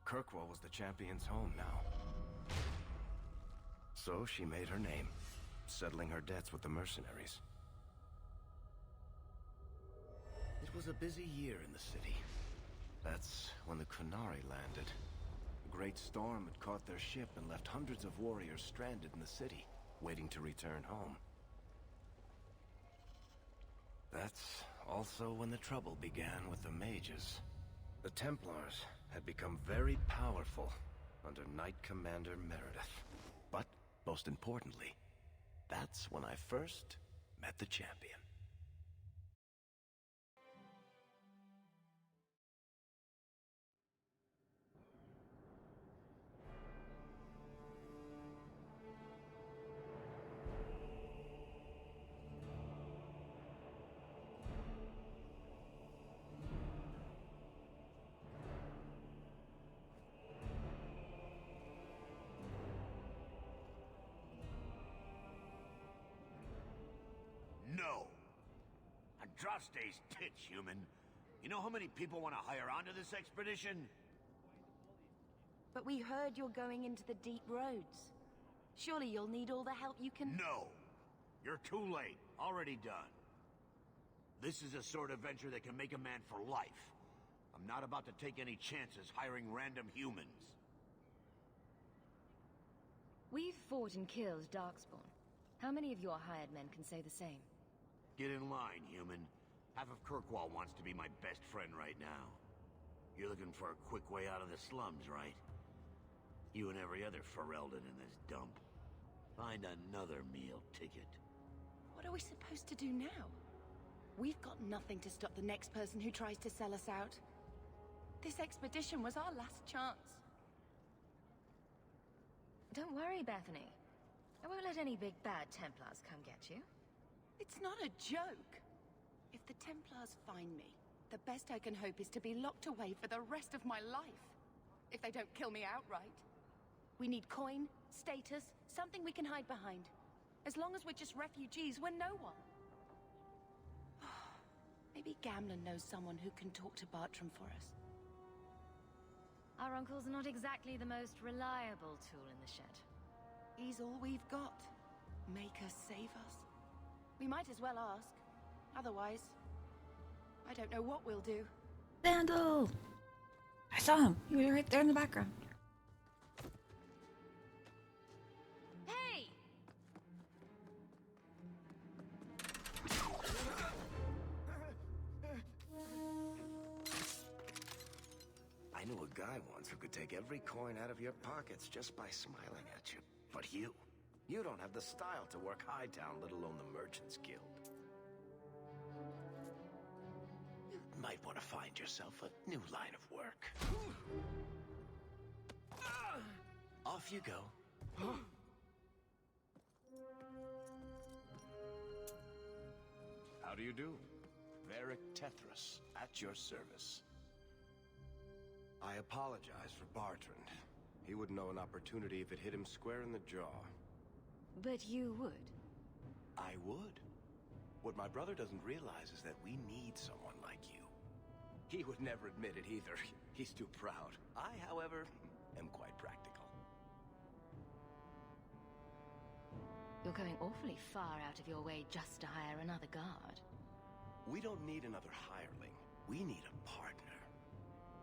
Kirkwall was the champion's home now. So she made her name, settling her debts with the mercenaries. It was a busy year in the city. That's when the Kunari landed. A great storm had caught their ship and left hundreds of warriors stranded in the city, waiting to return home. That's also when the trouble began with the mages. The Templars had become very powerful under Knight Commander Meredith. But, most importantly, that's when I first met the champion. No. Andraste's tits, human. You know how many people want to hire onto this expedition? But we heard you're going into the deep roads. Surely you'll need all the help you can... No. You're too late. Already done. This is a sort of venture that can make a man for life. I'm not about to take any chances hiring random humans. We've fought and killed Darkspawn. How many of your hired men can say the same? Get in line, human. Half of Kirkwall wants to be my best friend right now. You're looking for a quick way out of the slums, right? You and every other Ferelden in this dump. Find another meal ticket. What are we supposed to do now? We've got nothing to stop the next person who tries to sell us out. This expedition was our last chance. Don't worry, Bethany. I won't let any big bad Templars come get you. It's not a joke. If the Templars find me, the best I can hope is to be locked away for the rest of my life. If they don't kill me outright. We need coin, status, something we can hide behind. As long as we're just refugees, we're no one. Maybe Gamlen knows someone who can talk to Bartram for us. Our uncle's not exactly the most reliable tool in the shed. He's all we've got. Make us save us. We might as well ask. Otherwise, I don't know what we'll do. Vandal! I saw him. He was right there in the background. Hey! I knew a guy once who could take every coin out of your pockets just by smiling at you. But you don't have the style to work Hightown, let alone the Merchants Guild. You might want to find yourself a new line of work. Off you go. How do you do? Varric Tethras, at your service. I apologize for Bartrand. He wouldn't know an opportunity if it hit him square in the jaw. But you would. I would. What my brother doesn't realize is that we need someone like you. He would never admit it either. He's too proud. I, however, am quite practical. You're going awfully far out of your way just to hire another guard. We don't need another hireling. We need a partner.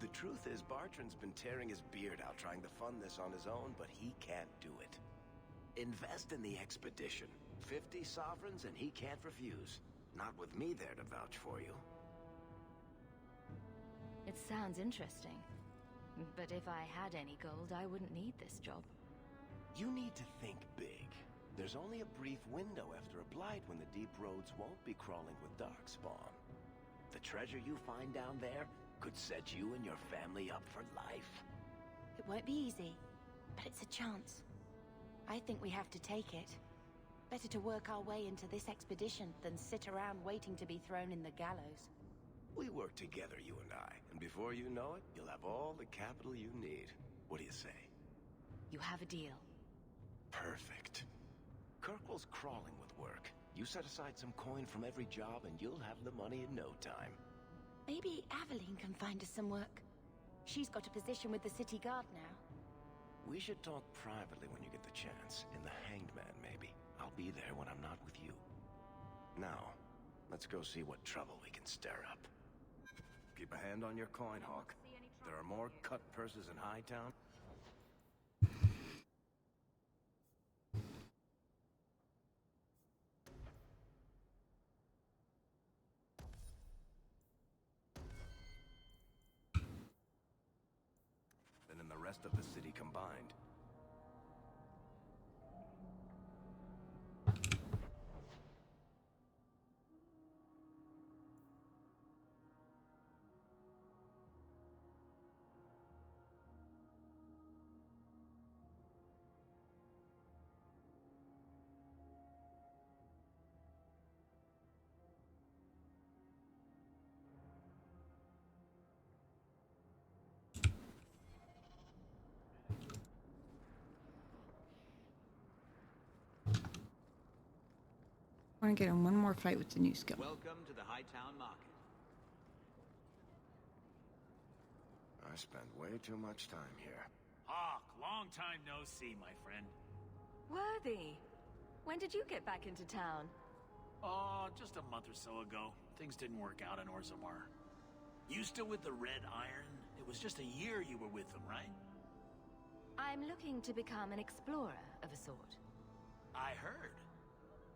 The truth is, Bartrand's been tearing his beard out trying to fund this on his own, but he can't do it. Invest in the expedition. 50 sovereigns and he can't refuse. Not with me there to vouch for you. It sounds interesting. But if I had any gold, I wouldn't need this job. You need to think big. There's only a brief window after a blight when the deep roads won't be crawling with darkspawn. The treasure you find down there could set you and your family up for life. It won't be easy, but it's a chance. I think we have to take it. Better to work our way into this expedition than sit around waiting to be thrown in the gallows. We work together, you and I, and before you know it, you'll have all the capital you need. What do you say? You have a deal. Perfect. Kirkwall's crawling with work. You set aside some coin from every job and you'll have the money in no time. Maybe Aveline can find us some work. She's got a position with the city guard now. We should talk privately when you get the chance. In the Hanged Man, maybe. I'll be there when I'm not with you. Now, let's go see what trouble we can stir up. Keep a hand on your coin, Hawk. There are more cut purses in Hightown. Than in the rest of the city combined. I want to get in one more fight with the new skill. Welcome to the Hightown Market. I spend way too much time here. Hawk, long time no see, my friend. Worthy. When did you get back into town? Oh, just a month or so ago. Things didn't work out in Orzammar. You still with the Red Iron? It was just a year you were with them, right? I'm looking to become an explorer of a sort. I heard.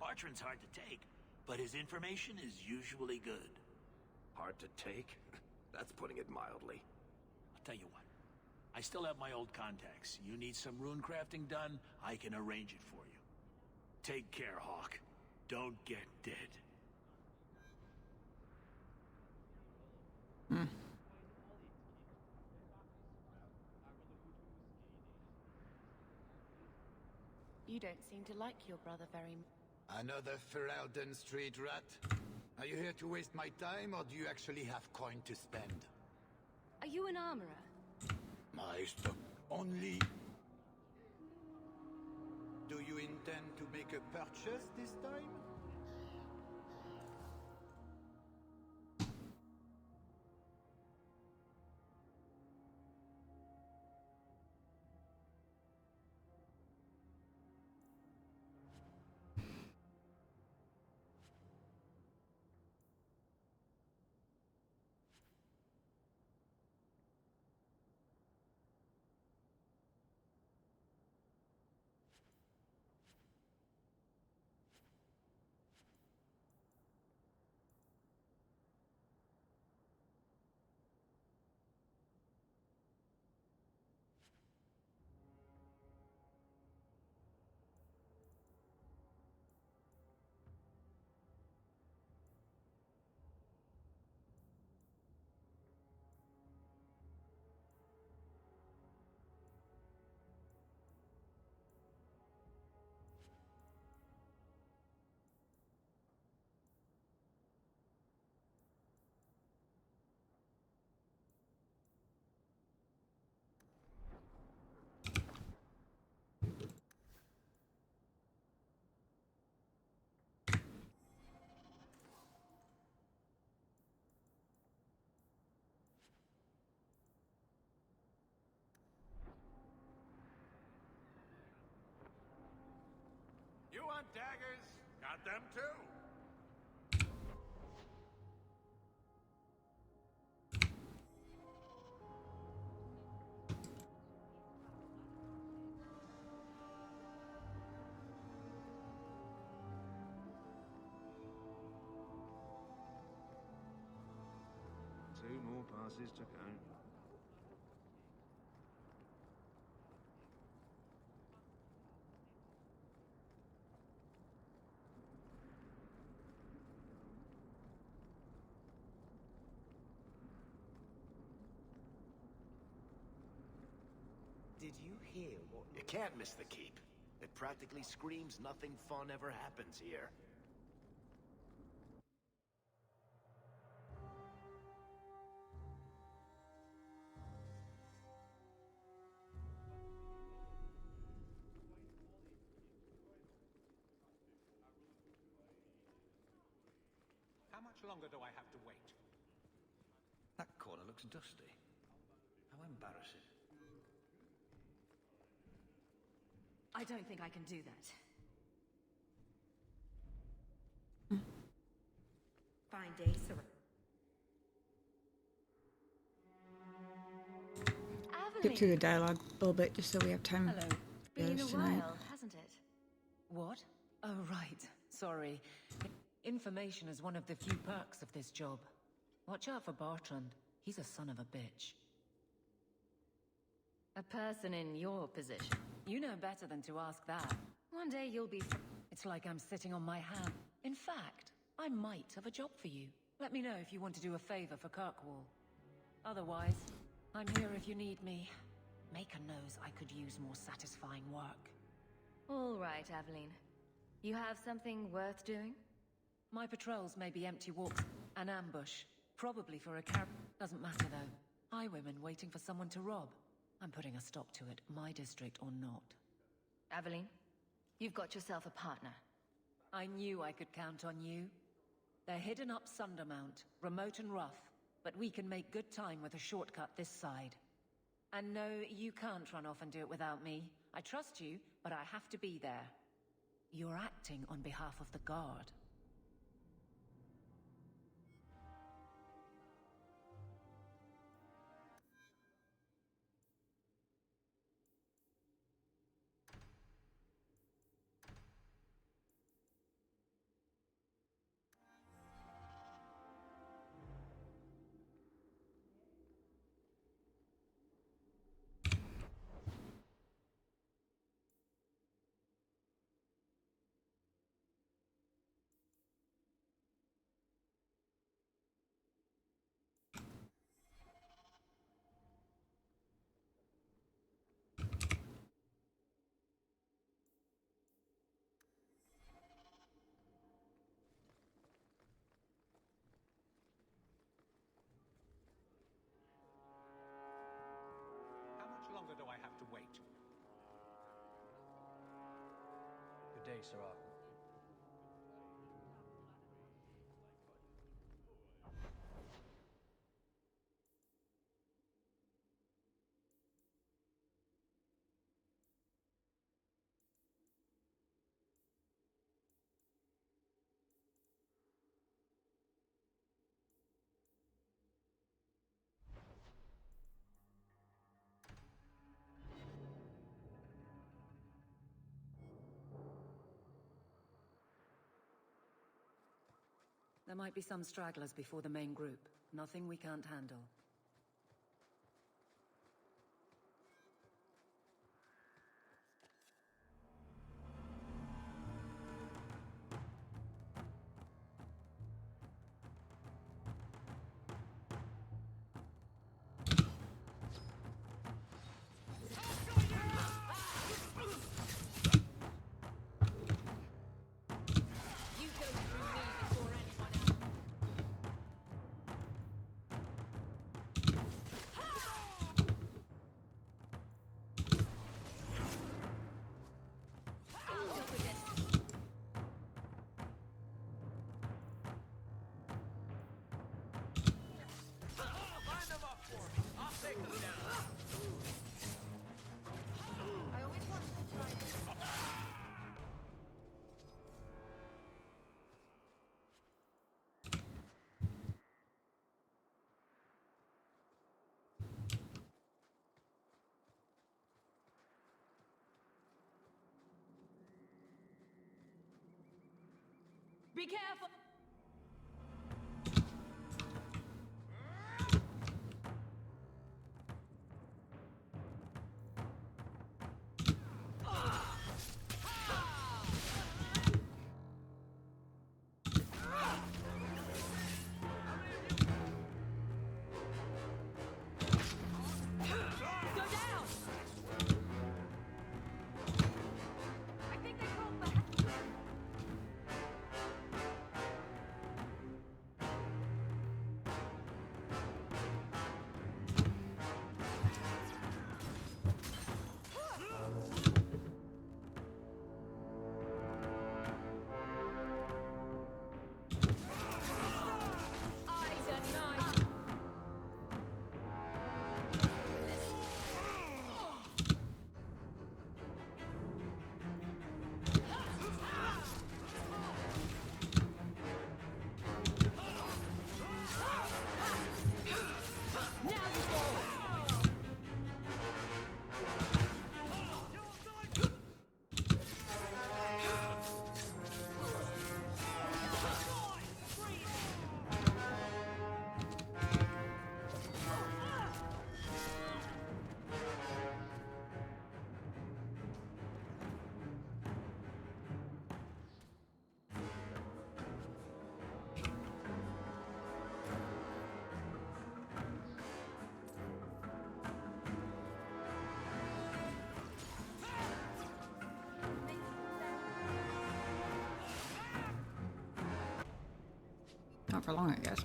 Bartrand's hard to take, but his information is usually good. Hard to take? That's putting it mildly. Tell you what, I still have my old contacts. You need some rune crafting done, I can arrange it for you. Take care, Hawk. Don't get dead. You don't seem to like your brother very much. Another Ferelden street rat? Are you here to waste my time, or do you actually have coin to spend? Are you an armorer? Maestro, only... Do you intend to make a purchase this time? You want daggers? Got them too. Two more passes to go. Did you hear what... You can't miss the keep. It practically screams nothing fun ever happens here. How much longer do I have to wait? That corner looks dusty. How embarrassing. I don't think I can do that. Fine day, sir. Skip through the dialogue a little bit just so we have time. Hello. Been a while, hasn't it? What? Oh, right. Sorry. Information is one of the few perks of this job. Watch out for Bartrand. He's a son of a bitch. A person in your position. You know better than to ask that. One day you'll be... It's like I'm sitting on my hand. In fact, I might have a job for you. Let me know if you want to do a favor for Kirkwall. Otherwise, I'm here if you need me. Maker knows I could use more satisfying work. All right, Aveline. You have something worth doing? My patrols may be empty walks, an ambush. Probably for a car... Doesn't matter, though. Highwaymen waiting for someone to rob. I'm putting a stop to it, my district or not. Aveline, you've got yourself a partner. I knew I could count on you. They're hidden up Sundermount, remote and rough, but we can make good time with a shortcut this side. And no, you can't run off and do it without me. I trust you, but I have to be there. You're acting on behalf of the Guard. Wait. Good day, Sir Arthur. There might be some stragglers before the main group. Nothing we can't handle. Be careful! Not for long, I guess.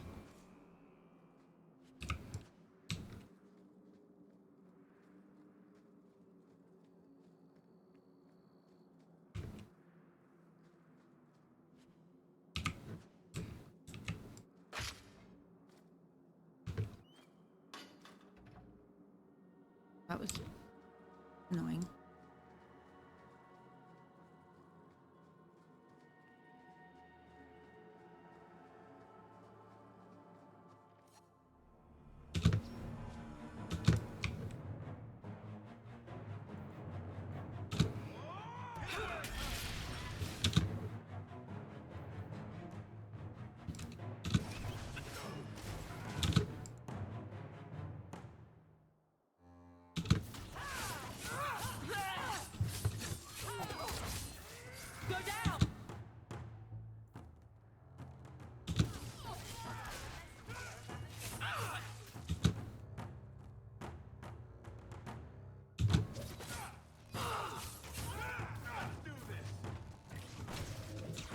That was annoying.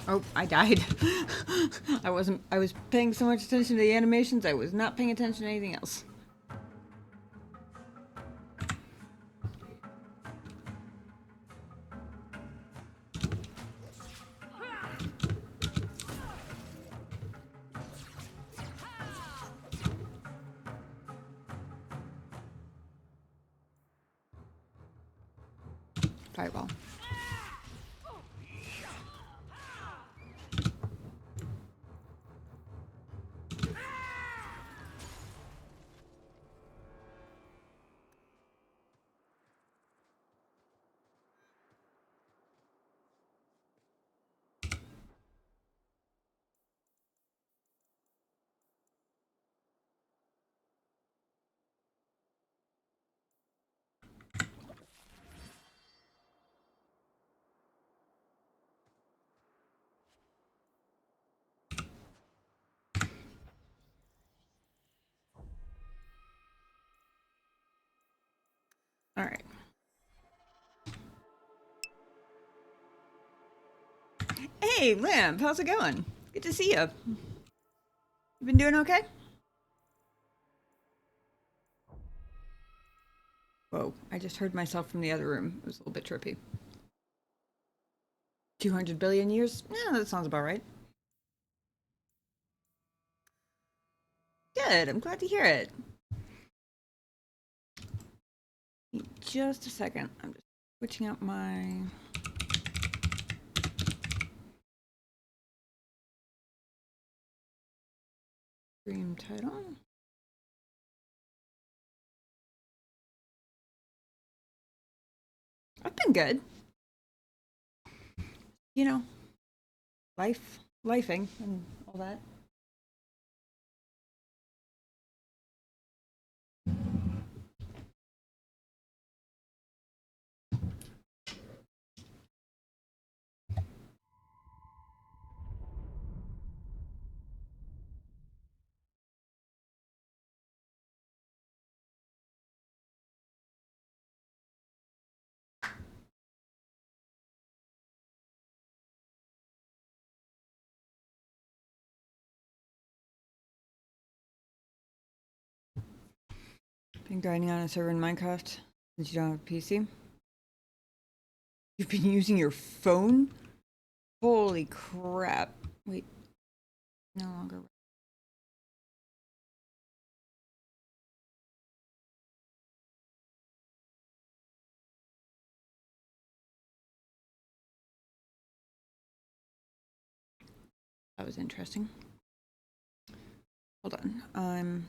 Oh, I died. I was paying so much attention to the animations, I was not paying attention to anything else. Fireball. All right. Hey, Lamp, how's it going? Good to see you. You been doing okay? Whoa, I just heard myself from the other room. It was a little bit trippy. 200 billion years? Yeah, that sounds about right. Good, I'm glad to hear it. Just a second. I'm just switching up my... stream title. I've been good. You know, lifing and all that. Been grinding on a server in Minecraft since you don't have a PC. You've been using your phone? Holy crap. Wait. No longer. That was interesting. Hold on.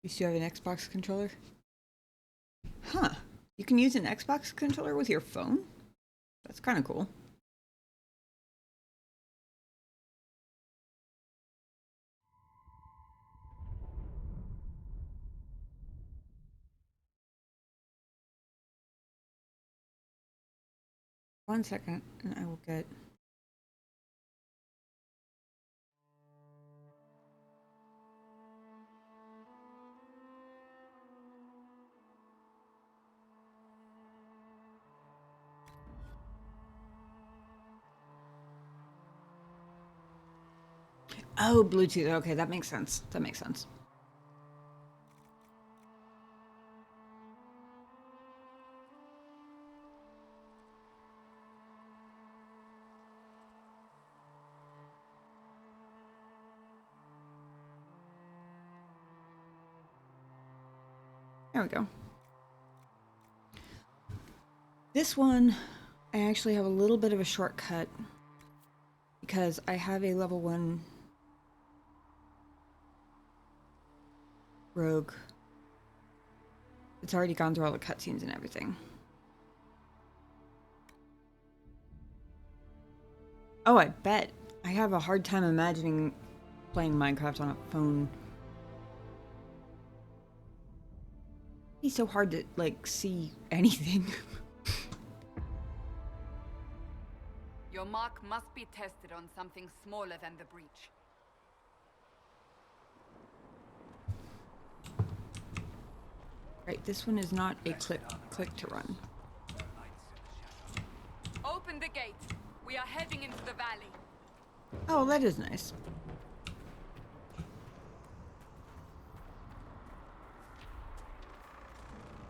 You still have an Xbox controller? Huh. You can use an Xbox controller with your phone? That's kind of cool. One second, and I will get... Oh, Bluetooth. Okay, that makes sense. That makes sense. There we go. This one, I actually have a little bit of a shortcut because I have a level 1 rogue. It's already gone through all the cutscenes and everything. Oh, I bet. I have a hard time imagining playing Minecraft on a phone. It's so hard to, like, see anything. Your mark must be tested on something smaller than the breach. Right, this one is not a click to run. Open the gate. We are heading into the valley. Oh, that is nice.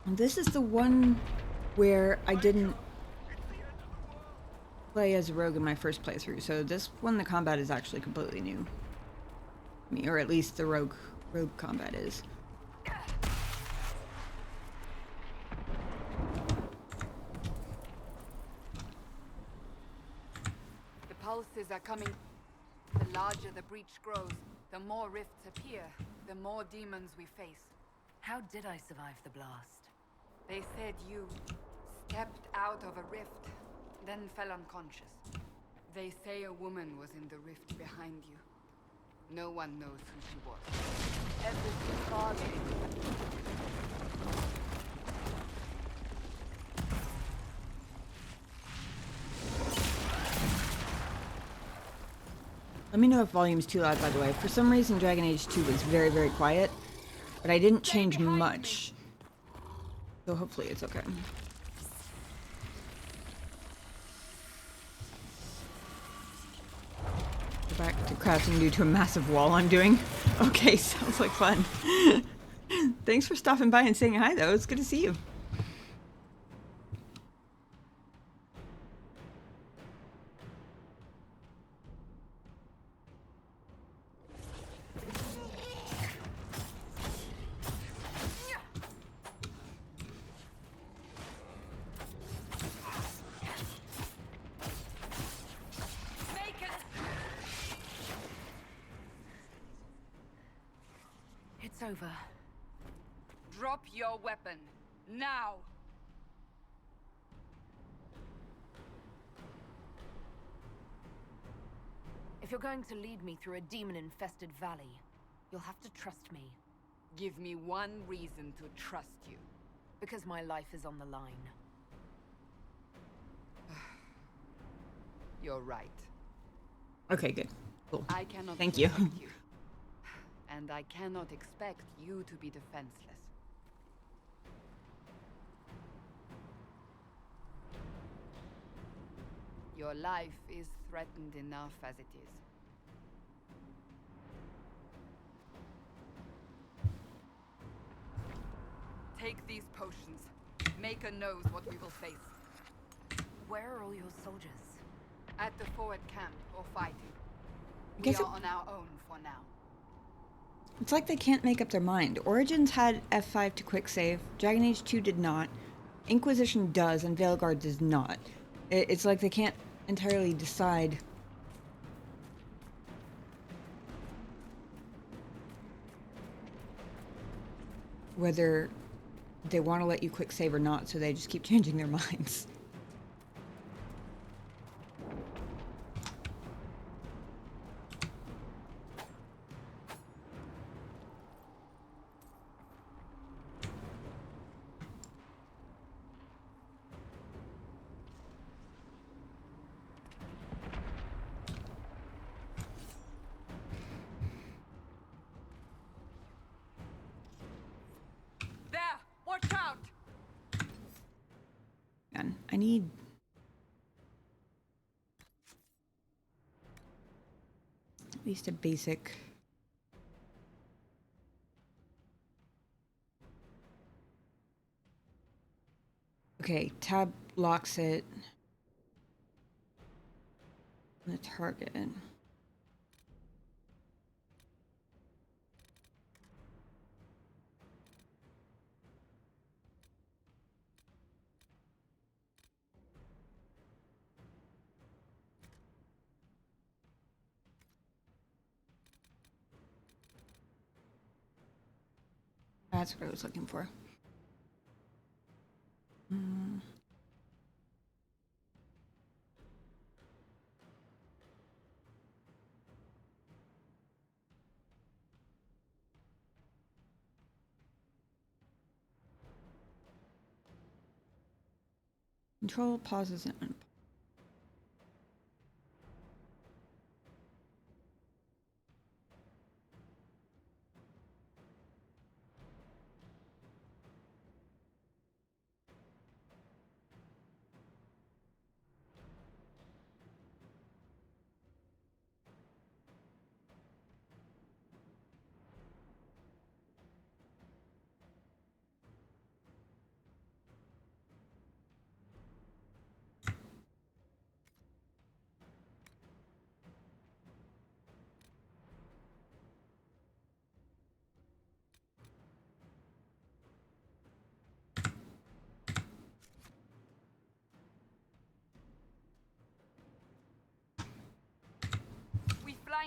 And this is the one where I didn't play as a rogue in my first playthrough, so this one the combat is actually completely new. I mean, or at least the rogue combat is. The pulses are coming. The larger the breach grows, the more rifts appear, the more demons we face. How did I survive the blast? They said you stepped out of a rift, then fell unconscious. They say a woman was in the rift behind you. No one knows who she was. Everything's foggy. Let me know if volume's too loud, by the way. For some reason, Dragon Age 2 was very, very quiet, but I didn't change much. So hopefully it's okay. Go back to crouching due to a massive wall undoing. Okay, sounds like fun. Thanks for stopping by and saying hi, though. It's good to see you. It's over. Drop your weapon. Now! If you're going to lead me through a demon-infested valley, you'll have to trust me. Give me one reason to trust you. Because my life is on the line. You're right. Okay, good. Cool. I cannot Thank you. protect you. And I cannot expect you to be defenseless. Your life is threatened enough as it is. Take these potions. Maker knows what we will face. Where are all your soldiers? At the forward camp or fighting. We Guess are on our own for now. It's like they can't make up their mind. Origins had F5 to quick save. Dragon Age 2 did not. Inquisition does, and Veilguard does not. It's like they can't entirely decide whether they want to let you quick save or not, so they just keep changing their minds. Watch out! Man, I need... at least a basic... Okay, tab locks it on the target. That's what I was looking for. Control pauses and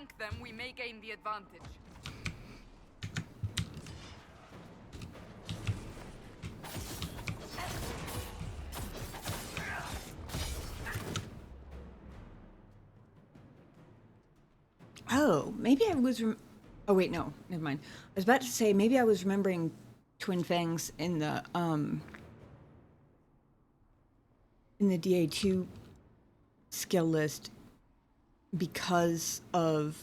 flank them, we may gain the advantage. Oh, maybe I was... oh, wait, no. Never mind. I was about to say, maybe I was remembering Twin Fangs in the DA2 skill list because of...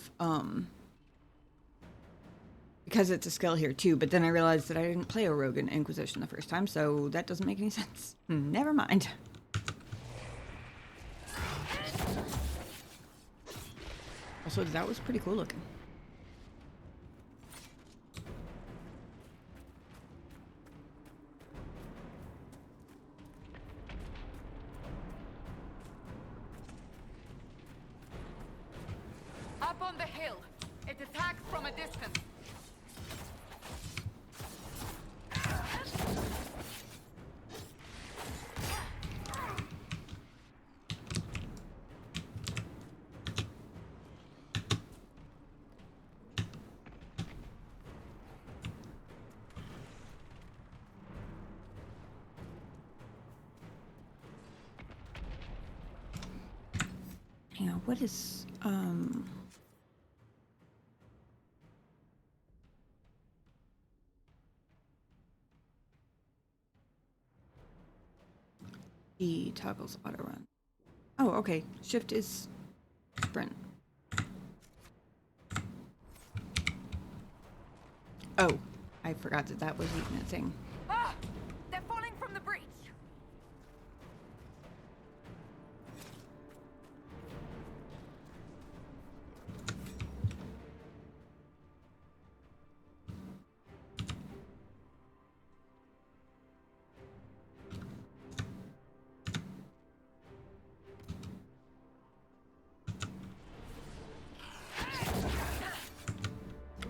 because it's a skill here, too. But then I realized that I didn't play a rogue in Inquisition the first time, so that doesn't make any sense. Never mind. Also, that was pretty cool looking. Up on the hill. It attacks from a distance. Yeah, what is, E toggles auto run. Oh, okay. Shift is sprint. Oh, I forgot that that was even a thing. Ah! They're falling from the breach!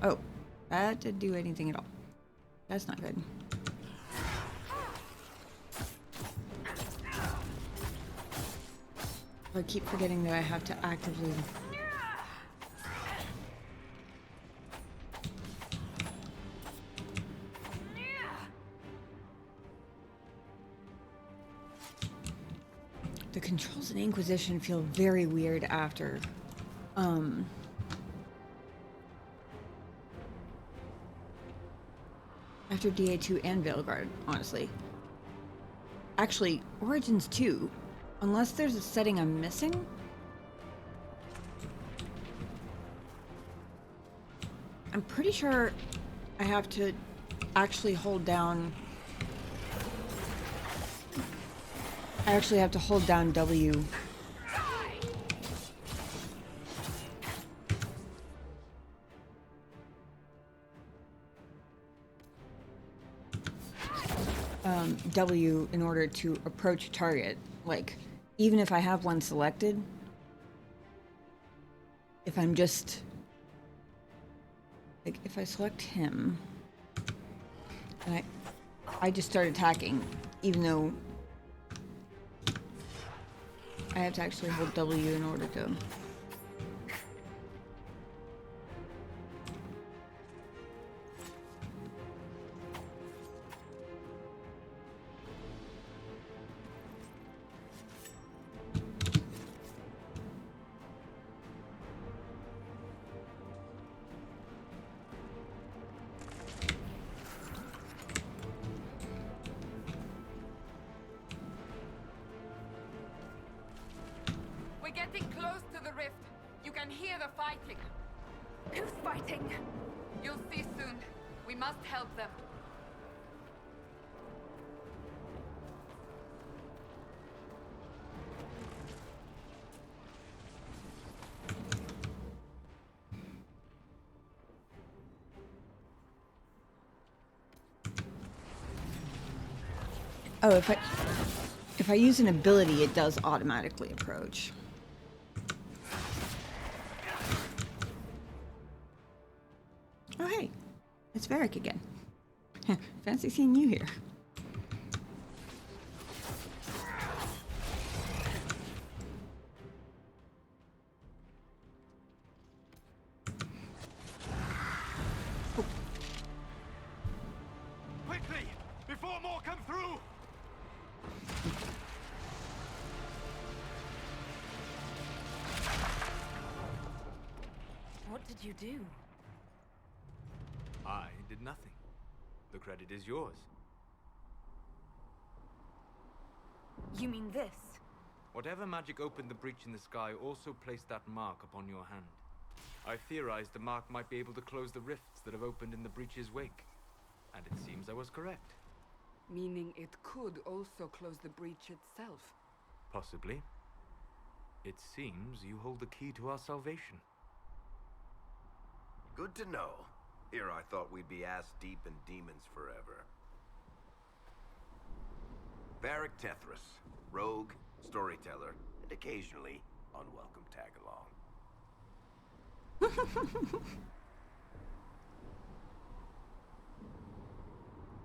Oh, that didn't do anything at all. That's not good. I keep forgetting that I have to actively... The controls in Inquisition feel very weird after, after DA2 and Veilguard, honestly. Actually, Origins 2, unless there's a setting I'm missing. I'm pretty sure I have to actually hold down... I actually have to hold down W. W in order to approach a target. Like, even if I have one selected, if I'm just... like, if I select him, and I just start attacking, even though I have to actually hold W in order to... We're getting close to the rift. You can hear the fighting. Who's fighting? You'll see soon. We must help them. Oh, if I use an ability, it does automatically approach. Oh, hey, it's Varric again. Fancy seeing you here. or more come through! What did you do? I did nothing. The credit is yours. You mean this? Whatever magic opened the breach in the sky also placed that mark upon your hand. I theorized the mark might be able to close the rifts that have opened in the breach's wake. And it seems I was correct. Meaning it could also close the breach itself. Possibly. It seems you hold the key to our salvation. Good to know. Here I thought we'd be ass deep in demons forever. Varric Tethras, rogue, storyteller, and occasionally unwelcome tag-along.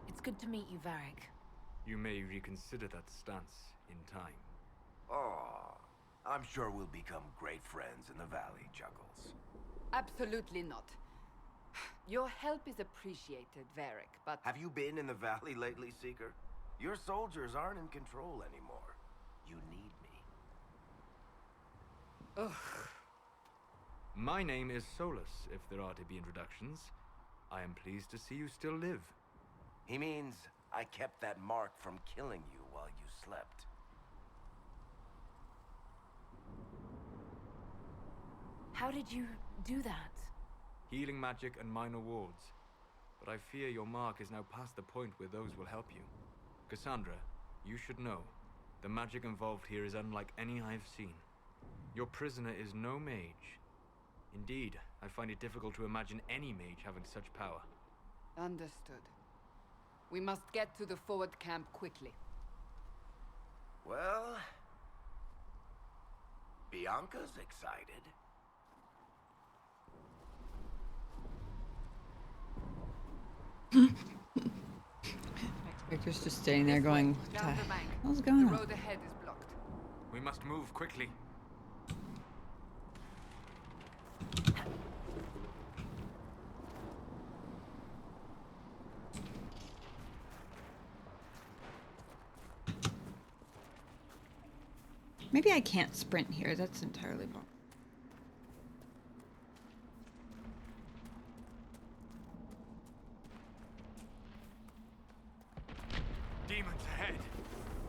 It's good to meet you, Varric. You may reconsider that stance in time. Oh, I'm sure we'll become great friends in the valley, Chuckles. Absolutely not. Your help is appreciated, Varric, but... Have you been in the valley lately, Seeker? Your soldiers aren't in control anymore. You need me. Ugh. My name is Solus, if there are to be introductions. I am pleased to see you still live. He means I kept that mark from killing you while you slept. How did you do that? Healing magic and minor wards. But I fear your mark is now past the point where those will help you. Cassandra, you should know. The magic involved here is unlike any I've seen. Your prisoner is no mage. Indeed, I find it difficult to imagine any mage having such power. Understood. We must get to the forward camp quickly. Well... Bianca's excited. Victor's just standing there going, what the Down the bank. hell's going The on? road ahead is blocked. We must move quickly. Maybe I can't sprint here. That's entirely wrong. Demons ahead.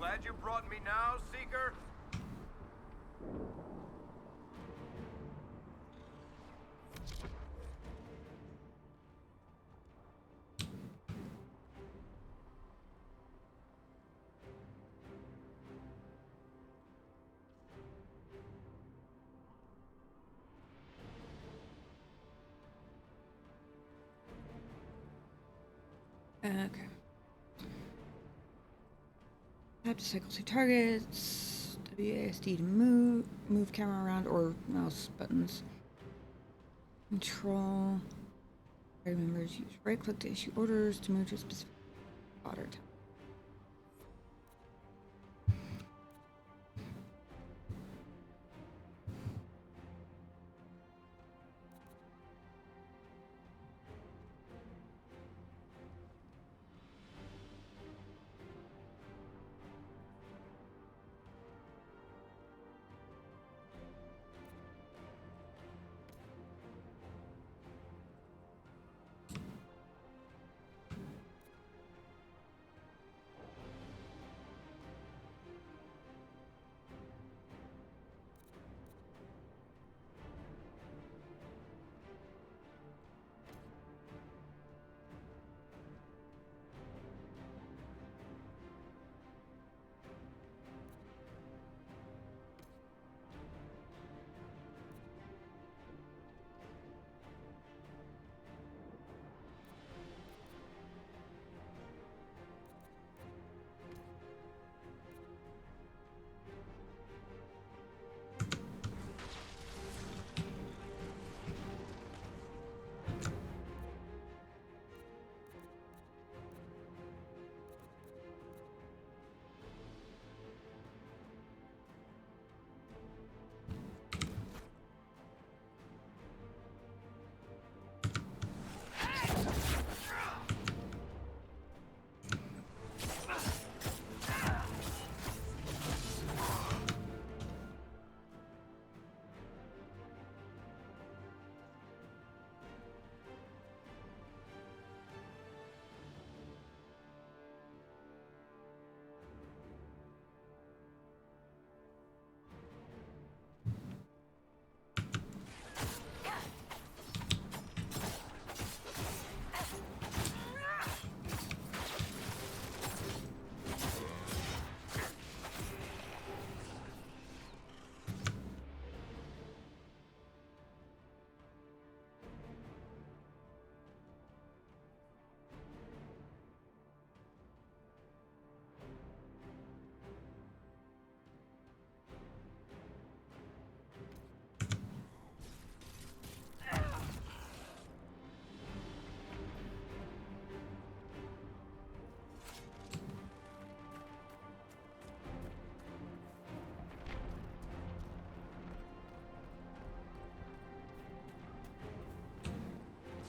Glad you brought me now, Seeker. Okay. Tap to cycle to targets. WASD to move camera around, or mouse buttons. Control. Party members use right click to issue orders to move to a specific order type.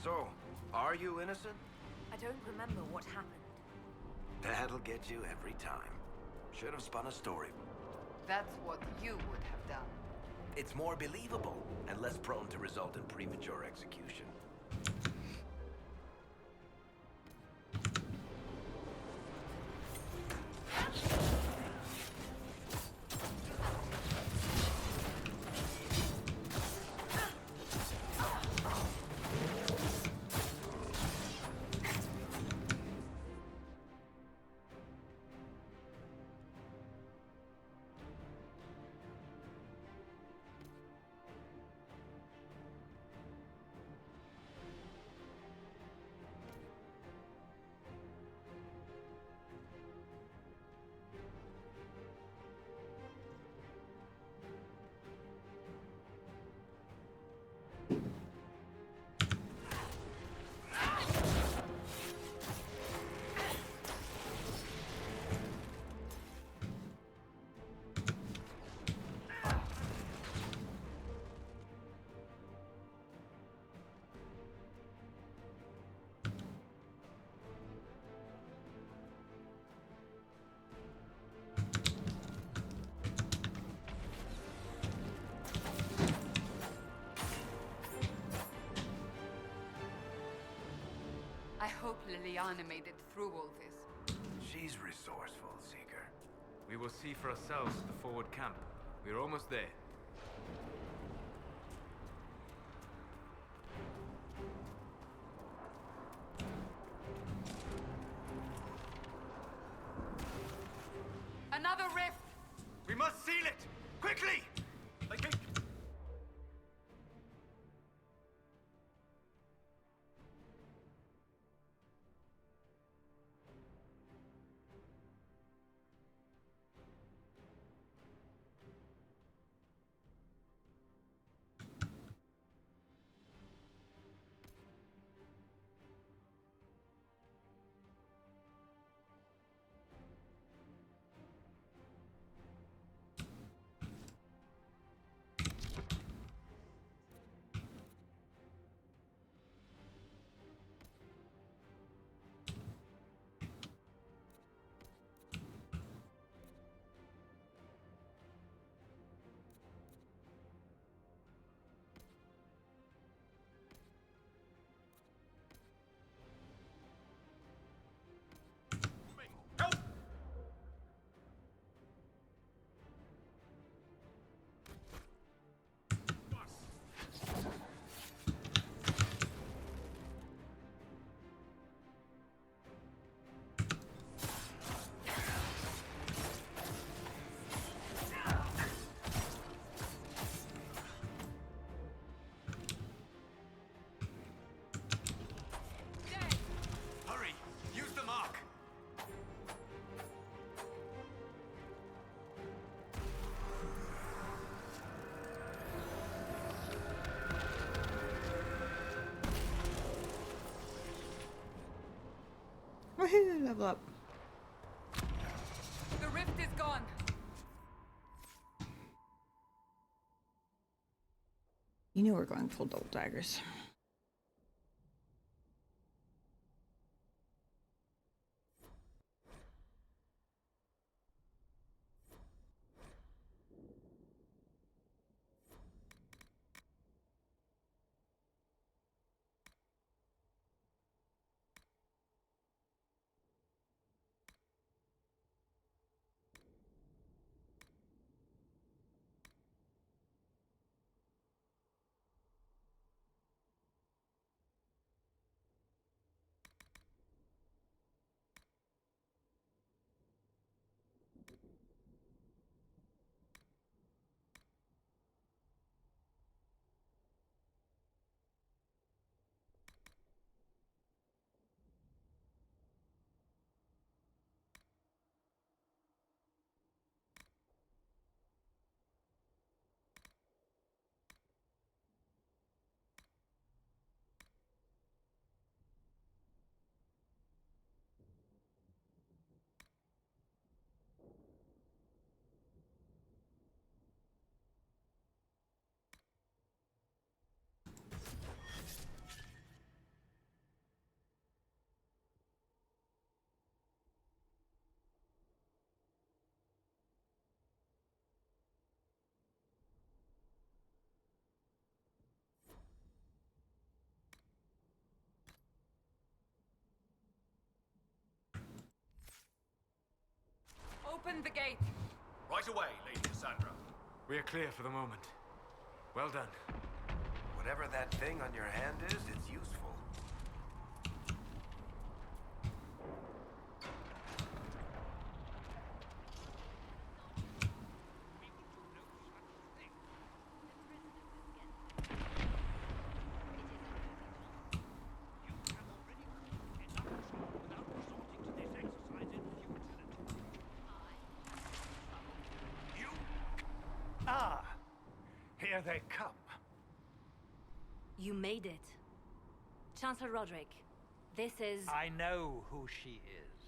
So, are you innocent? I don't remember what happened. That'll get you every time. Should have spun a story. That's what you would have done. It's more believable and less prone to result in premature execution. I hope Liliana made it through all this. She's resourceful, Seeker. We will see for ourselves at the forward camp. We're almost there. Another rift! We must seal it! Quickly! Woohoo! Level up. The rift is gone. You know we're going full double daggers. Open the gate! Right away, Lady Cassandra. We are clear for the moment. Well done. Whatever that thing on your hand is, it's useful. Ah, here they come. You made it. Chancellor Roderick, this is... I know who she is.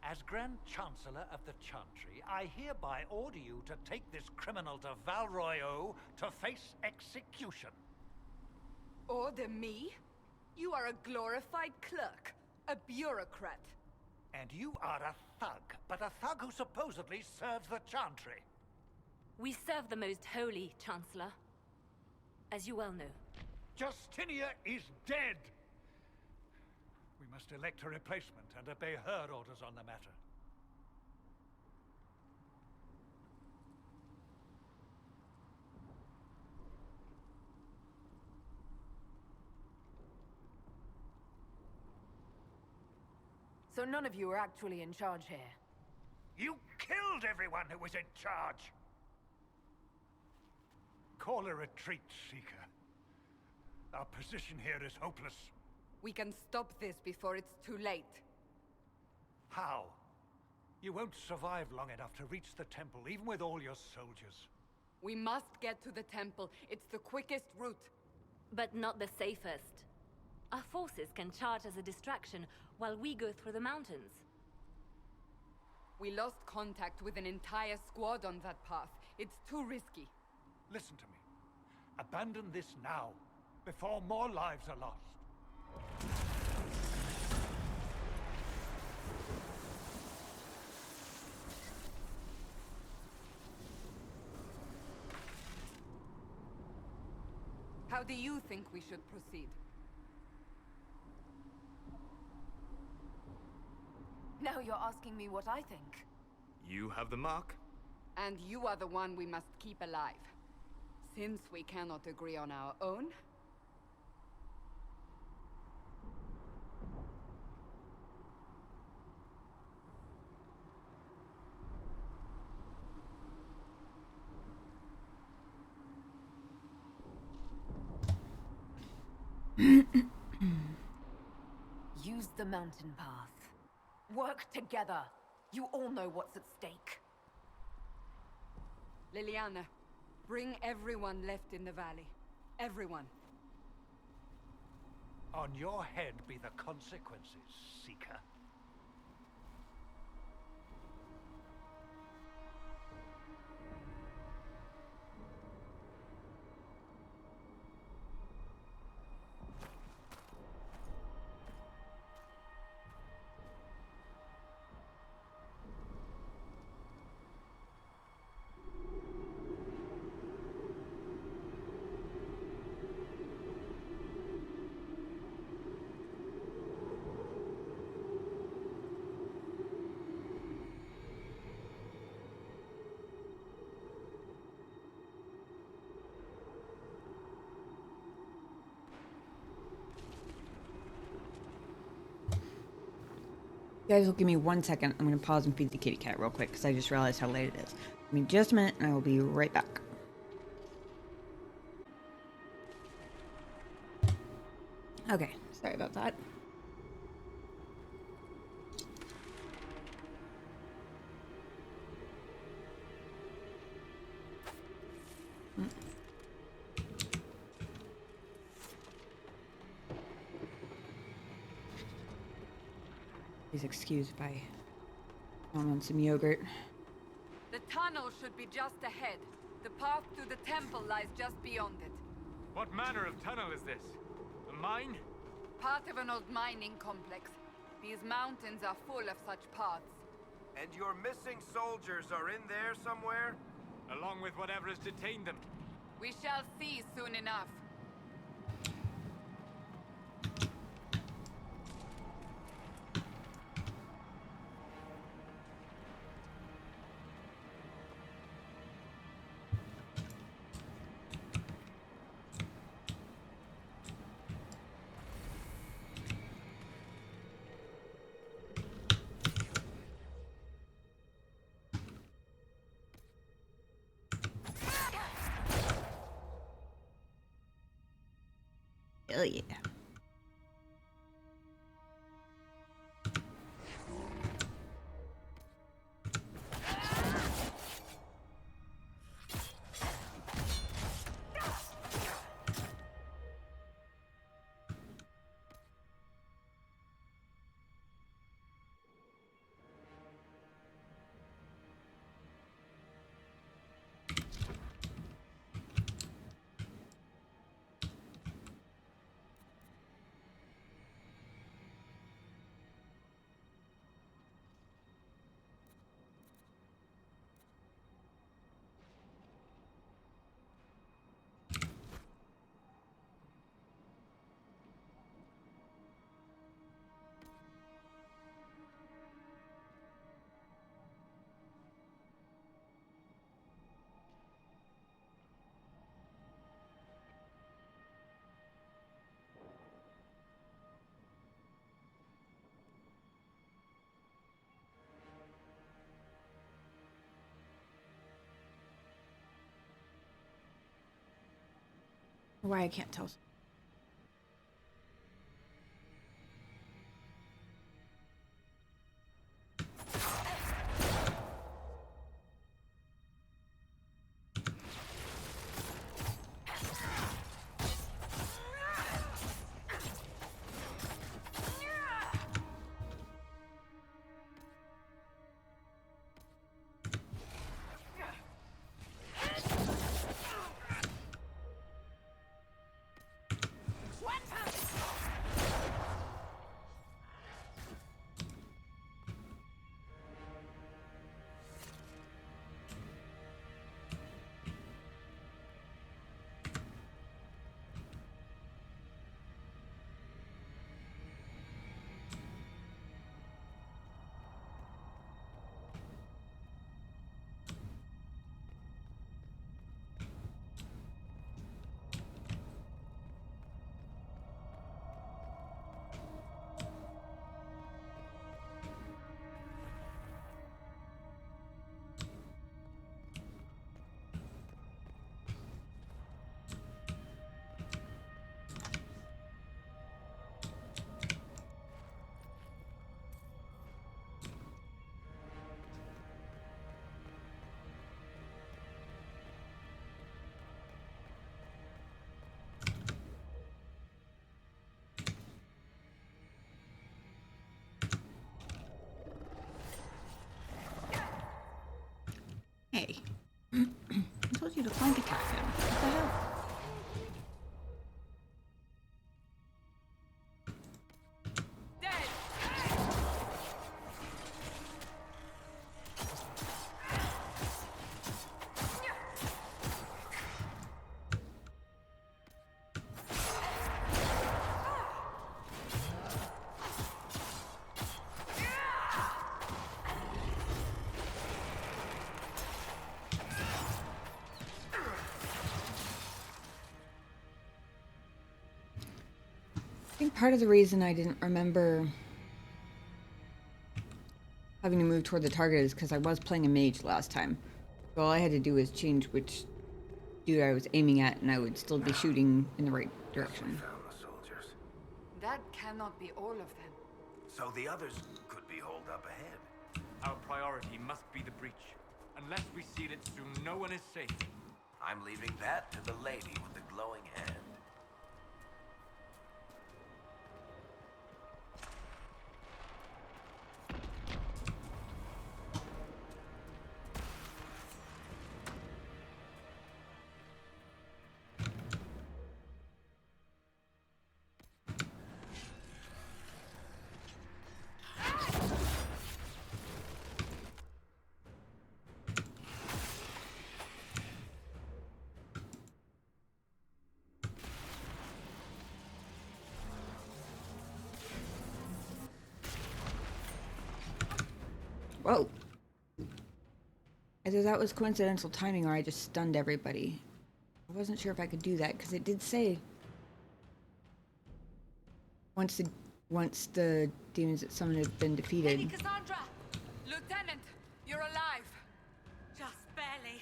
As Grand Chancellor of the Chantry, I hereby order you to take this criminal to Valroyo to face execution. Order me? You are a glorified clerk, a bureaucrat. And you are a thug, but a thug who supposedly serves the Chantry. We serve the most holy, Chancellor. As you well know. Justinia is dead! We must elect a replacement and obey her orders on the matter. So none of you are actually in charge here? You killed everyone who was in charge! Call a retreat, Seeker. Our position here is hopeless. We can stop this before it's too late. How? You won't survive long enough to reach the temple, even with all your soldiers. We must get to the temple. It's the quickest route. But not the safest. Our forces can charge as a distraction while we go through the mountains. We lost contact with an entire squad on that path. It's too risky. Listen to me. Abandon this now, before more lives are lost. How do you think we should proceed? Now you're asking me what I think. You have the mark. And you are the one we must keep alive. Since we cannot agree on our own... Use the mountain path. Work together. You all know what's at stake. Liliana, bring everyone left in the valley. Everyone. On your head be the consequences, Seeker. You guys will give me 1 second. I'm going to pause and feed the kitty cat real quick because I just realized how late it is. Give me just a minute and I will be right back. Okay, sorry about that. Please excuse if I want some yogurt. The tunnel should be just ahead. The path to the temple lies just beyond it. What manner of tunnel is this? A mine? Part of an old mining complex. These mountains are full of such paths. And your missing soldiers are in there somewhere? Along with whatever has detained them. We shall see soon enough. Hell yeah. Why I can't tell. Hey. I told you to flank attack him. What the hell? I think part of the reason I didn't remember having to move toward the target is because I was playing a mage last time. So all I had to do was change which dude I was aiming at, and I would still be shooting in the right direction. That cannot be all of them. So the others could be holed up ahead. Our priority must be the breach. Unless we seal it soon, no one is safe. I'm leaving that to the lady with the glowing hand. Whoa. Either that was coincidental timing or I just stunned everybody. I wasn't sure if I could do that because it did say once the demons that summoned have been defeated. Lady Cassandra! Lieutenant, you're alive. Just barely.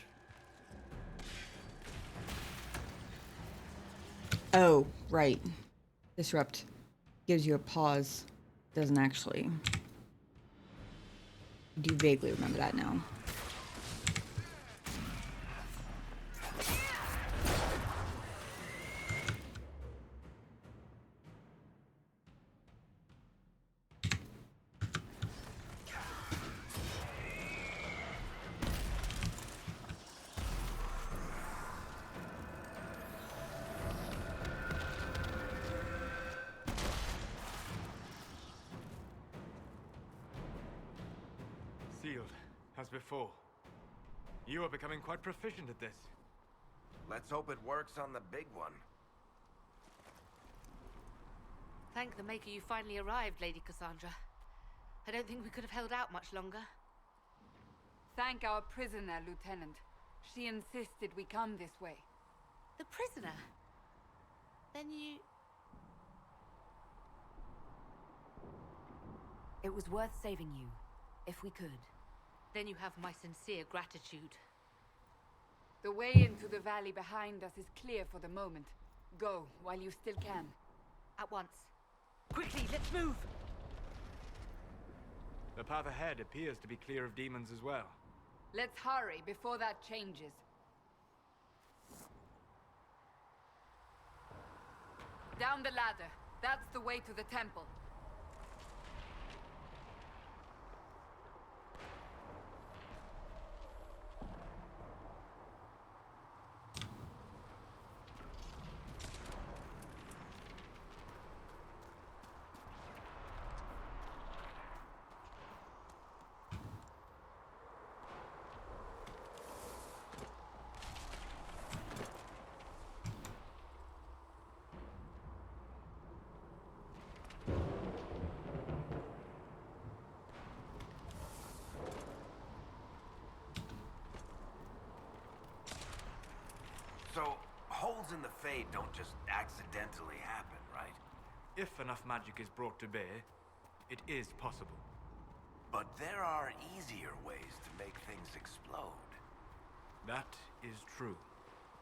Oh, right. Disrupt gives you a pause. Doesn't actually. I do vaguely remember that now. Sealed, as before. You are becoming quite proficient at this. Let's hope it works on the big one. Thank the Maker you finally arrived, Lady Cassandra. I don't think we could have held out much longer. Thank our prisoner, Lieutenant. She insisted we come this way. The prisoner? Then you... It was worth saving you, if we could. Then you have my sincere gratitude. The way into the valley behind us is clear for the moment. Go, while you still can. At once. Quickly, let's move! The path ahead appears to be clear of demons as well. Let's hurry before that changes. Down the ladder. That's the way to the temple. So, holes in the Fade don't just accidentally happen, right? If enough magic is brought to bear, it is possible. But there are easier ways to make things explode. That is true.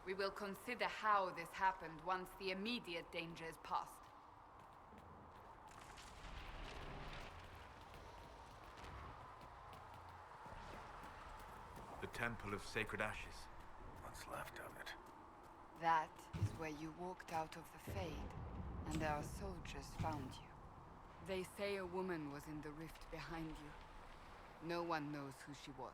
We will consider how this happened once the immediate danger is past. The Temple of Sacred Ashes. What's left of it? That is where you walked out of the Fade, and our soldiers found you. They say a woman was in the rift behind you. No one knows who she was.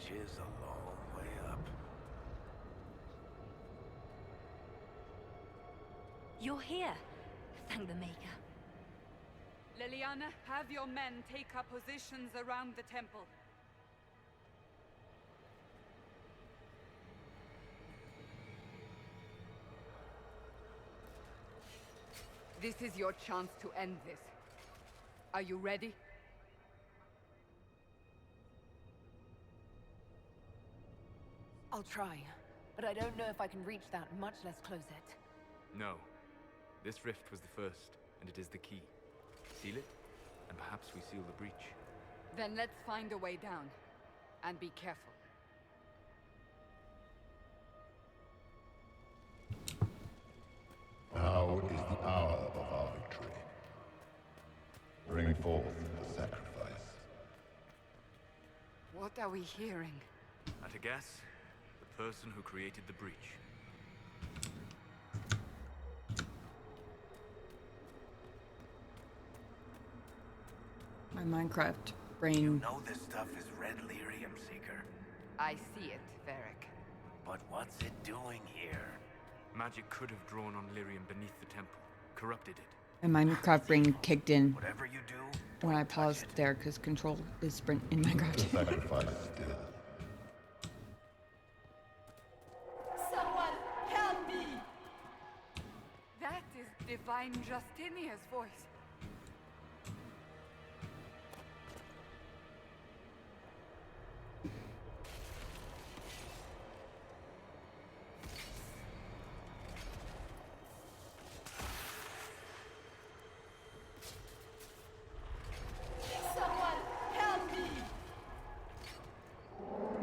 Is a long way up. You're here. Thank the Maker. Liliana, have your men take up positions around the temple. This is your chance to end this. Are you ready? I'll try, but I don't know if I can reach that, much less close it. No. This rift was the first, and it is the key. Seal it, and perhaps we seal the breach. Then let's find a way down. And be careful. Now is the hour of our victory. Bring forth the sacrifice. What are we hearing? At a guess, the person who created the breach. My Minecraft brain. You know this stuff is red lyrium, Seeker. I see it, Varric. But what's it doing here? Magic could have drawn on lyrium beneath the temple, corrupted it. And my Minecraft brain kicked in Whatever you do, when I paused there because control is sprint in Minecraft. The sacrifice still. Someone help me! That is Divine Justinia's voice.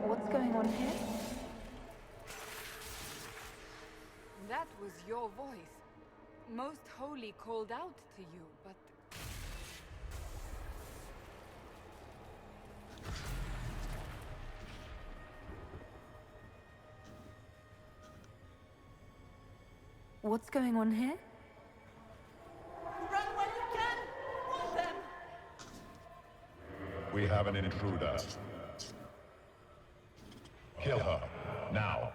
What's going on here? That was your voice. Most Holy called out to you, but... What's going on here? Run when you can! Roll them! We have an intruder. Kill her. Now.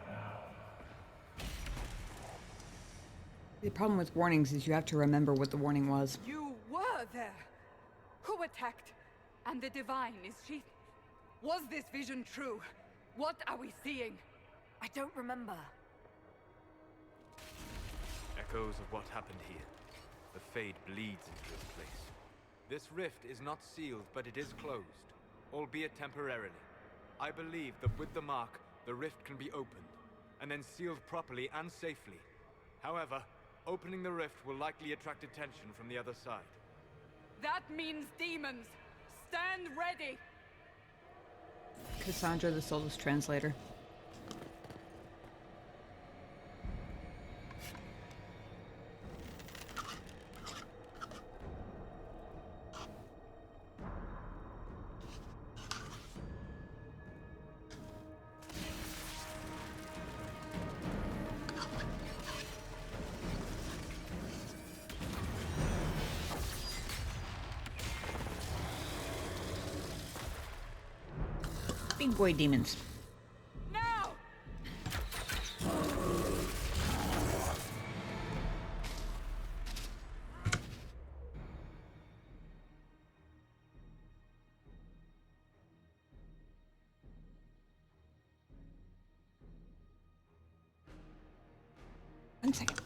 The problem with warnings is you have to remember what the warning was. You were there! Who attacked? And the Divine, is she... Was this vision true? What are we seeing? I don't remember. Echoes of what happened here. The Fade bleeds into this place. This rift is not sealed, but it is closed, albeit temporarily. I believe that with the mark, the rift can be opened, and then sealed properly and safely. However, opening the rift will likely attract attention from the other side. That means demons! Stand ready! Cassandra, the Soulless Translator. Big boy demons. Now! One second.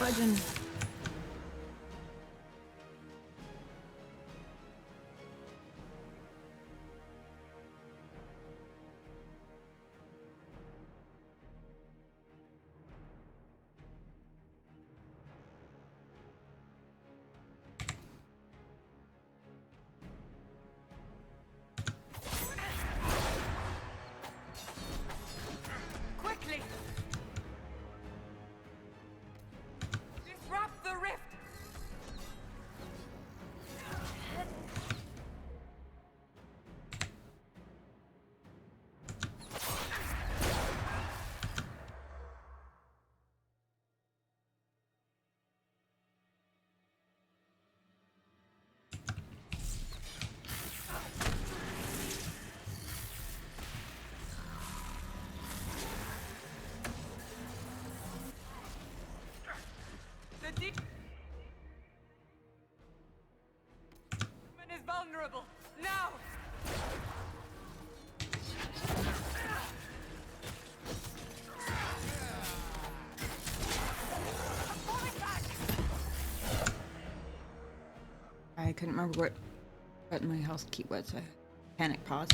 dodging. Quickly! Disrupt the rift! The demon is vulnerable. Now! I couldn't remember what button my house key was. So I panic pause.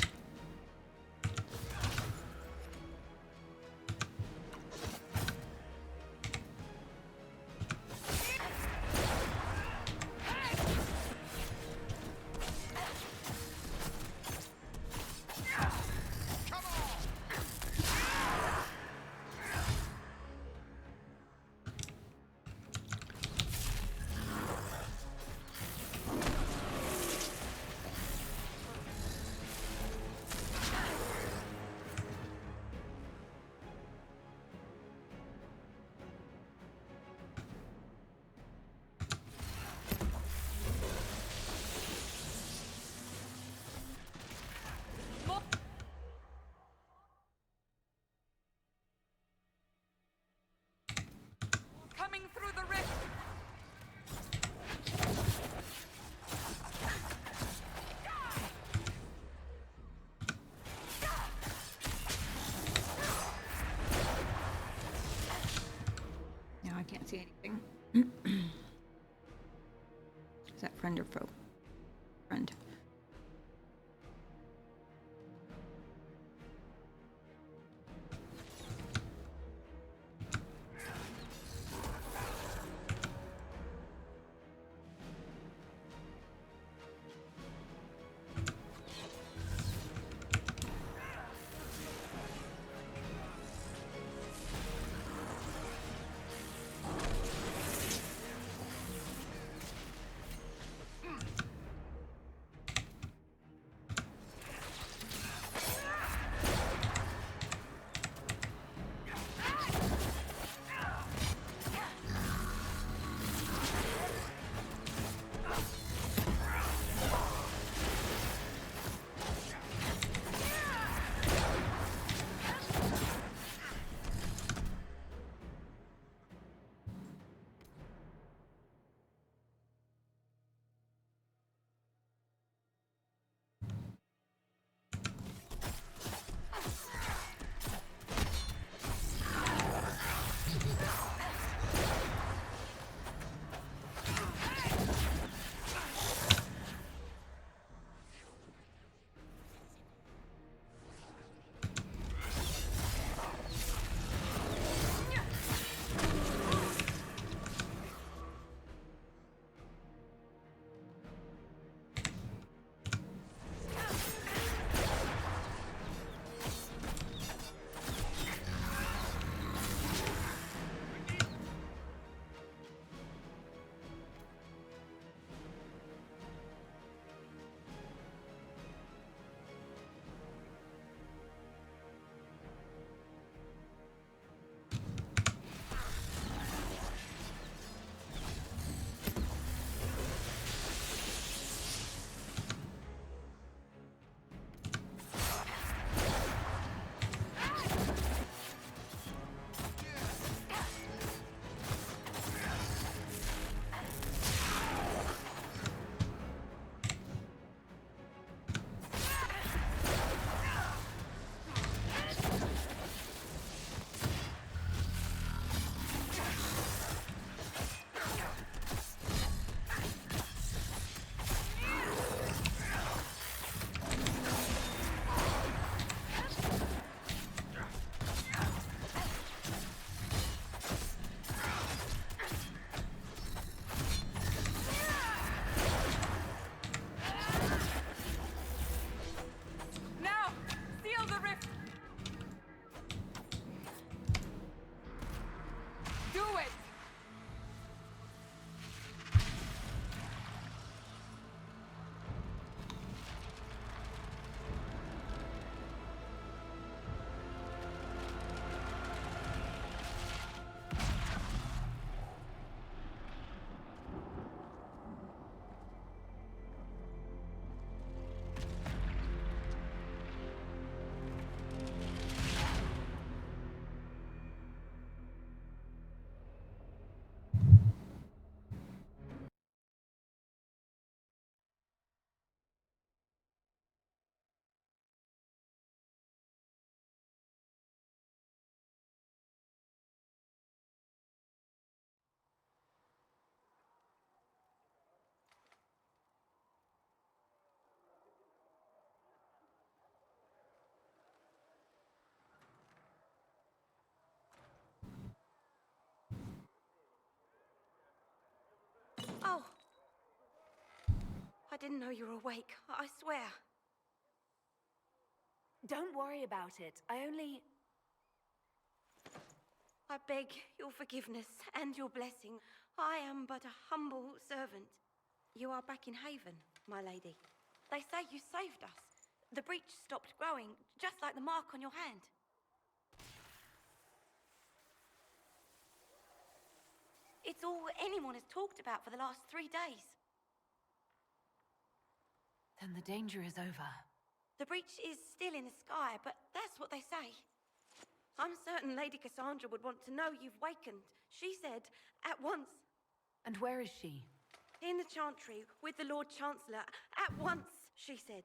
Coming through the rift! Now I can't see anything. Is that friend or foe? Friend. I didn't know you were awake. I swear. Don't worry about it. I beg your forgiveness and your blessing. I am but a humble servant. You are back in Haven, my lady. They say you saved us. The breach stopped growing, just like the mark on your hand. It's all anyone has talked about for the last 3 days. Then the danger is over. The breach is still in the sky, but that's what they say. I'm certain Lady Cassandra would want to know you've wakened. She said, at once. And where is she? In the Chantry, with the Lord Chancellor. At once, she said.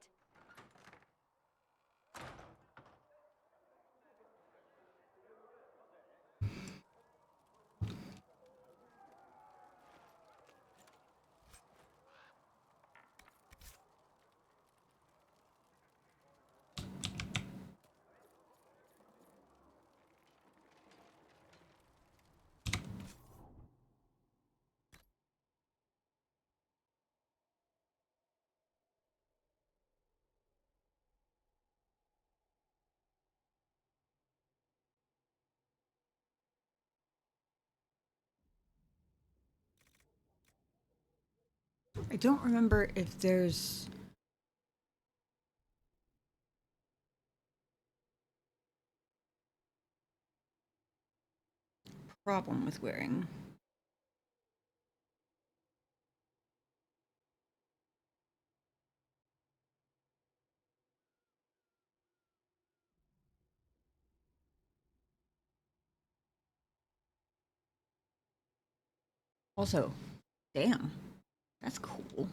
I don't remember if there's a problem with wearing. Also, damn, that's cool.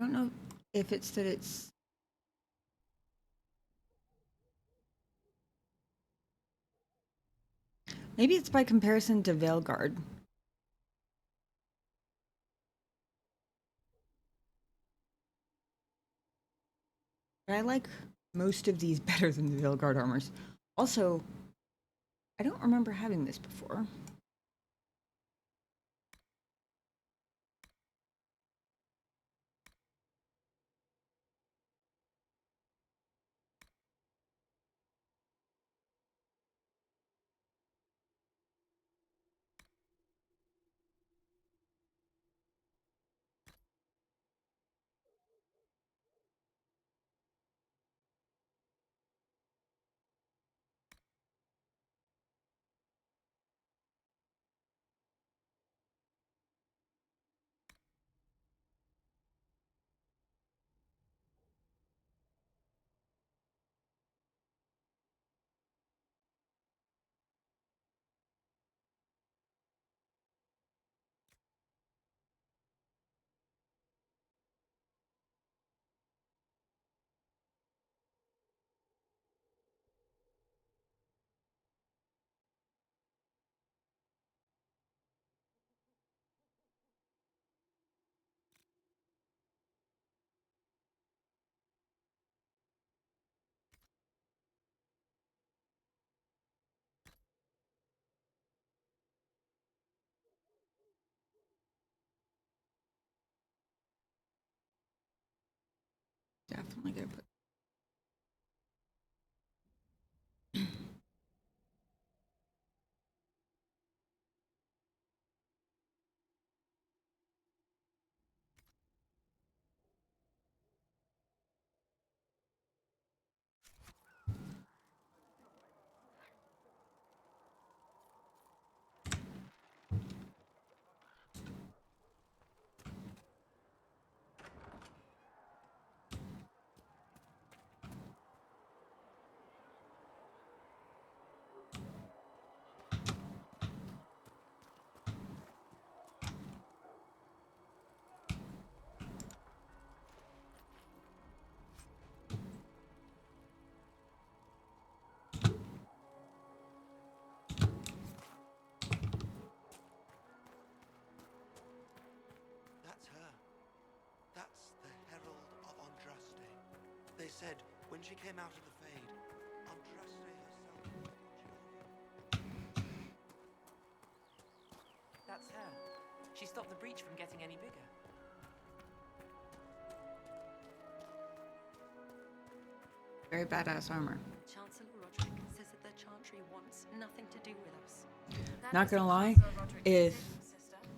I don't know if it's that it's... Maybe it's by comparison to Veilguard. But I like most of these better than the Veilguard armors. Also, I don't remember having this before. Definitely gonna put... They said when she came out of the Fade, Andraste herself. That's her. She stopped the breach from getting any bigger. Very badass armor. Chancellor Roderick says that the Chantry wants nothing to do with us. Not gonna lie, if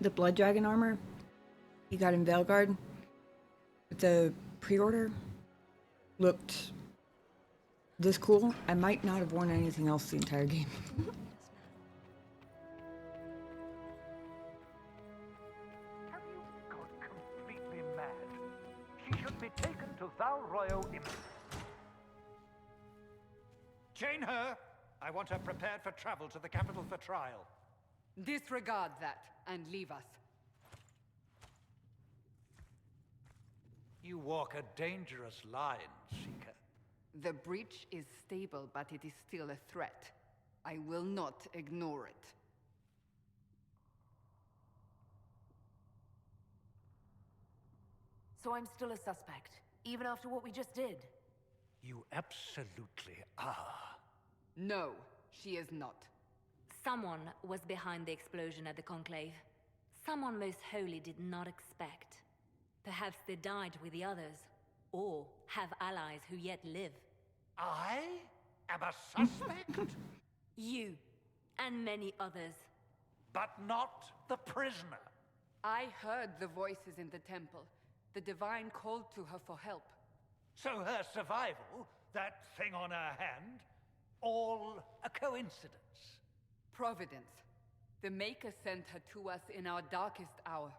the Blood Dragon armor you got in Veilguard with the pre-order looked this cool, I might not have worn anything else the entire game. Have you gone completely mad? She should be taken to Val Royo immediately. Chain her! I want her prepared for travel to the capital for trial. Disregard that and leave us. You walk a dangerous line, Seeker. The breach is stable, but it is still a threat. I will not ignore it. So I'm still a suspect, even after what we just did? You absolutely are. No, she is not. Someone was behind the explosion at the Conclave. Someone most holy did not expect. Perhaps they died with the others, or have allies who yet live. I am a suspect? You, and many others. But not the prisoner. I heard the voices in the temple. The Divine called to her for help. So her survival, that thing on her hand, all a coincidence? Providence. The Maker sent her to us in our darkest hour.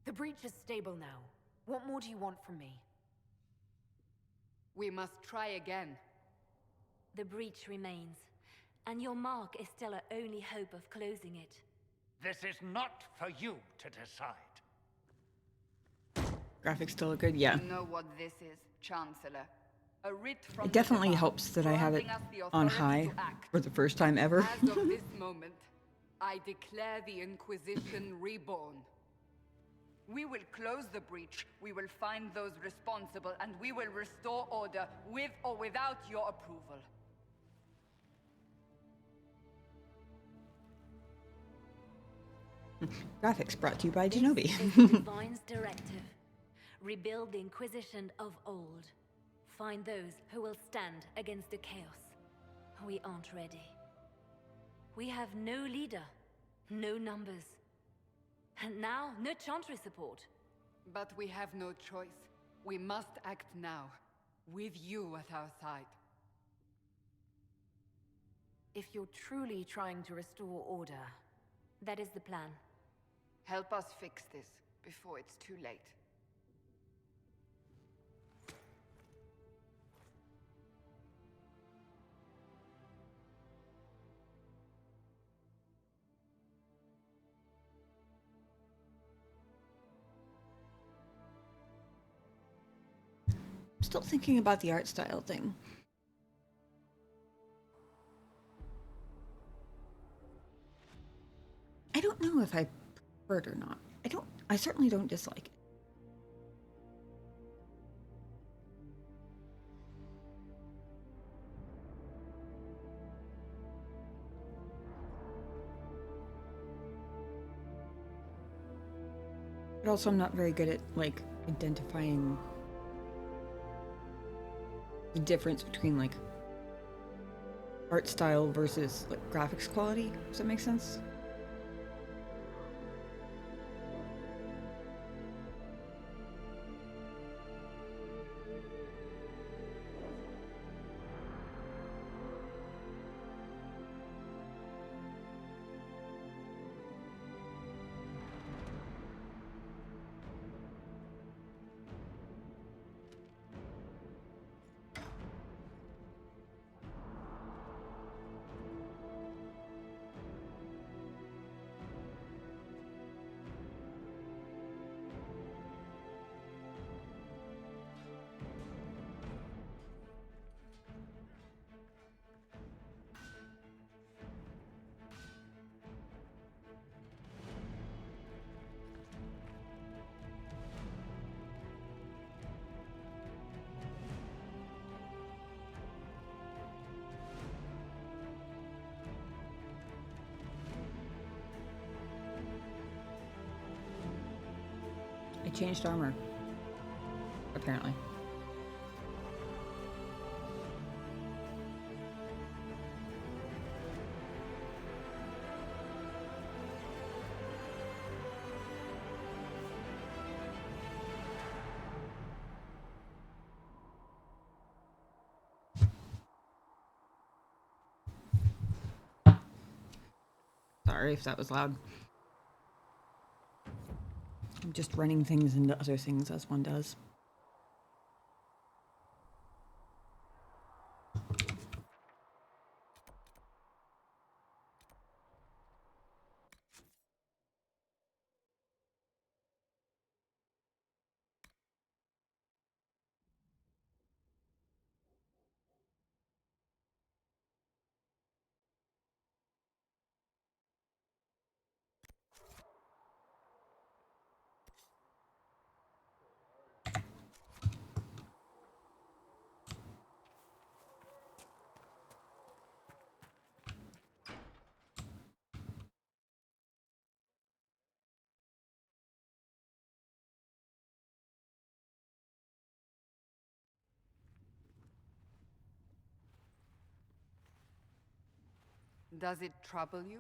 The breach is stable now. What more do you want from me? We must try again. The breach remains, and your mark is still our only hope of closing it. This is not for you to decide. Graphics still look good, yeah. You know what this is, Chancellor. A writ from It definitely the Divine, helps that I have it granting us the on authority high to act. for the first time ever. As of this moment, I declare the Inquisition reborn. We will close the breach, we will find those responsible, and we will restore order with or without your approval. Graphics brought to you by This Genobi. is the Divine's directive. Rebuild the Inquisition of old. Find those who will stand against the chaos. We aren't ready. We have no leader, no numbers. And now, no Chantry support. But we have no choice. We must act now, with you at our side. If you're truly trying to restore order... That is the plan. Help us fix this, before it's too late. I'm still thinking about the art style thing. I don't know if I prefer it or not. I certainly don't dislike it. But also I'm not very good at, like, identifying the difference between, like, art style versus, like, graphics quality. Does that make sense? changed armor. Apparently. Sorry if that was loud. I'm just running things into other things as one does. Does it trouble you?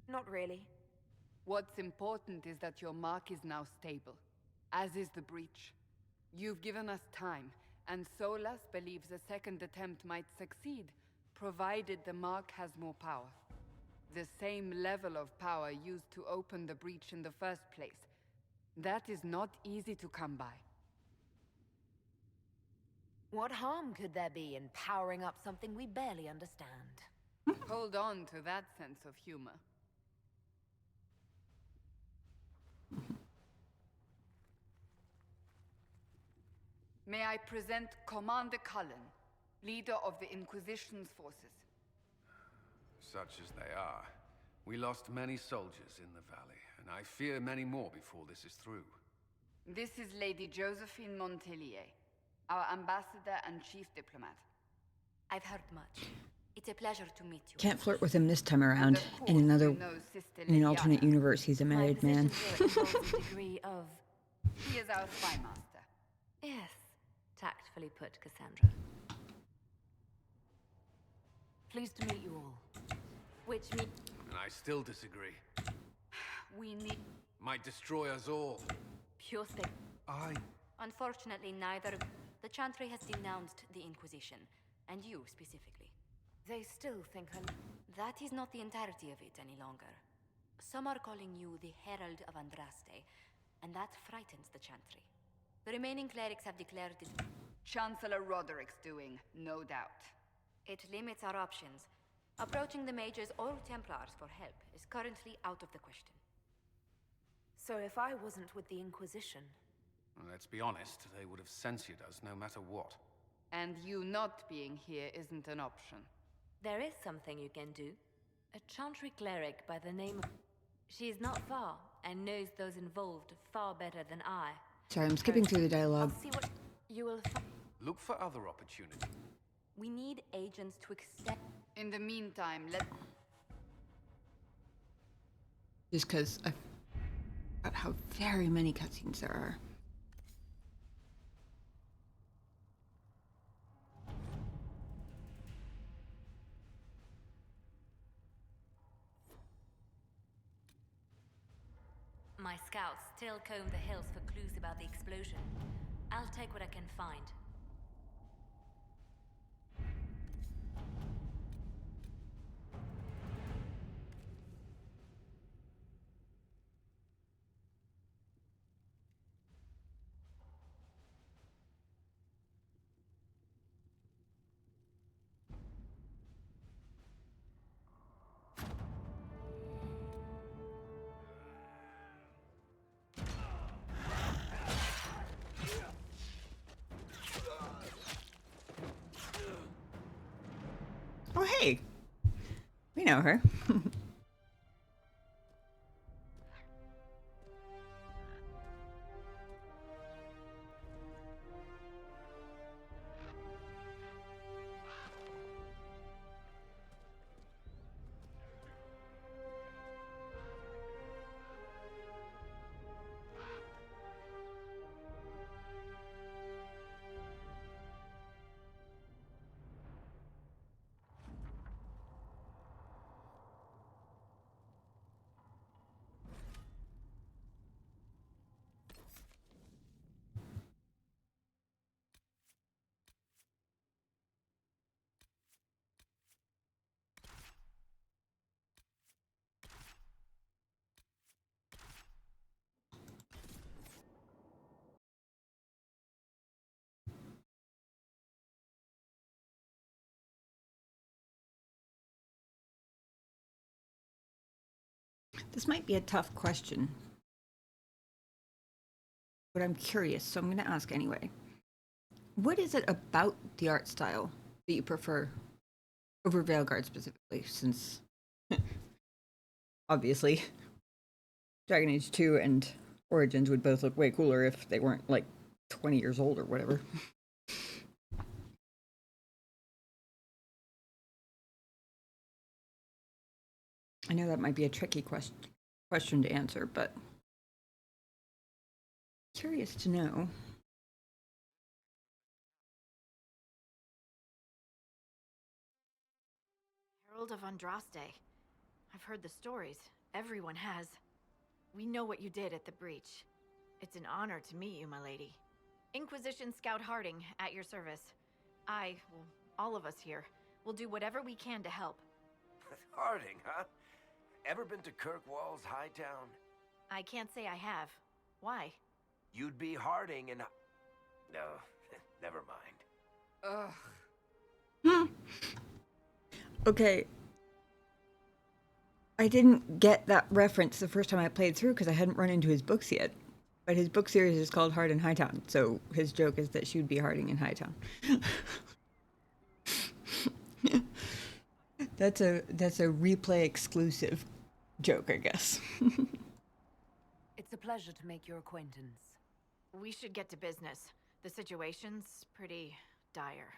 Not really. What's important is that your mark is now stable, as is the breach. You've given us time, and Solas believes a second attempt might succeed, provided the mark has more power. The same level of power used to open the breach in the first place. That is not easy to come by. What harm could there be in powering up something we barely understand? Hold on to that sense of humor. May I present Commander Cullen, leader of the Inquisition's forces. Such as they are. We lost many soldiers in the valley, and I fear many more before this is through. This is Lady Josephine Montelier, our ambassador and chief diplomat. I've heard much. It's a pleasure to meet you. Can't flirt with him this time around. In an alternate universe, he's a married man. Degree of... He is our spy master. Yes, tactfully put, Cassandra. Pleased to meet you all. Which means... And I still disagree. We need... Might destroy us all. Pure spec... Unfortunately, neither of... The Chantry has denounced the Inquisition, and you specifically. They still think her... That is not the entirety of it any longer. Some are calling you the Herald of Andraste, and that frightens the Chantry. The remaining clerics have declared it... Chancellor Roderick's doing, no doubt. It limits our options. Approaching the mages or Templars for help is currently out of the question. So if I wasn't with the Inquisition... Well, let's be honest, they would have censored us no matter what. And you not being here isn't an option. There is something you can do. A Chantry cleric by the name of... She is not far, and knows those involved far better than I. Sorry, I'm skipping through the dialogue. I'll see what you will find. Look for other opportunities. We need agents to extend... In the meantime, let... Just because I forgot how very many cutscenes there are. My scouts still comb the hills for clues about the explosion. I'll take what I can find. Oh, hey. We know her. This might be a tough question, but I'm curious, so I'm going to ask anyway. What is it about the art style that you prefer over Veilguard specifically, since obviously Dragon Age 2 and Origins would both look way cooler if they weren't like 20 years old or whatever. I know that might be a tricky question to answer, but curious to know. Herald of Andraste. I've heard the stories. Everyone has. We know what you did at the breach. It's an honor to meet you, my lady. Inquisition Scout Harding, at your service. Well, all of us here, will do whatever we can to help. Harding, huh? Ever been to Kirkwall's Hightown? I can't say I have. Why? You'd be Harding and... No, never mind. Ugh. Okay. I didn't get that reference the first time I played through because I hadn't run into his books yet. But his book series is called Hard in Hightown, so his joke is that she would be Harding in Hightown. That's a replay exclusive joke, I guess. It's a pleasure to make your acquaintance. We should get to business. The situation's pretty dire.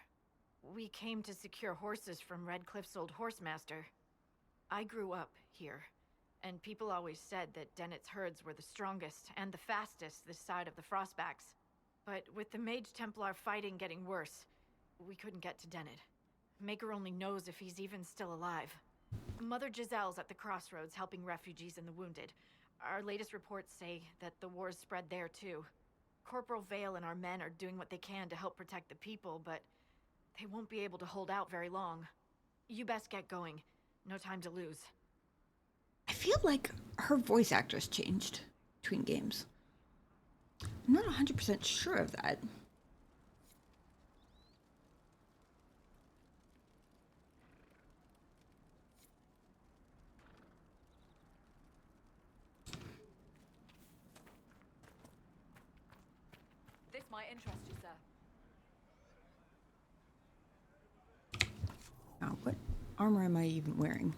We came to secure horses from Redcliffe's old horsemaster. I grew up here, and people always said that Dennett's herds were the strongest and the fastest this side of the Frostbacks. But with the Mage Templar fighting getting worse, we couldn't get to Dennett. Maker only knows if he's even still alive. Mother Giselle's at the crossroads helping refugees and the wounded. Our latest reports say that the war's spread there too. Corporal Vale and our men are doing what they can to help protect the people, but they won't be able to hold out very long. You best get going. No time to lose. I feel like her voice actress changed between games. I'm not 100% sure of that. This might interest you, sir. Now, what armor am I even wearing?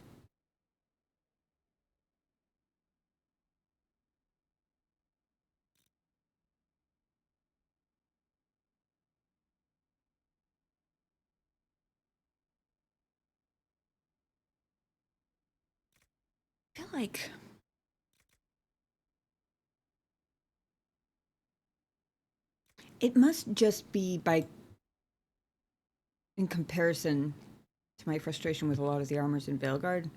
I feel like it must just be in comparison to my frustration with a lot of the armors in Veilguard.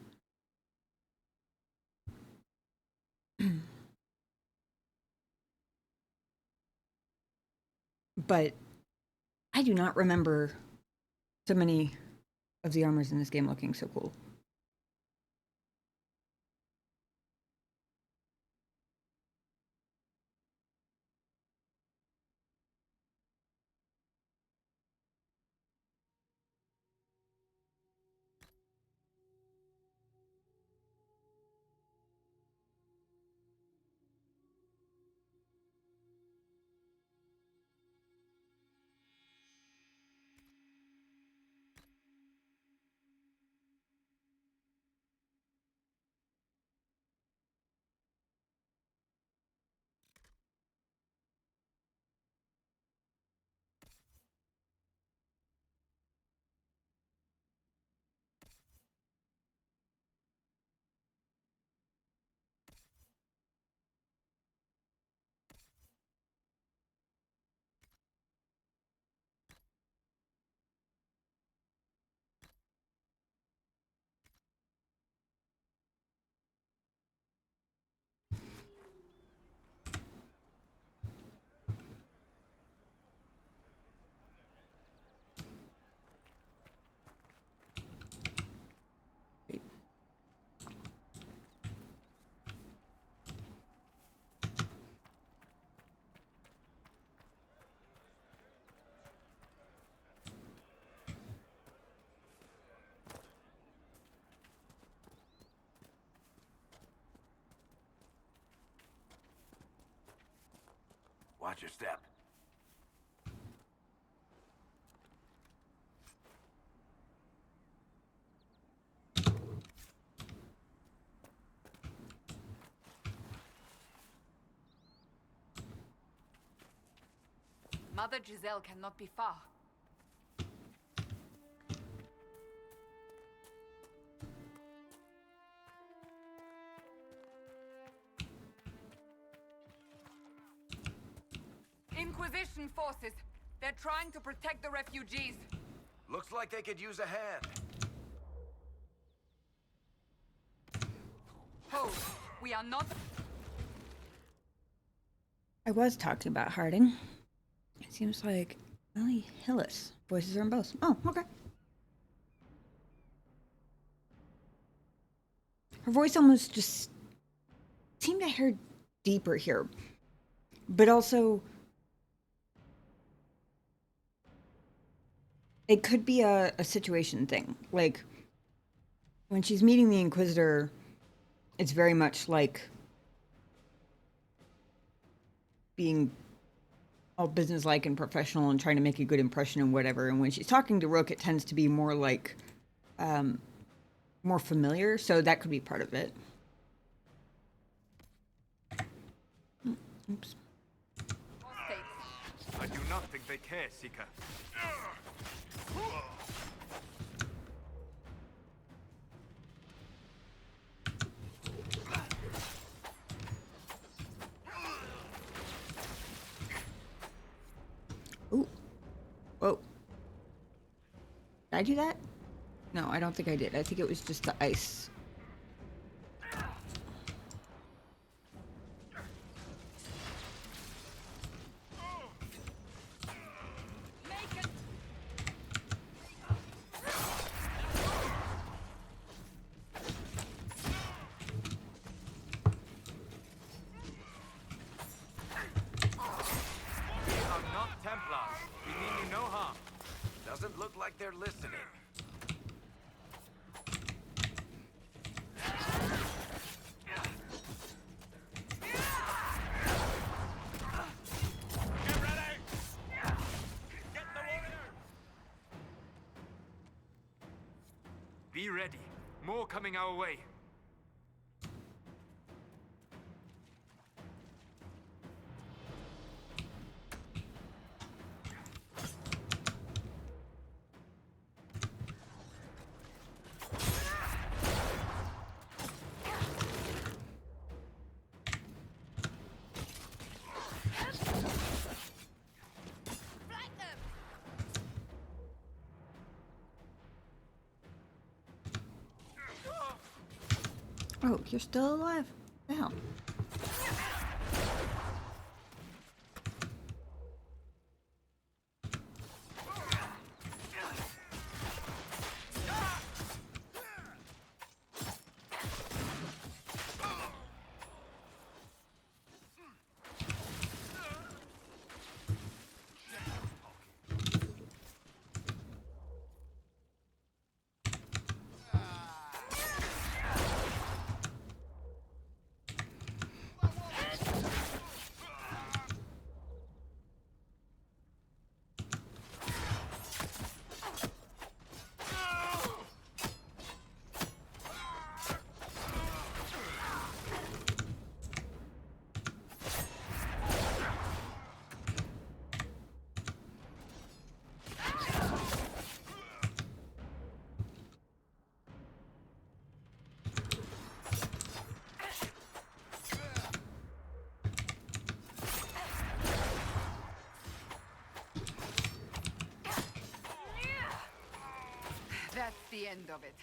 But I do not remember so many of the armors in this game looking so cool. Watch your step. Mother Giselle cannot be far. Inquisition forces. They're trying to protect the refugees. Looks like they could use a hand. Hold. We are not... I was talking about Harding. It seems like Ellie Hillis. Voices are in both. Oh, okay. Her voice almost just seemed to hear deeper here. But also, it could be a situation thing. Like, when she's meeting the Inquisitor, it's very much like being all businesslike and professional and trying to make a good impression and whatever. And when she's talking to Rook, it tends to be more like, more familiar. So that could be part of it. Oops. I do not think they care, Seeker. Ooh. Whoa. Did I do that? No, I don't think I did. I think it was just the ice. Doesn't look like they're listening. Get ready! Get the warrior! Be ready. More coming our way. Oh, you're still alive? The hell? That's the end of it.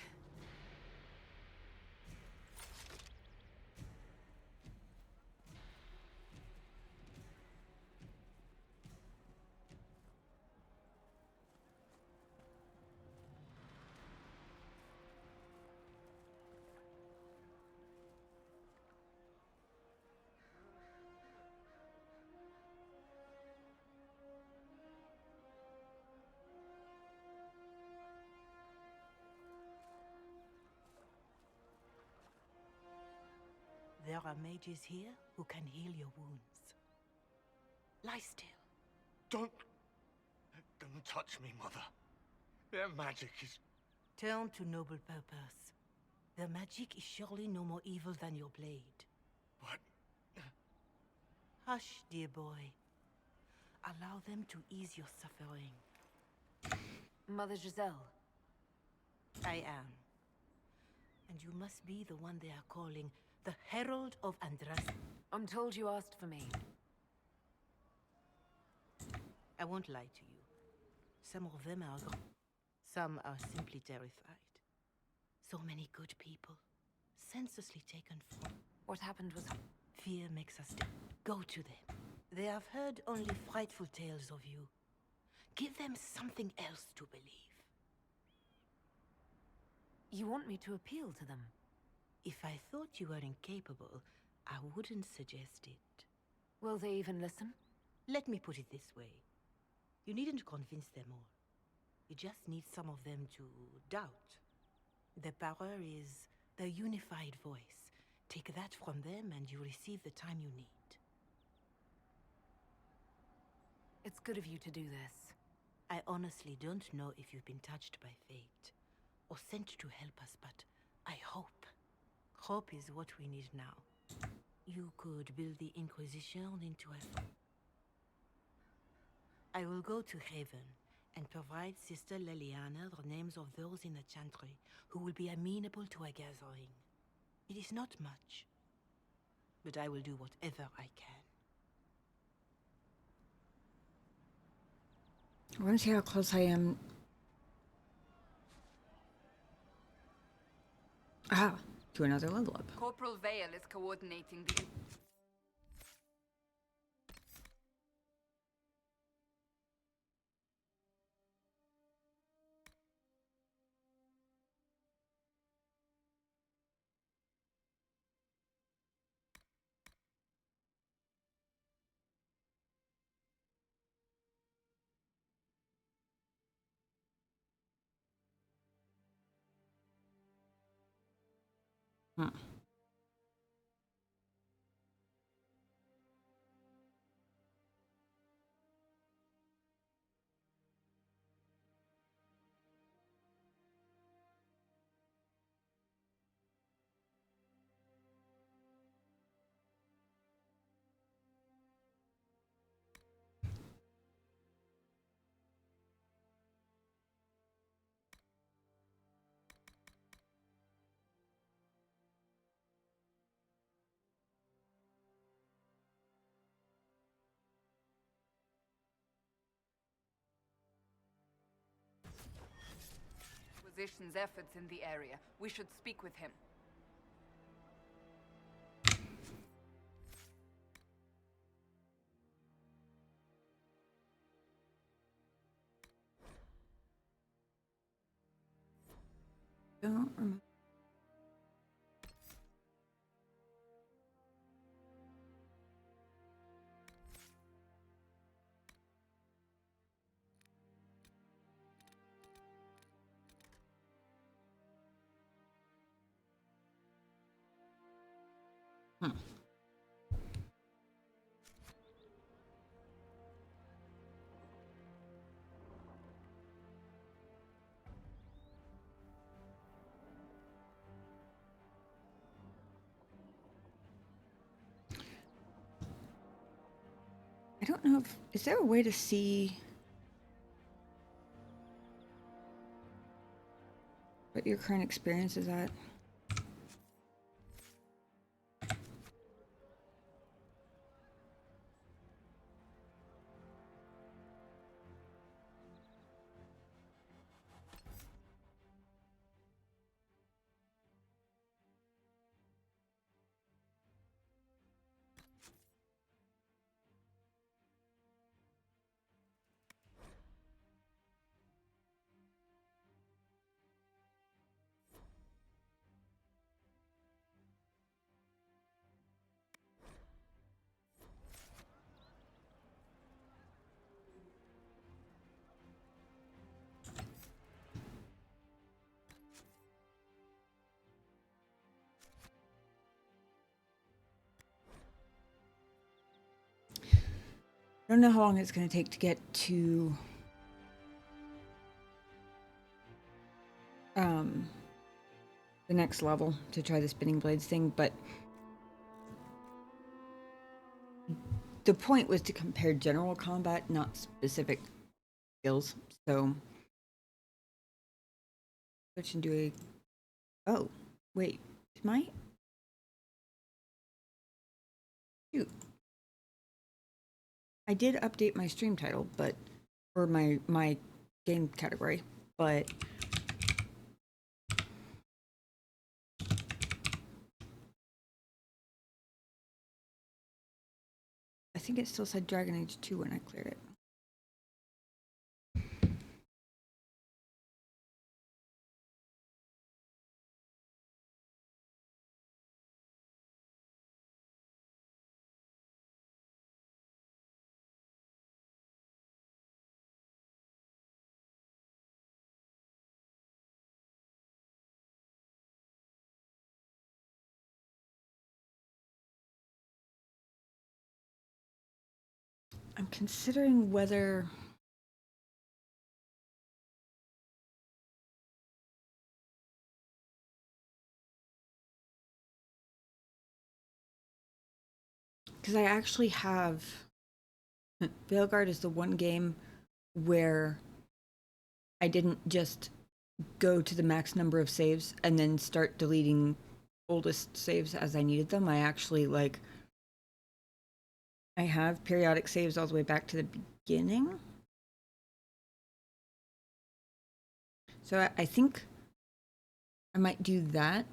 There are mages here who can heal your wounds. Lie still. Don't touch me, Mother. Their magic is... Turn to noble purpose. Their magic is surely no more evil than your blade. What? Hush, dear boy. Allow them to ease your suffering. Mother Giselle. I am. And you must be the one they are calling the Herald of Andras. I'm told you asked for me. I won't lie to you. Some of them are some are simply terrified. So many good people, senselessly taken from. What happened was... Fear makes us go to them. They have heard only frightful tales of you. Give them something else to believe. You want me to appeal to them? If I thought you were incapable, I wouldn't suggest it. Will they even listen? Let me put it this way. You needn't convince them all. You just need some of them to doubt. The power is the unified voice. Take that from them and you receive the time you need. It's good of you to do this. I honestly don't know if you've been touched by fate, or sent to help us, but I hope. Hope is what we need now. You could build the Inquisition into a... I will go to Haven and provide Sister Leliana the names of those in the Chantry who will be amenable to a gathering. It is not much, but I will do whatever I can. I want to see how close I am. To another level up. Corporal Vale is coordinating the... Inquisition's efforts in the area. We should speak with him. Don't remember. I don't know if... Is there a way to see what your current experience is at? I don't know how long it's going to take to get to the next level to try the spinning blades thing, but the point was to compare general combat, not specific skills. So switch into a... Oh, wait. Am I... Shoot. I did update my stream title, but... Or my game category, but... I think it still said Dragon Age 2 when I cleared it. I'm considering whether because I actually have Veilguard is the one game where I didn't just go to the max number of saves and then start deleting oldest saves as I needed them. I actually I have periodic saves all the way back to the beginning. So I think I might do that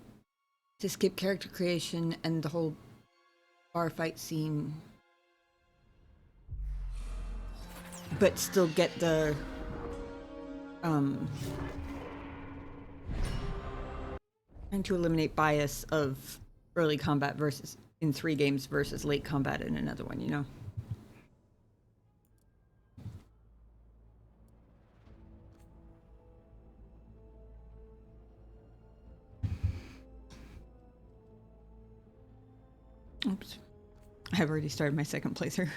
to skip character creation and the whole bar fight scene, but still get the trying to eliminate bias of early combat versus in 3 games versus late combat in another one, you know? Oops. I've already started my second playthrough.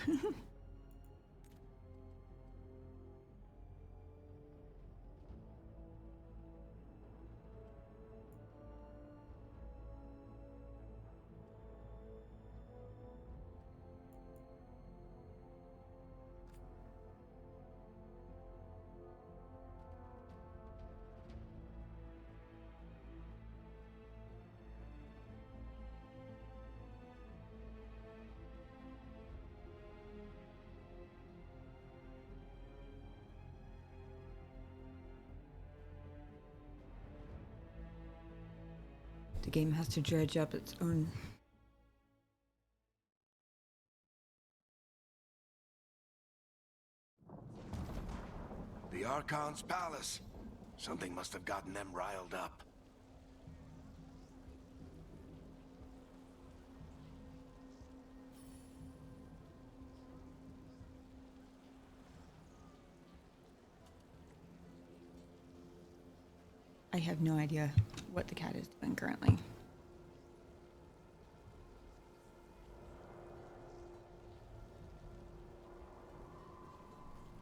The game has to dredge up its own. The Archon's palace. Something must have gotten them riled up. I have no idea what the cat is doing currently.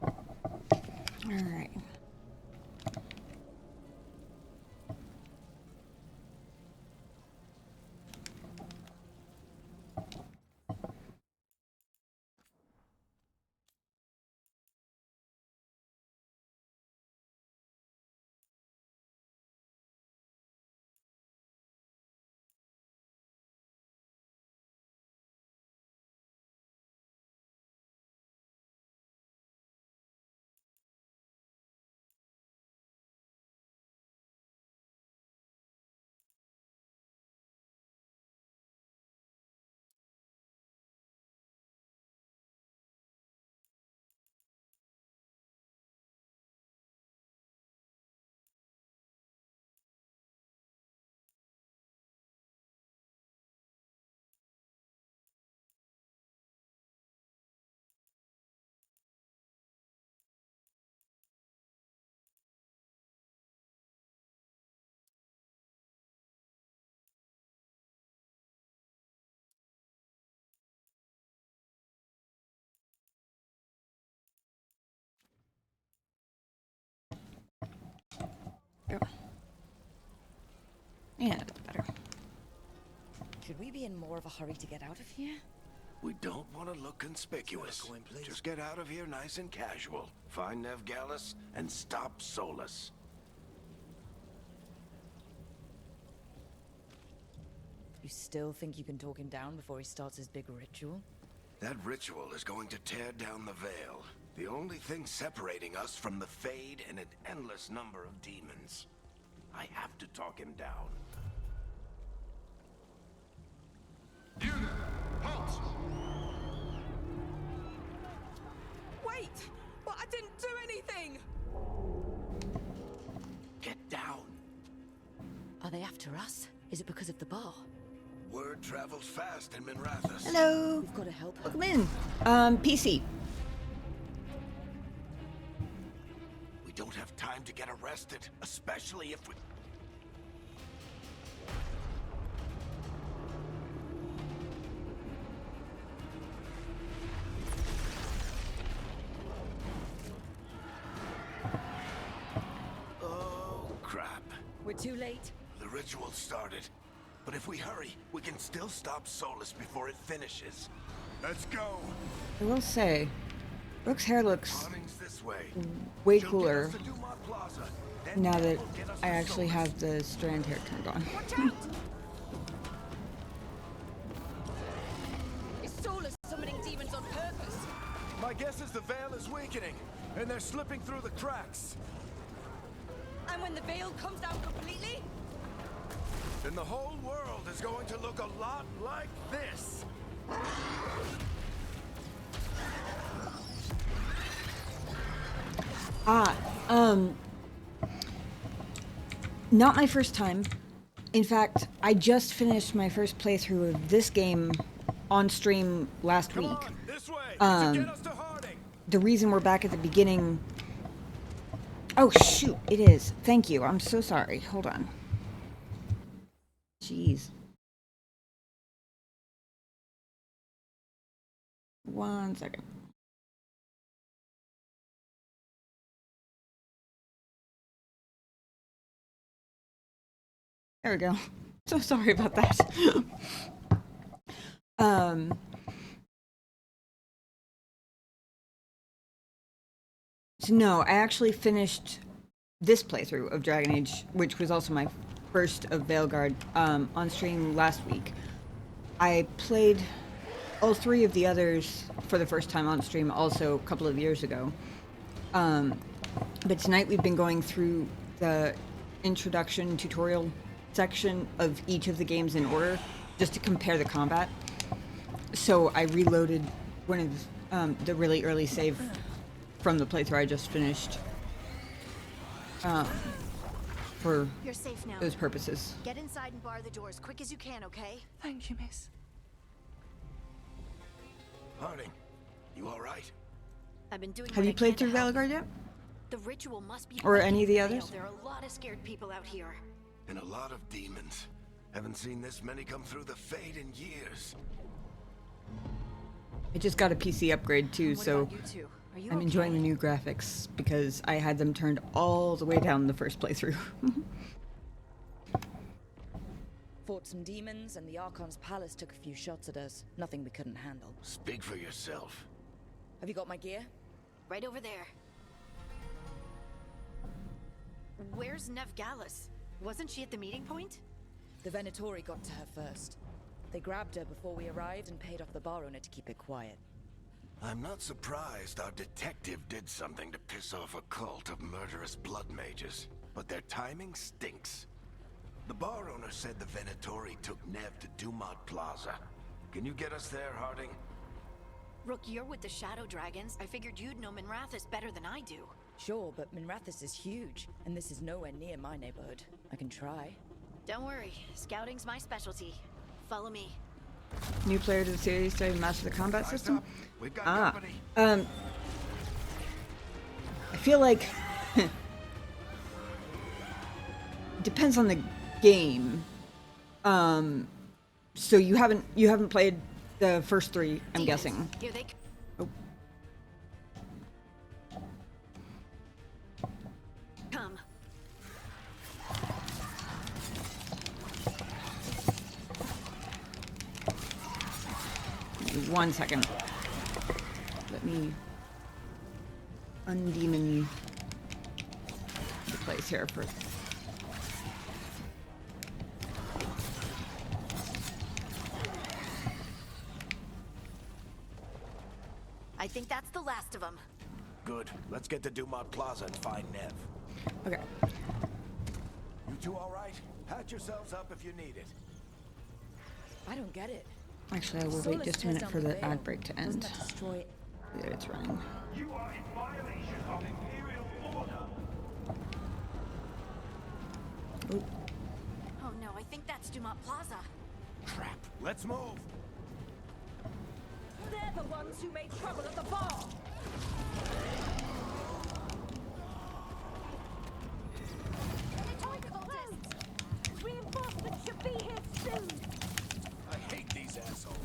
All right. Yeah, that's better. Should we be in more of a hurry to get out of here? We don't want to look conspicuous. Just get out of here nice and casual. Find Nev Gallus and stop Solus. You still think you can talk him down before he starts his big ritual? That ritual is going to tear down the veil. The only thing separating us from the Fade and an endless number of demons. I have to talk him down. Halt! Wait! But I didn't do anything! Get down. Are they after us? Is it because of the bar? Word travels fast in Minrathous. Hello. We've got to help her. Welcome in. PC. We don't have time to get arrested, especially if we... Oh, crap. We're too late. The ritual started. But if we hurry, we can still stop Solus before it finishes. Let's go. I will say, Brooke's hair looks This way. way She'll cooler get us to Dumont Plaza. Then now that we'll get us I to actually Solus. have the strand hair turned on. Watch out! Is Solus summoning demons on purpose? My guess is the veil is weakening, and they're slipping through the cracks. And when the veil comes down completely? Then the whole world is going to look a lot like this. Not my first time. In fact, I just finished my first playthrough of this game on stream last week. The reason we're back at the beginning... Oh, shoot, it is. Thank you. I'm so sorry. Hold on. Jeez. 1 second. There we go. So sorry about that. So no, I actually finished this playthrough of Dragon Age, which was also my first of Veilguard, on stream last week. I played all 3 of the others for the first time on stream also a couple of years ago. But tonight we've been going through the introduction tutorial section of each of the games in order, just to compare the combat. So I reloaded one of the really early save from the playthrough I just finished for You're safe now. those purposes. Get inside and bar the door as quick as you can, okay? Thank you, miss. Harding, you all right? I've been doing Have you played through Veilguard yet? The ritual must be Or any of the breaking others? There are a lot of scared people out here. And a lot of demons. Haven't seen this many come through the Fade in years. I just got a PC upgrade too, What so about you two? Are you I'm enjoying the new graphics because I had them turned all the way down the first playthrough. Fought some demons, and the Archon's palace took a few shots at us. Nothing we couldn't handle. Speak for yourself. Have you got my gear? Right over there. Where's Nev Gallus? Wasn't she at the meeting point? The Venatori got to her first. They grabbed her before we arrived and paid off the bar owner to keep it quiet. I'm not surprised our detective did something to piss off a cult of murderous blood mages, but their timing stinks. The bar owner said the Venatori took Nev to Dumont Plaza. Can you get us there, Harding? Rook, you're with the Shadow Dragons. I figured you'd know Minrathous better than I do. Sure, but Minrathous is huge, and this is nowhere near my neighborhood. I can try. Don't worry, scouting's my specialty. Follow me. New player to the series to master the combat system? We've got company. I feel like depends on the game. So you haven't played the first 3, I'm guessing. Here they Oh. come. 1 second. Let me undemon the place here first. I think that's the last of them. Good. Let's get to Dumont Plaza and find Nev. Okay. You two all right? Patch yourselves up if you need it. I don't get it. Actually, I will wait just a minute for the ad break to end. Yeah, it's running. You are in violation of Imperial order. Ooh. Oh no, I think that's Dumont Plaza. Crap. Let's move. They're the ones who made trouble at the bar. Reinforcements should be here soon. I hate these assholes.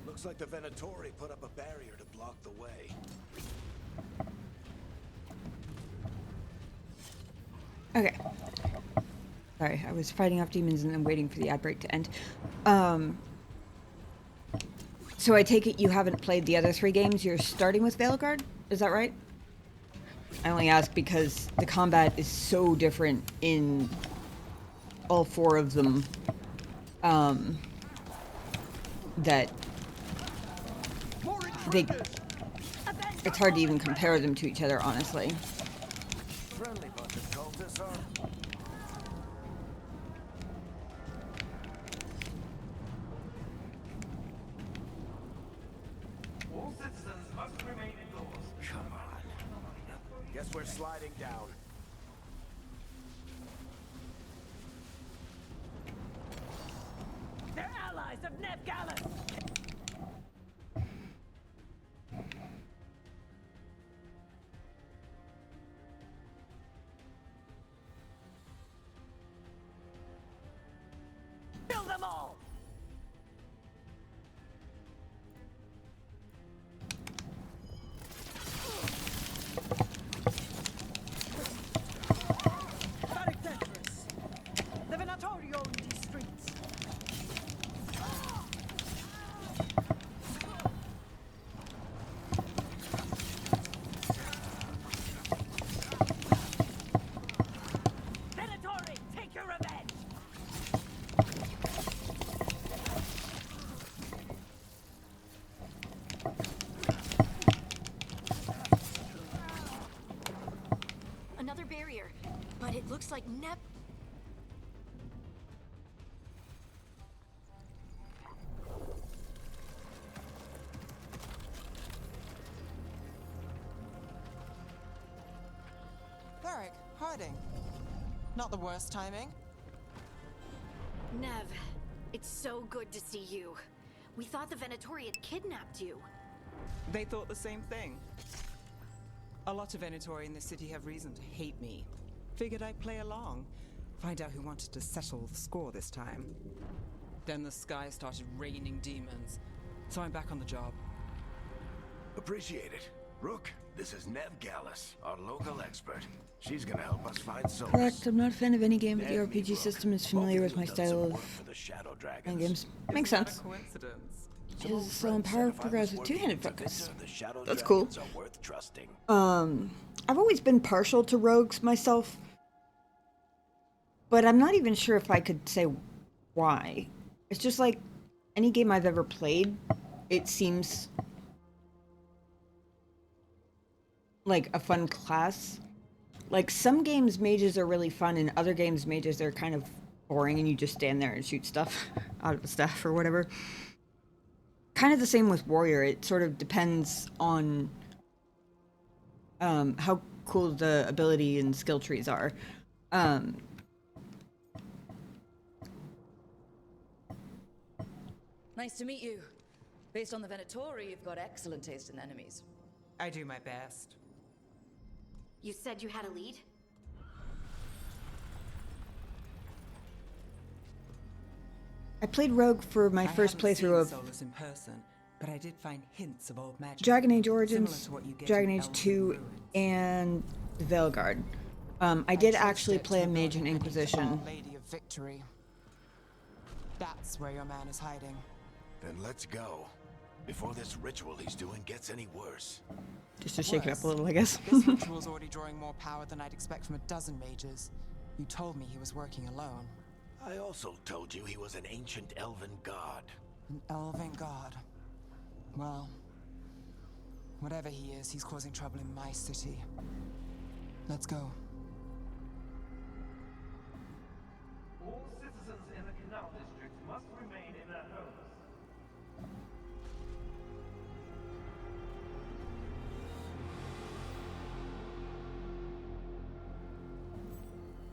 Looks like the Venatori put up a barrier to block the way. Okay. Sorry, I was fighting off demons and then waiting for the ad break to end. So I take it you haven't played the other 3 games. You're starting with Veilguard? Is that right? I only ask because the combat is so different in all 4 of them that it's hard to even compare them to each other, honestly. Friendly bunch of cultists, huh? All citizens must remain indoors. Come on. Guess we're sliding down. They're allies of Nev Gallus. Kill them all. Very dangerous. The Venatori own these streets. Venatori, take your revenge. Another barrier, but it looks like Nep. Varric, Harding. Not the worst timing. Nev, it's so good to see you. We thought the Venatori had kidnapped you. They thought the same thing. A lot of Venatori in this city have reason to hate me. Figured I'd play along. Find out who wanted to settle the score this time. Then the sky started raining demons. So I'm back on the job. Appreciate it. Rook, this is Nev Gallus, our local expert. She's gonna help us find souls. Correct. I'm not a fan of any game, but the RPG system is familiar with my style of playing games. Makes sense. Is so empowered progress with 2-handed focus. That's cool. I've always been partial to rogues myself, but I'm not even sure if I could say why. It's just like any game I've ever played, it seems like a fun class. Like some games mages are really fun, and other games mages are kind of boring and you just stand there and shoot stuff out of the staff or whatever. Kind of the same with warrior. It sort of depends on how cool the ability and skill trees are. Nice to meet you. Based on the Venatori, you've got excellent taste in enemies. I do my best. You said you had a lead? I played rogue for my first playthrough of Solus in person, but I did find hints of old magic. Dragon Age Origins, Similar to what you get Dragon in Age Elven 2, Ruins. and Veilguard. I did actually play a mage in Inquisition. Lady of Victory. That's where your man is hiding. Then let's go. Before this ritual he's doing gets any worse. Just to shake it up a little, I guess. This ritual's already drawing more power than I'd expect from a dozen mages. You told me he was working alone. I also told you he was an ancient elven god. An elven god. Well, whatever he is, he's causing trouble in my city. Let's go. All citizens in the Canal District must remain in their homes.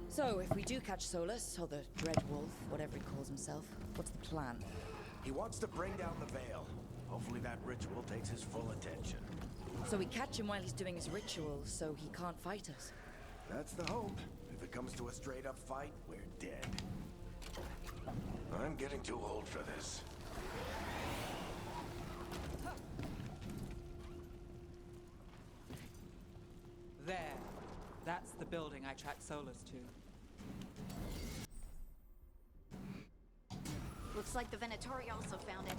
So, if we do catch Solus, or the Dread Wolf, whatever he calls himself, what's the plan? He wants to bring down the Veil. Hopefully that ritual takes his full attention. So we catch him while he's doing his ritual, so he can't fight us. That's the hope. If it comes to a straight-up fight, we're dead. I'm getting too old for this. There. That's the building I tracked Solus to. Looks like the Venatori also found it.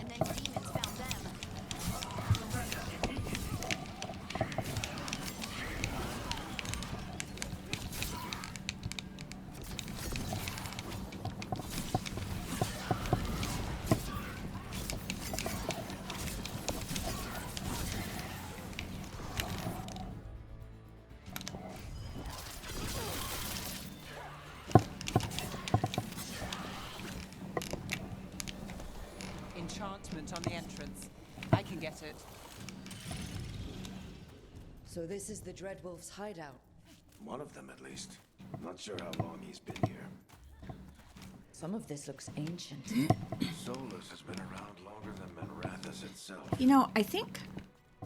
And then demons found them. Enchantment on the entrance. I can get it. So this is the Dread Wolf's hideout. One of them, at least. Not sure how long he's been here. Some of this looks ancient. Solus has been around longer than Tamaranth itself. You know, I think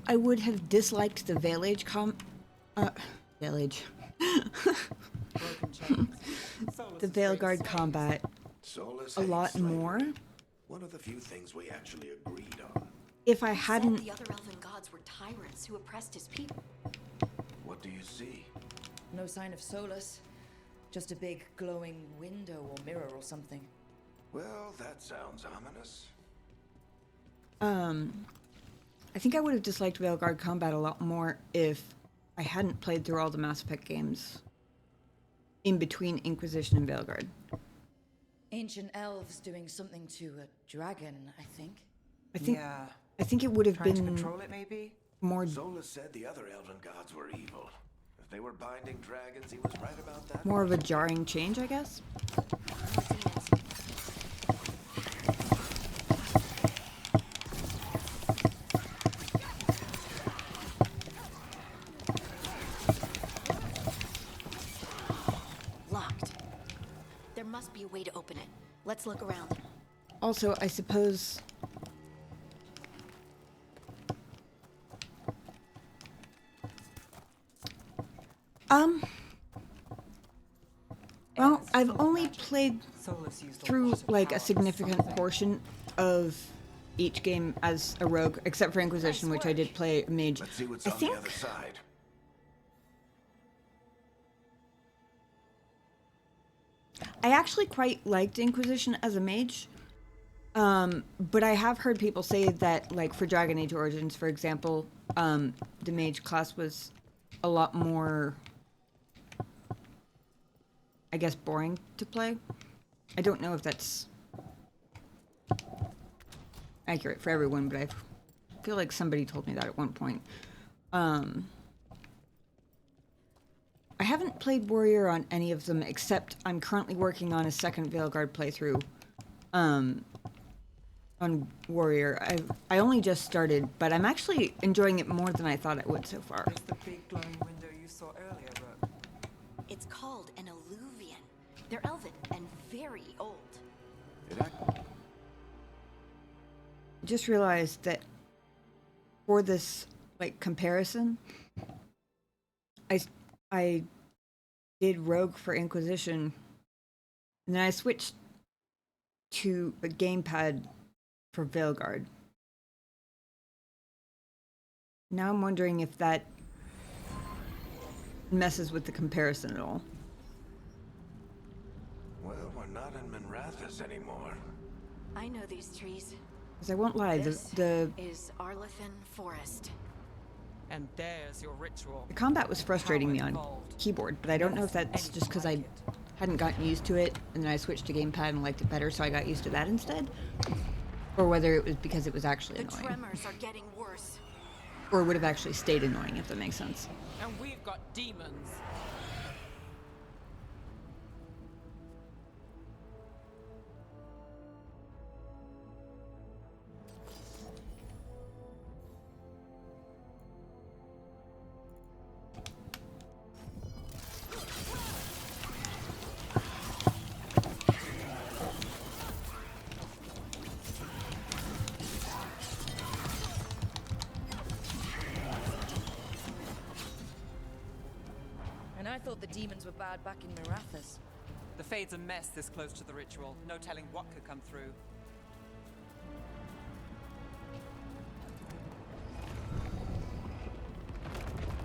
I would have disliked the Veilage Veilage. The Veilguard combat a lot more. One of the few things we actually agreed on. If I He said hadn't... the other elven gods were tyrants who oppressed his people. What do you see? No sign of Solus. Just a big glowing window or mirror or something. Well, that sounds ominous. I think I would have disliked Veilguard combat a lot more if I hadn't played through all the Mass Effect games in between Inquisition and Veilguard. Ancient elves doing something to a dragon, I think. I think it would have Trying been to control it, maybe? more. Solus said the other elven gods were evil. If they were binding dragons, he was right about that. More of a jarring change, I guess. Locked. There must be a way to open it. Let's look around. Also, I suppose... Well, I've only played through like a significant portion of each game as a rogue, except for Inquisition, which I did play a mage. Let's see what's I on think the other side. I actually quite liked Inquisition as a mage, but I have heard people say that, like for Dragon Age Origins, for example, the mage class was a lot more, I guess, boring to play. I don't know if that's accurate for everyone, but I feel like somebody told me that at one point. I haven't played Warrior on any of them, except I'm currently working on a second Veilguard playthrough on Warrior. I only just started, but I'm actually enjoying it more than I thought I would so far. It's the big glowing window you saw earlier, Rook. It's called an alluvian. They're elven and very old. Just realized that for this like comparison, I did Rogue for Inquisition, and then I switched to a gamepad for Veilguard. Now I'm wondering if that messes with the comparison at all. Well, we're not in Minrathous anymore. I know these trees. Because I won't lie, This the is Arlethan Forest. And there's your ritual. combat was frustrating me on keyboard, but I don't know if that's just because I hadn't gotten used to it, and then I switched to gamepad and liked it better, so I got used to that instead. Or whether it was because it was actually The annoying. tremors are getting worse. Or would have actually stayed annoying, if that makes sense. And we've got demons. I thought the demons were bad back in Minrathous. The Fade's a mess this close to the ritual. No telling what could come through.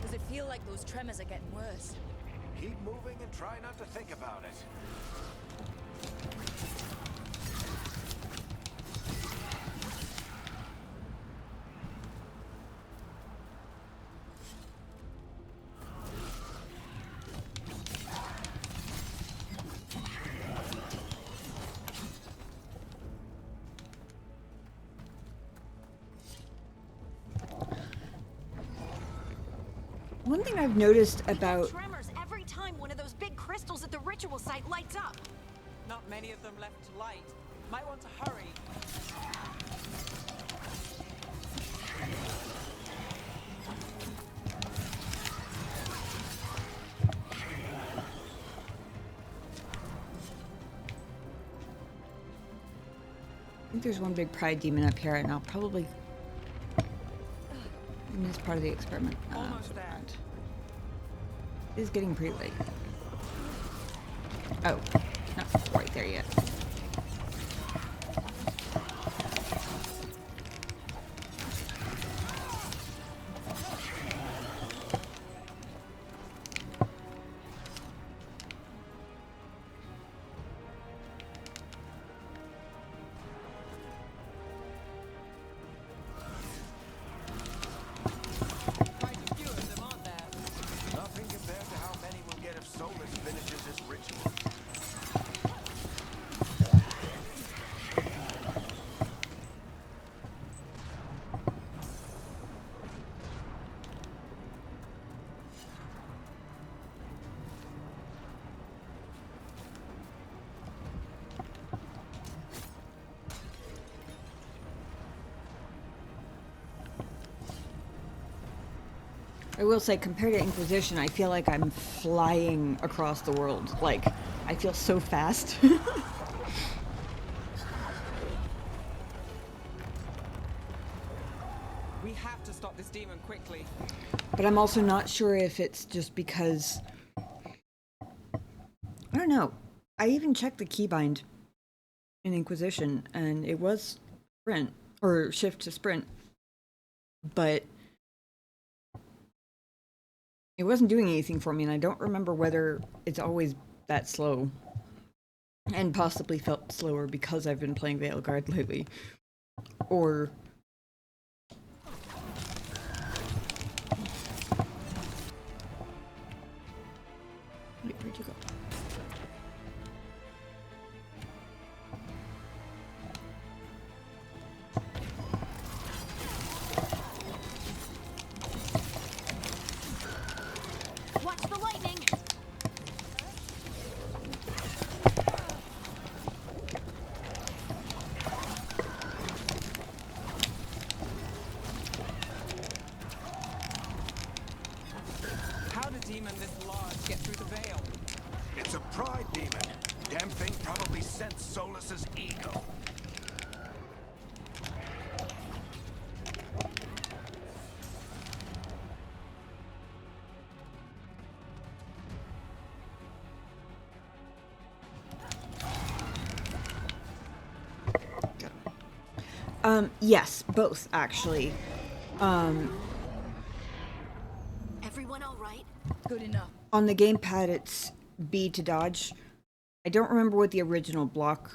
Does it feel like those tremors are getting worse? Keep moving and try not to think about it. One thing I've noticed about... Tremors every time one of those big crystals at the ritual site lights up. Not many of them left to light. Might want to hurry. I think there's one big pride demon up here, and I'll probably... in this part of the experiment. Almost there. It is getting pretty late. Oh, not quite there yet. I will say, compared to Inquisition, I feel like I'm flying across the world. Like, I feel so fast. We have to stop this demon quickly. But I'm also not sure if it's just because... I don't know. I even checked the keybind in Inquisition, and it was sprint, or shift to sprint. But... it wasn't doing anything for me, and I don't remember whether it's always that slow. And possibly felt slower because I've been playing Veilguard lately. Or... wait, where'd you go? Watch the lightning! How did demon this large get through the veil? It's a pride demon. Damn thing probably sensed Solus's ego. Yes, both, actually. Everyone all right? Good enough. On the gamepad, it's B to dodge. I don't remember what the original block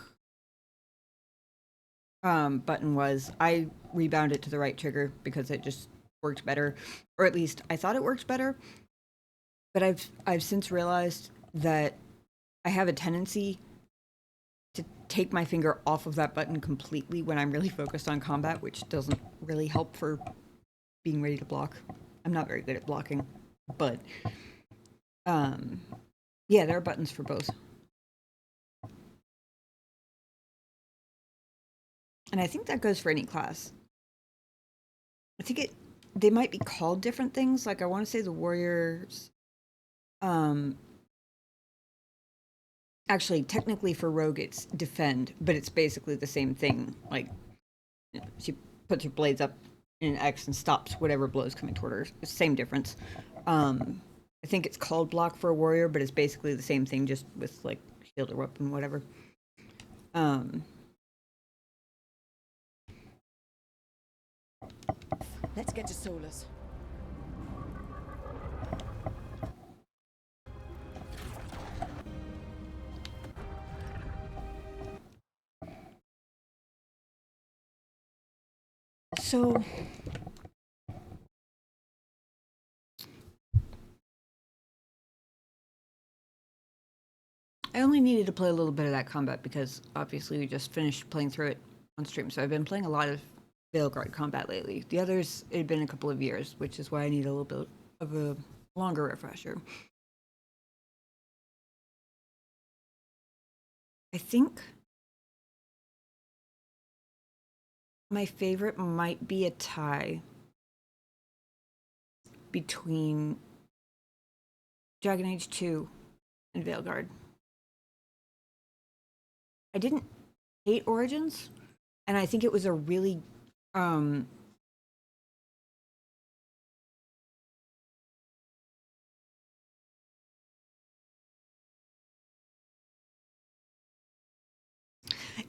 button was. I rebound it to the right trigger because it just worked better, or at least I thought it worked better. But I've since realized that I have a tendency to take my finger off of that button completely when I'm really focused on combat, which doesn't really help for being ready to block. I'm not very good at blocking, but yeah, there are buttons for both. And I think that goes for any class. I think they might be called different things. Like I want to say the warriors, actually technically for rogue it's defend, but it's basically the same thing. Like she puts her blades up in an X and stops whatever blows coming toward her. Same difference. I think it's called block for a warrior, but it's basically the same thing, just with like shield or weapon, whatever. Let's get to Solus. So I only needed to play a little bit of that combat because obviously we just finished playing through it on stream. So I've been playing a lot of Veilguard combat lately. The others, it had been a couple of years, which is why I need a little bit of a longer refresher. I think my favorite might be a tie between Dragon Age 2 and Veilguard. I didn't hate Origins, and I think it was a really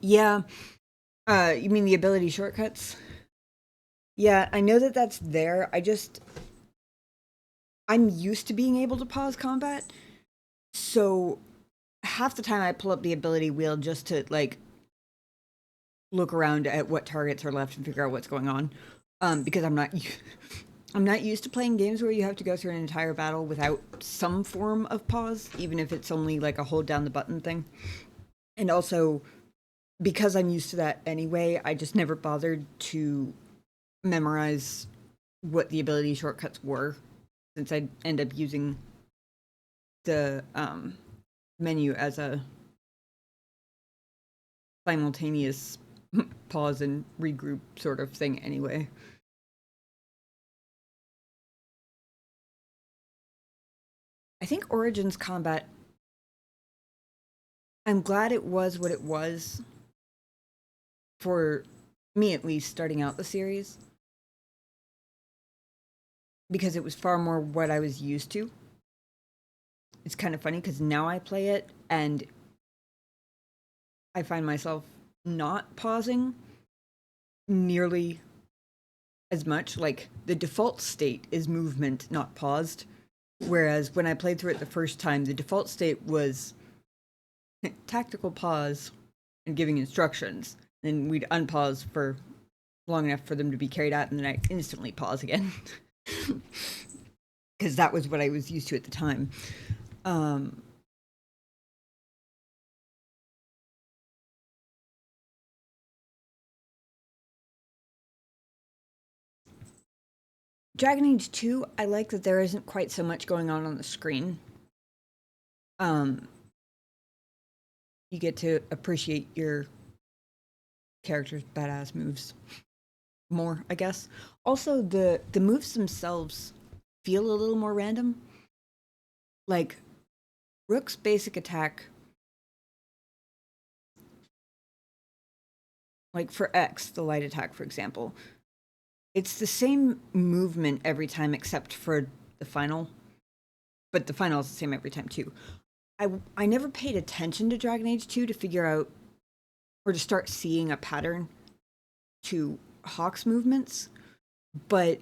yeah, you mean the ability shortcuts? Yeah, I know that that's there. I'm used to being able to pause combat, so half the time I pull up the ability wheel just to like look around at what targets are left and figure out what's going on, because I'm not used to playing games where you have to go through an entire battle without some form of pause, even if it's only like a hold down the button thing. And also, because I'm used to that anyway, I just never bothered to memorize what the ability shortcuts were, since I'd end up using the menu as a simultaneous pause and regroup sort of thing anyway. I think Origins combat, I'm glad it was what it was, for me at least, starting out the series, because it was far more what I was used to. It's kind of funny because now I play it and I find myself not pausing nearly as much. Like, the default state is movement, not paused. Whereas when I played through it the first time, the default state was tactical pause and giving instructions. Then we'd unpause for long enough for them to be carried out, and then I instantly pause again. Because that was what I was used to at the time. Dragon Age 2, I like that there isn't quite so much going on the screen. You get to appreciate your character's badass moves more, I guess. Also, the moves themselves feel a little more random. Like, Rook's basic attack, like for X, the light attack, for example, it's the same movement every time except for the final, but the final is the same every time too. I never paid attention to Dragon Age 2 to figure out, or to start seeing a pattern to Hawk's movements, but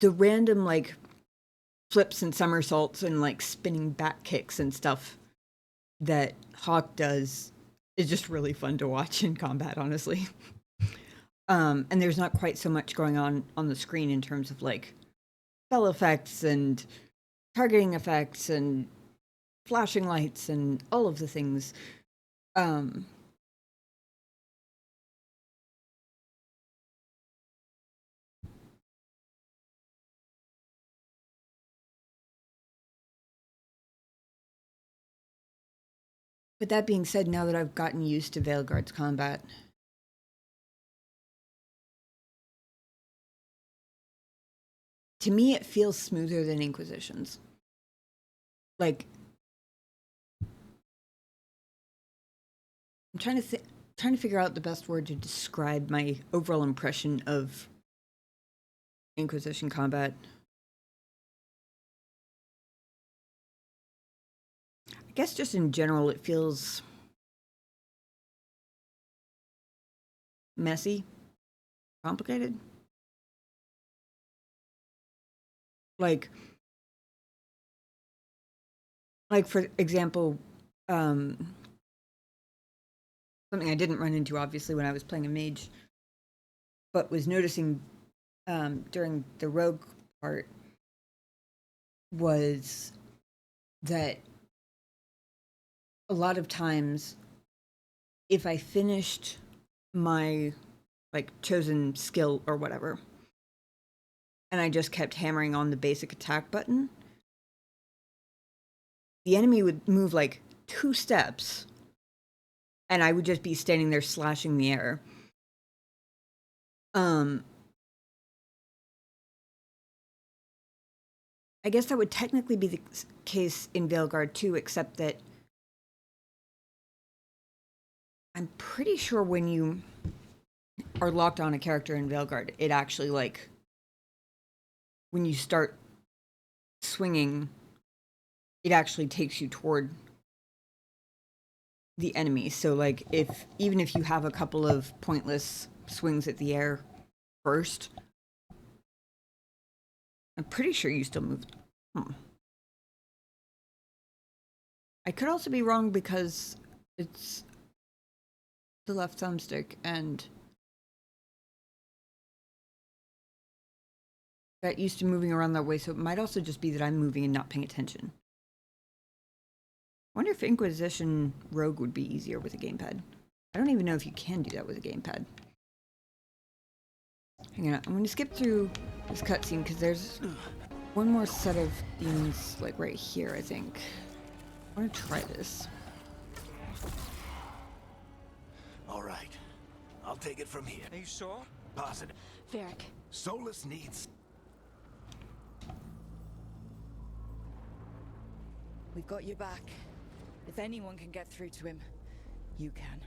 the random like flips and somersaults and like spinning back kicks and stuff that Hawk does is just really fun to watch in combat, honestly. And there's not quite so much going on the screen in terms of like spell effects and targeting effects and flashing lights and all of the things. But that being said, now that I've gotten used to Veilguard's combat, to me it feels smoother than Inquisition's. Like, I'm trying to figure out the best word to describe my overall impression of Inquisition combat. I guess just in general, it feels messy, complicated. Like for example, something I didn't run into obviously when I was playing a mage, but was noticing during the rogue part was that a lot of times if I finished my like chosen skill or whatever and I just kept hammering on the basic attack button, the enemy would move like 2 steps and I would just be standing there slashing the air. I guess that would technically be the case in Veilguard too, except that I'm pretty sure when you are locked on a character in Veilguard, it actually like when you start swinging, it actually takes you toward the enemy. So like even if you have a couple of pointless swings at the air first, I'm pretty sure you still move. I could also be wrong because it's the left thumbstick and got used to moving around that way, so it might also just be that I'm moving and not paying attention. I wonder if Inquisition Rogue would be easier with a gamepad. I don't even know if you can do that with a gamepad. Hang on, I'm going to skip through this cutscene because there's one more set of demons like right here, I think. I want to try this. All right. I'll take it from here. Are you sure? Positive. Varric. Solus needs... We've got you back. If anyone can get through to him, you can.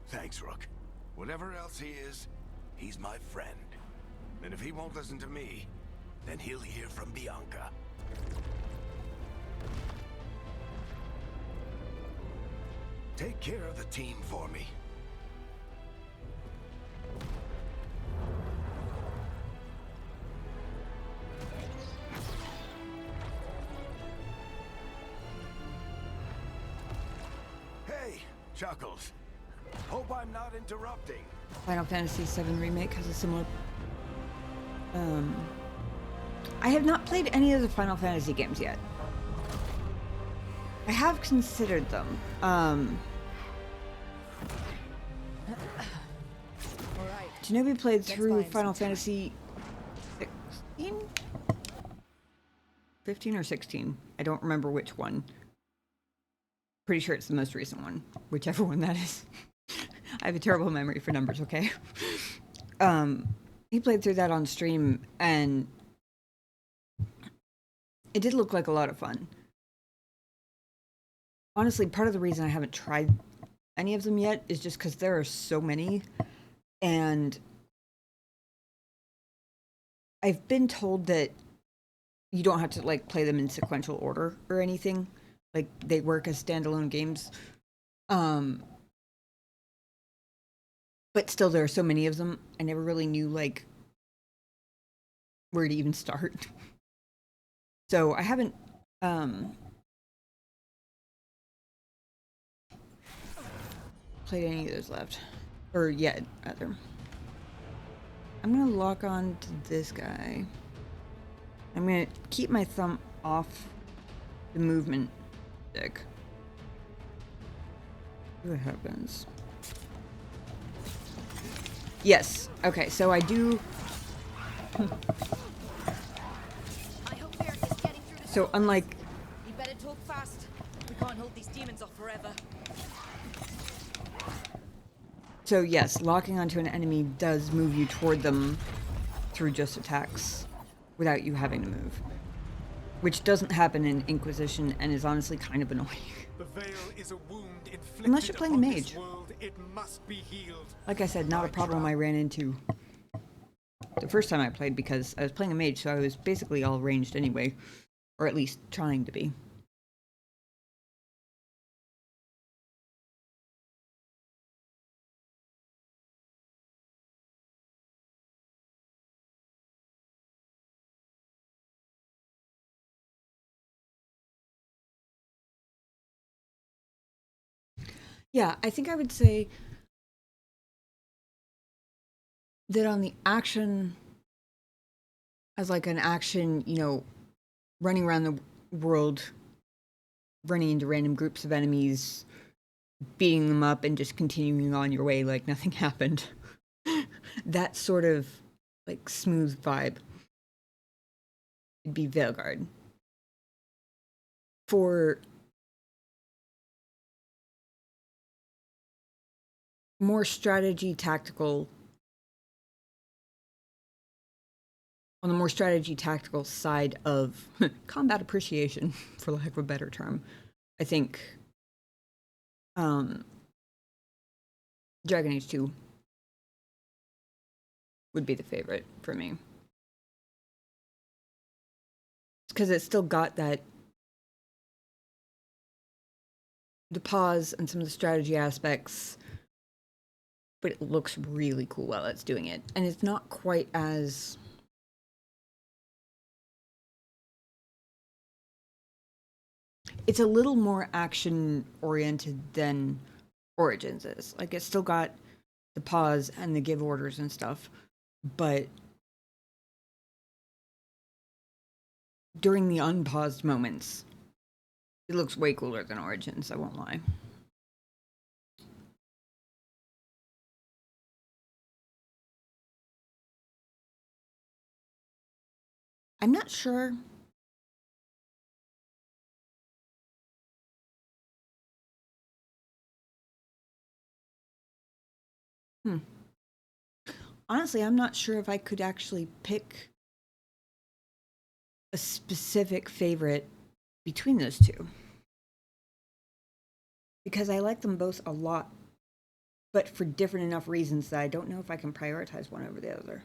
Thanks, Rook. Whatever else he is, he's my friend. And if he won't listen to me, then he'll hear from Bianca. Take care of the team for me. Hey, Chuckles. Hope I'm not interrupting. Final Fantasy VII Remake has a similar... I have not played any of the Final Fantasy games yet. I have considered them. Shinobi played through Final Fantasy 16? 15 or 16. I don't remember which one. Pretty sure it's the most recent one. Whichever one that is. I have a terrible memory for numbers, okay? He played through that on stream, and it did look like a lot of fun. Honestly, part of the reason I haven't tried any of them yet is just because there are so many, and I've been told that you don't have to like play them in sequential order or anything. Like, they work as standalone games. But still, there are so many of them. I never really knew, like, where to even start. So I haven't played any of those left. Or yet, rather. I'm gonna lock on to this guy. I'm gonna keep my thumb off the movement stick. See what happens. Yes. Okay, so I do. So unlike. You better talk fast. We can't hold these demons off forever. So yes, locking onto an enemy does move you toward them through just attacks without you having to move. Which doesn't happen in Inquisition and is honestly kind of annoying. The veil is a wound inflicted Unless you're playing a upon mage. this world, it must be healed. Like I said, not a problem I ran into the first time I played because I was playing a mage, so I was basically all ranged anyway. Or at least trying to be. Yeah, I think I would say that on the action, as like an action, you know, running around the world, running into random groups of enemies, beating them up and just continuing on your way like nothing happened. That sort of like smooth vibe would be Veilguard. For more strategy tactical, on the more strategy tactical side of combat appreciation, for lack of a better term, I think Dragon Age 2 would be the favorite for me. Because it's still got that, the pause and some of the strategy aspects, but it looks really cool while it's doing it. And it's not quite as... It's a little more action-oriented than Origins is. Like, it's still got the pause and the give orders and stuff, but during the unpaused moments, it looks way cooler than Origins, I won't lie. I'm not sure. Honestly, I'm not sure if I could actually pick a specific favorite between those two. Because I like them both a lot, but for different enough reasons that I don't know if I can prioritize one over the other.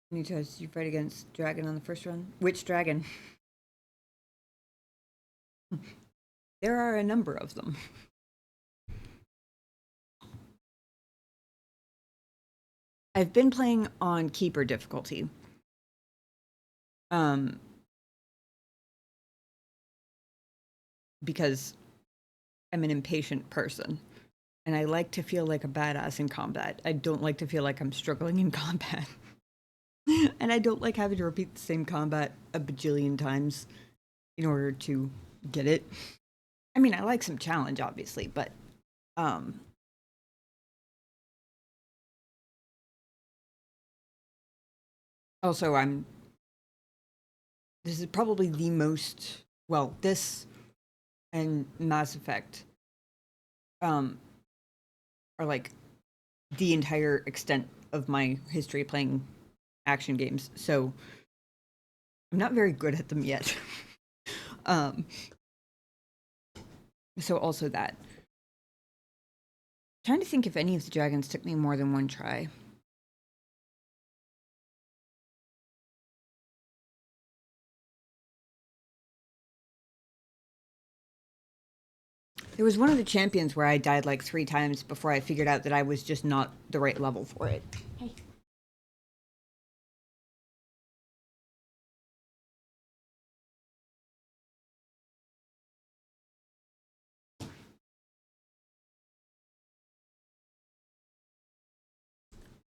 How many times did you fight against Dragon on the first run? Which dragon? There are a number of them. I've been playing on Keeper difficulty. Because I'm an impatient person. And I like to feel like a badass in combat. I don't like to feel like I'm struggling in combat. And I don't like having to repeat the same combat a bajillion times in order to get it. I mean, I like some challenge, obviously, but also this is probably the most, well, this and Mass Effect are like the entire extent of my history playing action games, so I'm not very good at them yet. So also that. I'm trying to think if any of the dragons took me more than one try. There was one of the champions where I died like 3 times before I figured out that I was just not the right level for it. Hey.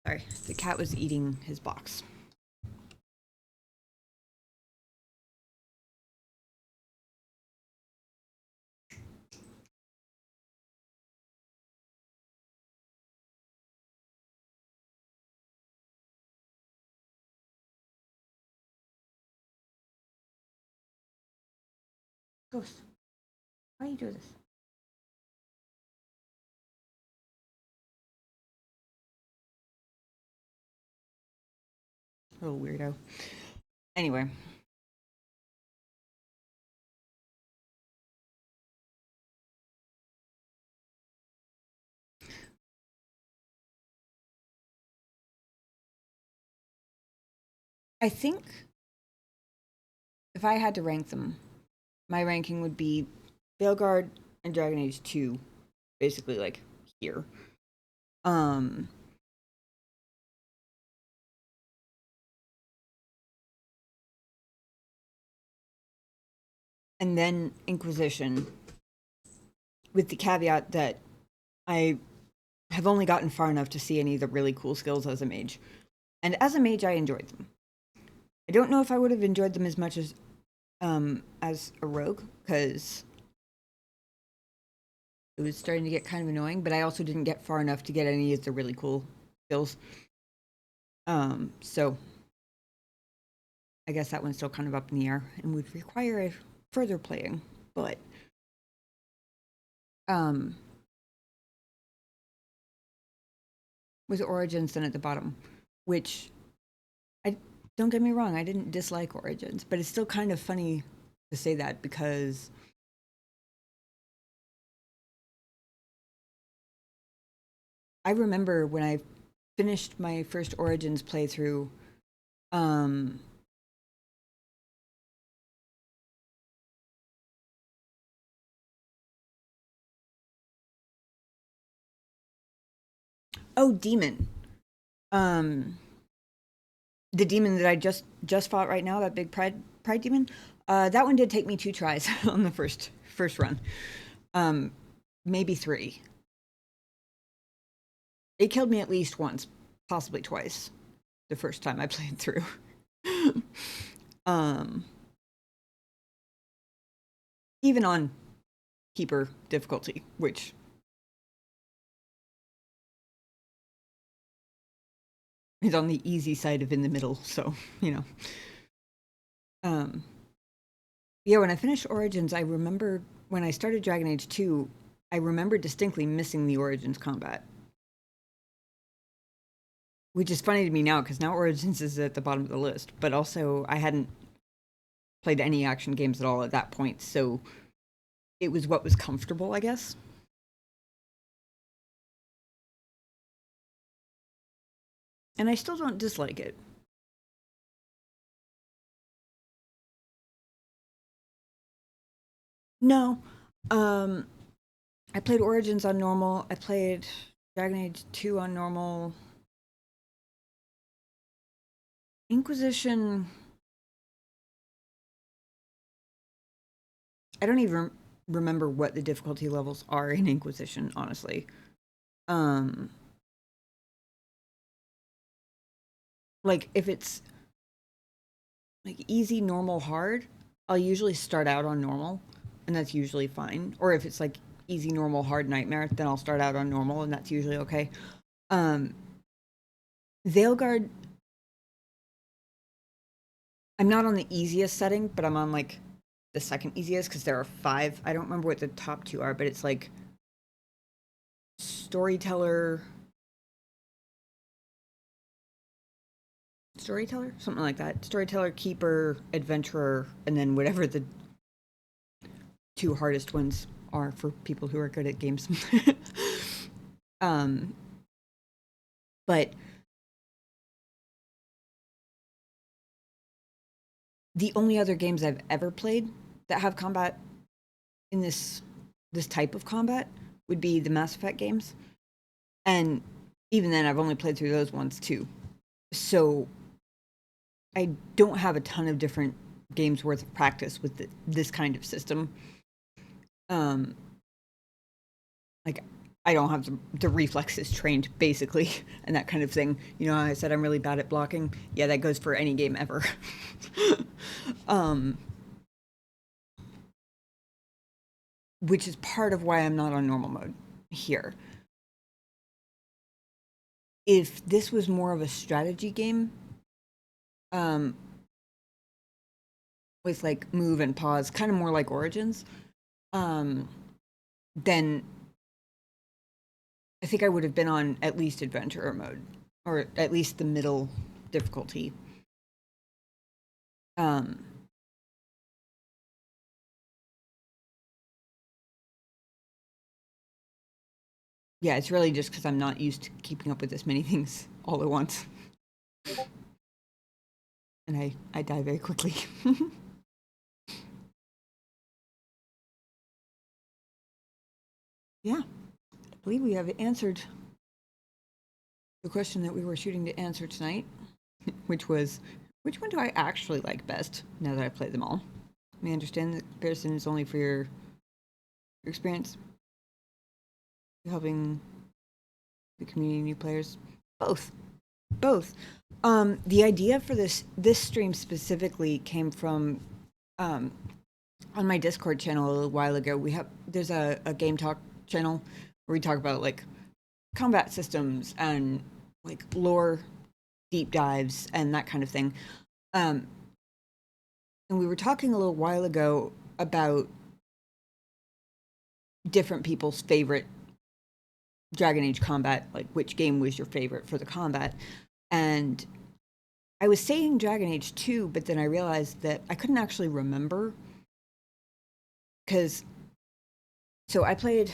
Sorry, the cat was eating his box. Ghost, why do you do this? Little weirdo. Anyway. I think if I had to rank them, my ranking would be Veilguard and Dragon Age 2, basically like here. And then Inquisition, with the caveat that I have only gotten far enough to see any of the really cool skills as a mage. And as a mage, I enjoyed them. I don't know if I would have enjoyed them as much as a rogue, because it was starting to get kind of annoying, but I also didn't get far enough to get any of the really cool skills. So I guess that one's still kind of up in the air and would require a further playing, but with Origins then at the bottom, which don't get me wrong, I didn't dislike Origins, but it's still kind of funny to say that because I remember when I finished my first Origins playthrough, oh, Demon. The demon that I just fought right now, that big pride demon, that one did take me 2 tries on the first run. Maybe 3. It killed me at least once, possibly twice, the first time I played through. Even on Keeper difficulty, which is on the easy side of in the middle, so, you know. Yeah, when I finished Origins, I remember when I started Dragon Age 2, I remember distinctly missing the Origins combat. Which is funny to me now, because now Origins is at the bottom of the list, but also I hadn't played any action games at all at that point, so it was what was comfortable, I guess. And I still don't dislike it. No. I played Origins on normal. I played Dragon Age 2 on normal. Inquisition... I don't even remember what the difficulty levels are in Inquisition, honestly. Like, if it's like easy, normal, hard, I'll usually start out on normal, and that's usually fine. Or if it's like easy, normal, hard, nightmare, then I'll start out on normal, and that's usually okay. Veilguard, I'm not on the easiest setting, but I'm on like the second easiest because there are 5. I don't remember what the top 2 are, but it's like storyteller, something like that. Storyteller, keeper, adventurer, and then whatever the 2 hardest ones are for people who are good at games. But the only other games I've ever played that have combat in this this type of combat would be the Mass Effect games. And even then, I've only played through those ones too. So I don't have a ton of different games worth of practice with this kind of system. Like, I don't have the reflexes trained, basically, and that kind of thing. You know, I said I'm really bad at blocking. Yeah, that goes for any game ever. Which is part of why I'm not on normal mode here. If this was more of a strategy game, with like move and pause, kind of more like Origins, then I think I would have been on at least adventurer mode, or at least the middle difficulty. Yeah, it's really just because I'm not used to keeping up with this many things all at once. And I die very quickly. Yeah, I believe we have answered the question that we were shooting to answer tonight, which was, which one do I actually like best now that I've played them all? I mean, I understand that comparison is only for your experience. Helping the community, new players. Both. The idea for this stream specifically came from on my Discord channel a little while ago. There's a game talk channel where we talk about like combat systems and like lore deep dives and that kind of thing. And we were talking a little while ago about different people's favorite Dragon Age combat, like which game was your favorite for the combat. And I was saying Dragon Age 2, but then I realized that I couldn't actually remember. So I played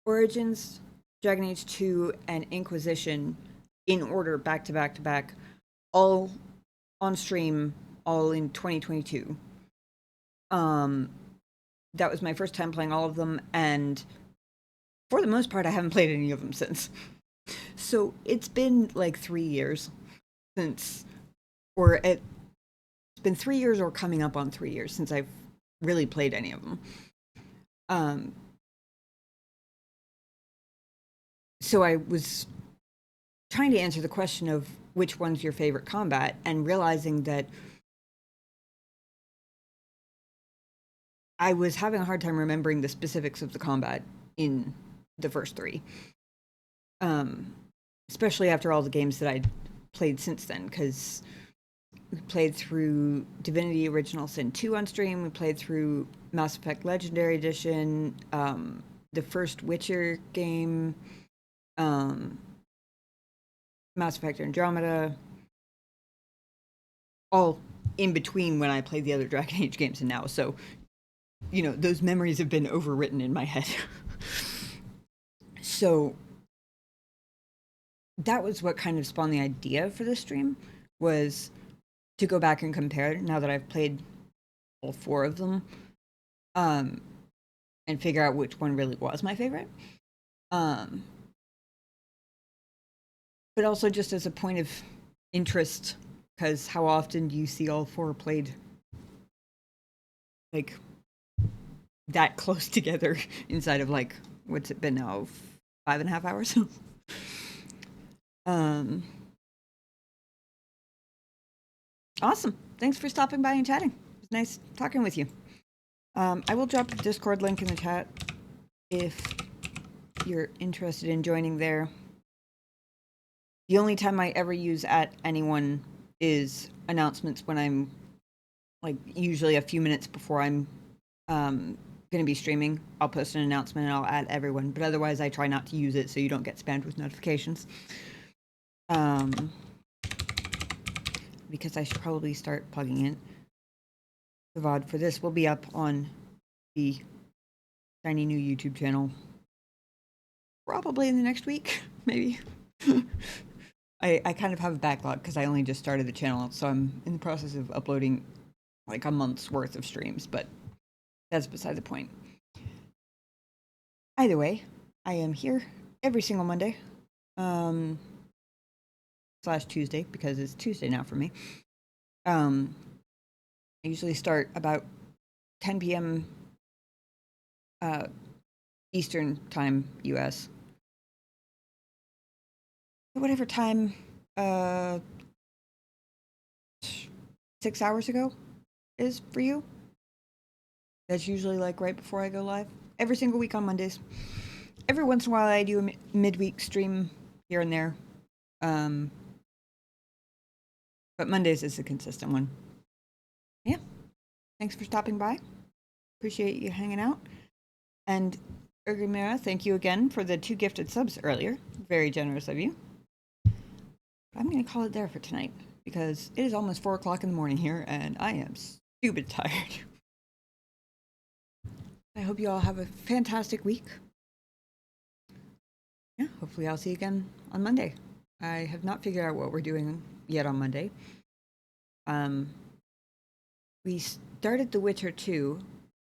Origins, Dragon Age 2, and Inquisition in order, back to back to back, all on stream, all in 2022. That was my first time playing all of them, and for the most part, I haven't played any of them since. So it's been like 3 years since, it's been 3 years or coming up on 3 years since I've really played any of them. So I was trying to answer the question of which one's your favorite combat, and realizing that I was having a hard time remembering the specifics of the combat in the first three. Especially after all the games that I'd played since then, because we played through Divinity Original Sin 2 on stream, we played through Mass Effect Legendary Edition, the first Witcher game, Mass Effect Andromeda, all in between when I played the other Dragon Age games and now. So, you know, those memories have been overwritten in my head. So that was what kind of spawned the idea for this stream, was to go back and compare now that I've played all four of them, and figure out which one really was my favorite. But also just as a point of interest, because how often do you see all four played like that close together inside of like, what's it been now, 5.5 hours? Awesome. Thanks for stopping by and chatting. It was nice talking with you. I will drop the Discord link in the chat if you're interested in joining there. The only time I ever use at anyone is announcements when I'm like usually a few minutes before I'm going to be streaming. I'll post an announcement and I'll add everyone, but otherwise I try not to use it so you don't get spammed with notifications. Because I should probably start plugging in. The VOD for this will be up on the shiny new YouTube channel probably in the next week, maybe. I kind of have a backlog because I only just started the channel, so I'm in the process of uploading like a month's worth of streams, but that's beside the point. Either way, I am here every single Monday. / Tuesday, because it's Tuesday now for me. I usually start about 10 p.m. Eastern time, US. Whatever time 6 hours ago is for you. That's usually like right before I go live. Every single week on Mondays. Every once in a while I do a midweek stream here and there. But Mondays is a consistent one. Yeah. Thanks for stopping by. Appreciate you hanging out. And Urgimera, thank you again for the 2 gifted subs earlier. Very generous of you. I'm going to call it there for tonight because it is almost 4 o'clock in the morning here and I am stupid tired. I hope you all have a fantastic week. Yeah, hopefully I'll see you again on Monday. I have not figured out what we're doing yet on Monday. We started The Witcher 2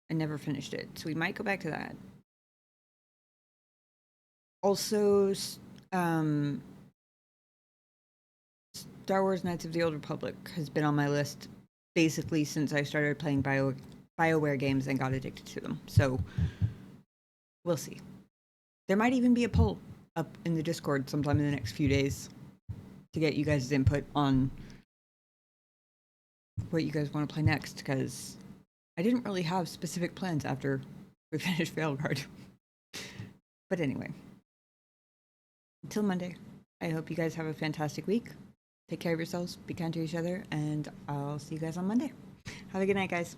and never finished it, so we might go back to that. Also, Star Wars Knights of the Old Republic has been on my list basically since I started playing BioWare games and got addicted to them. So, we'll see. There might even be a poll up in the Discord sometime in the next few days to get you guys' input on what you guys want to play next, because I didn't really have specific plans after we finished Veilguard. But anyway, until Monday, I hope you guys have a fantastic week. Take care of yourselves, be kind to each other, and I'll see you guys on Monday. Have a good night, guys.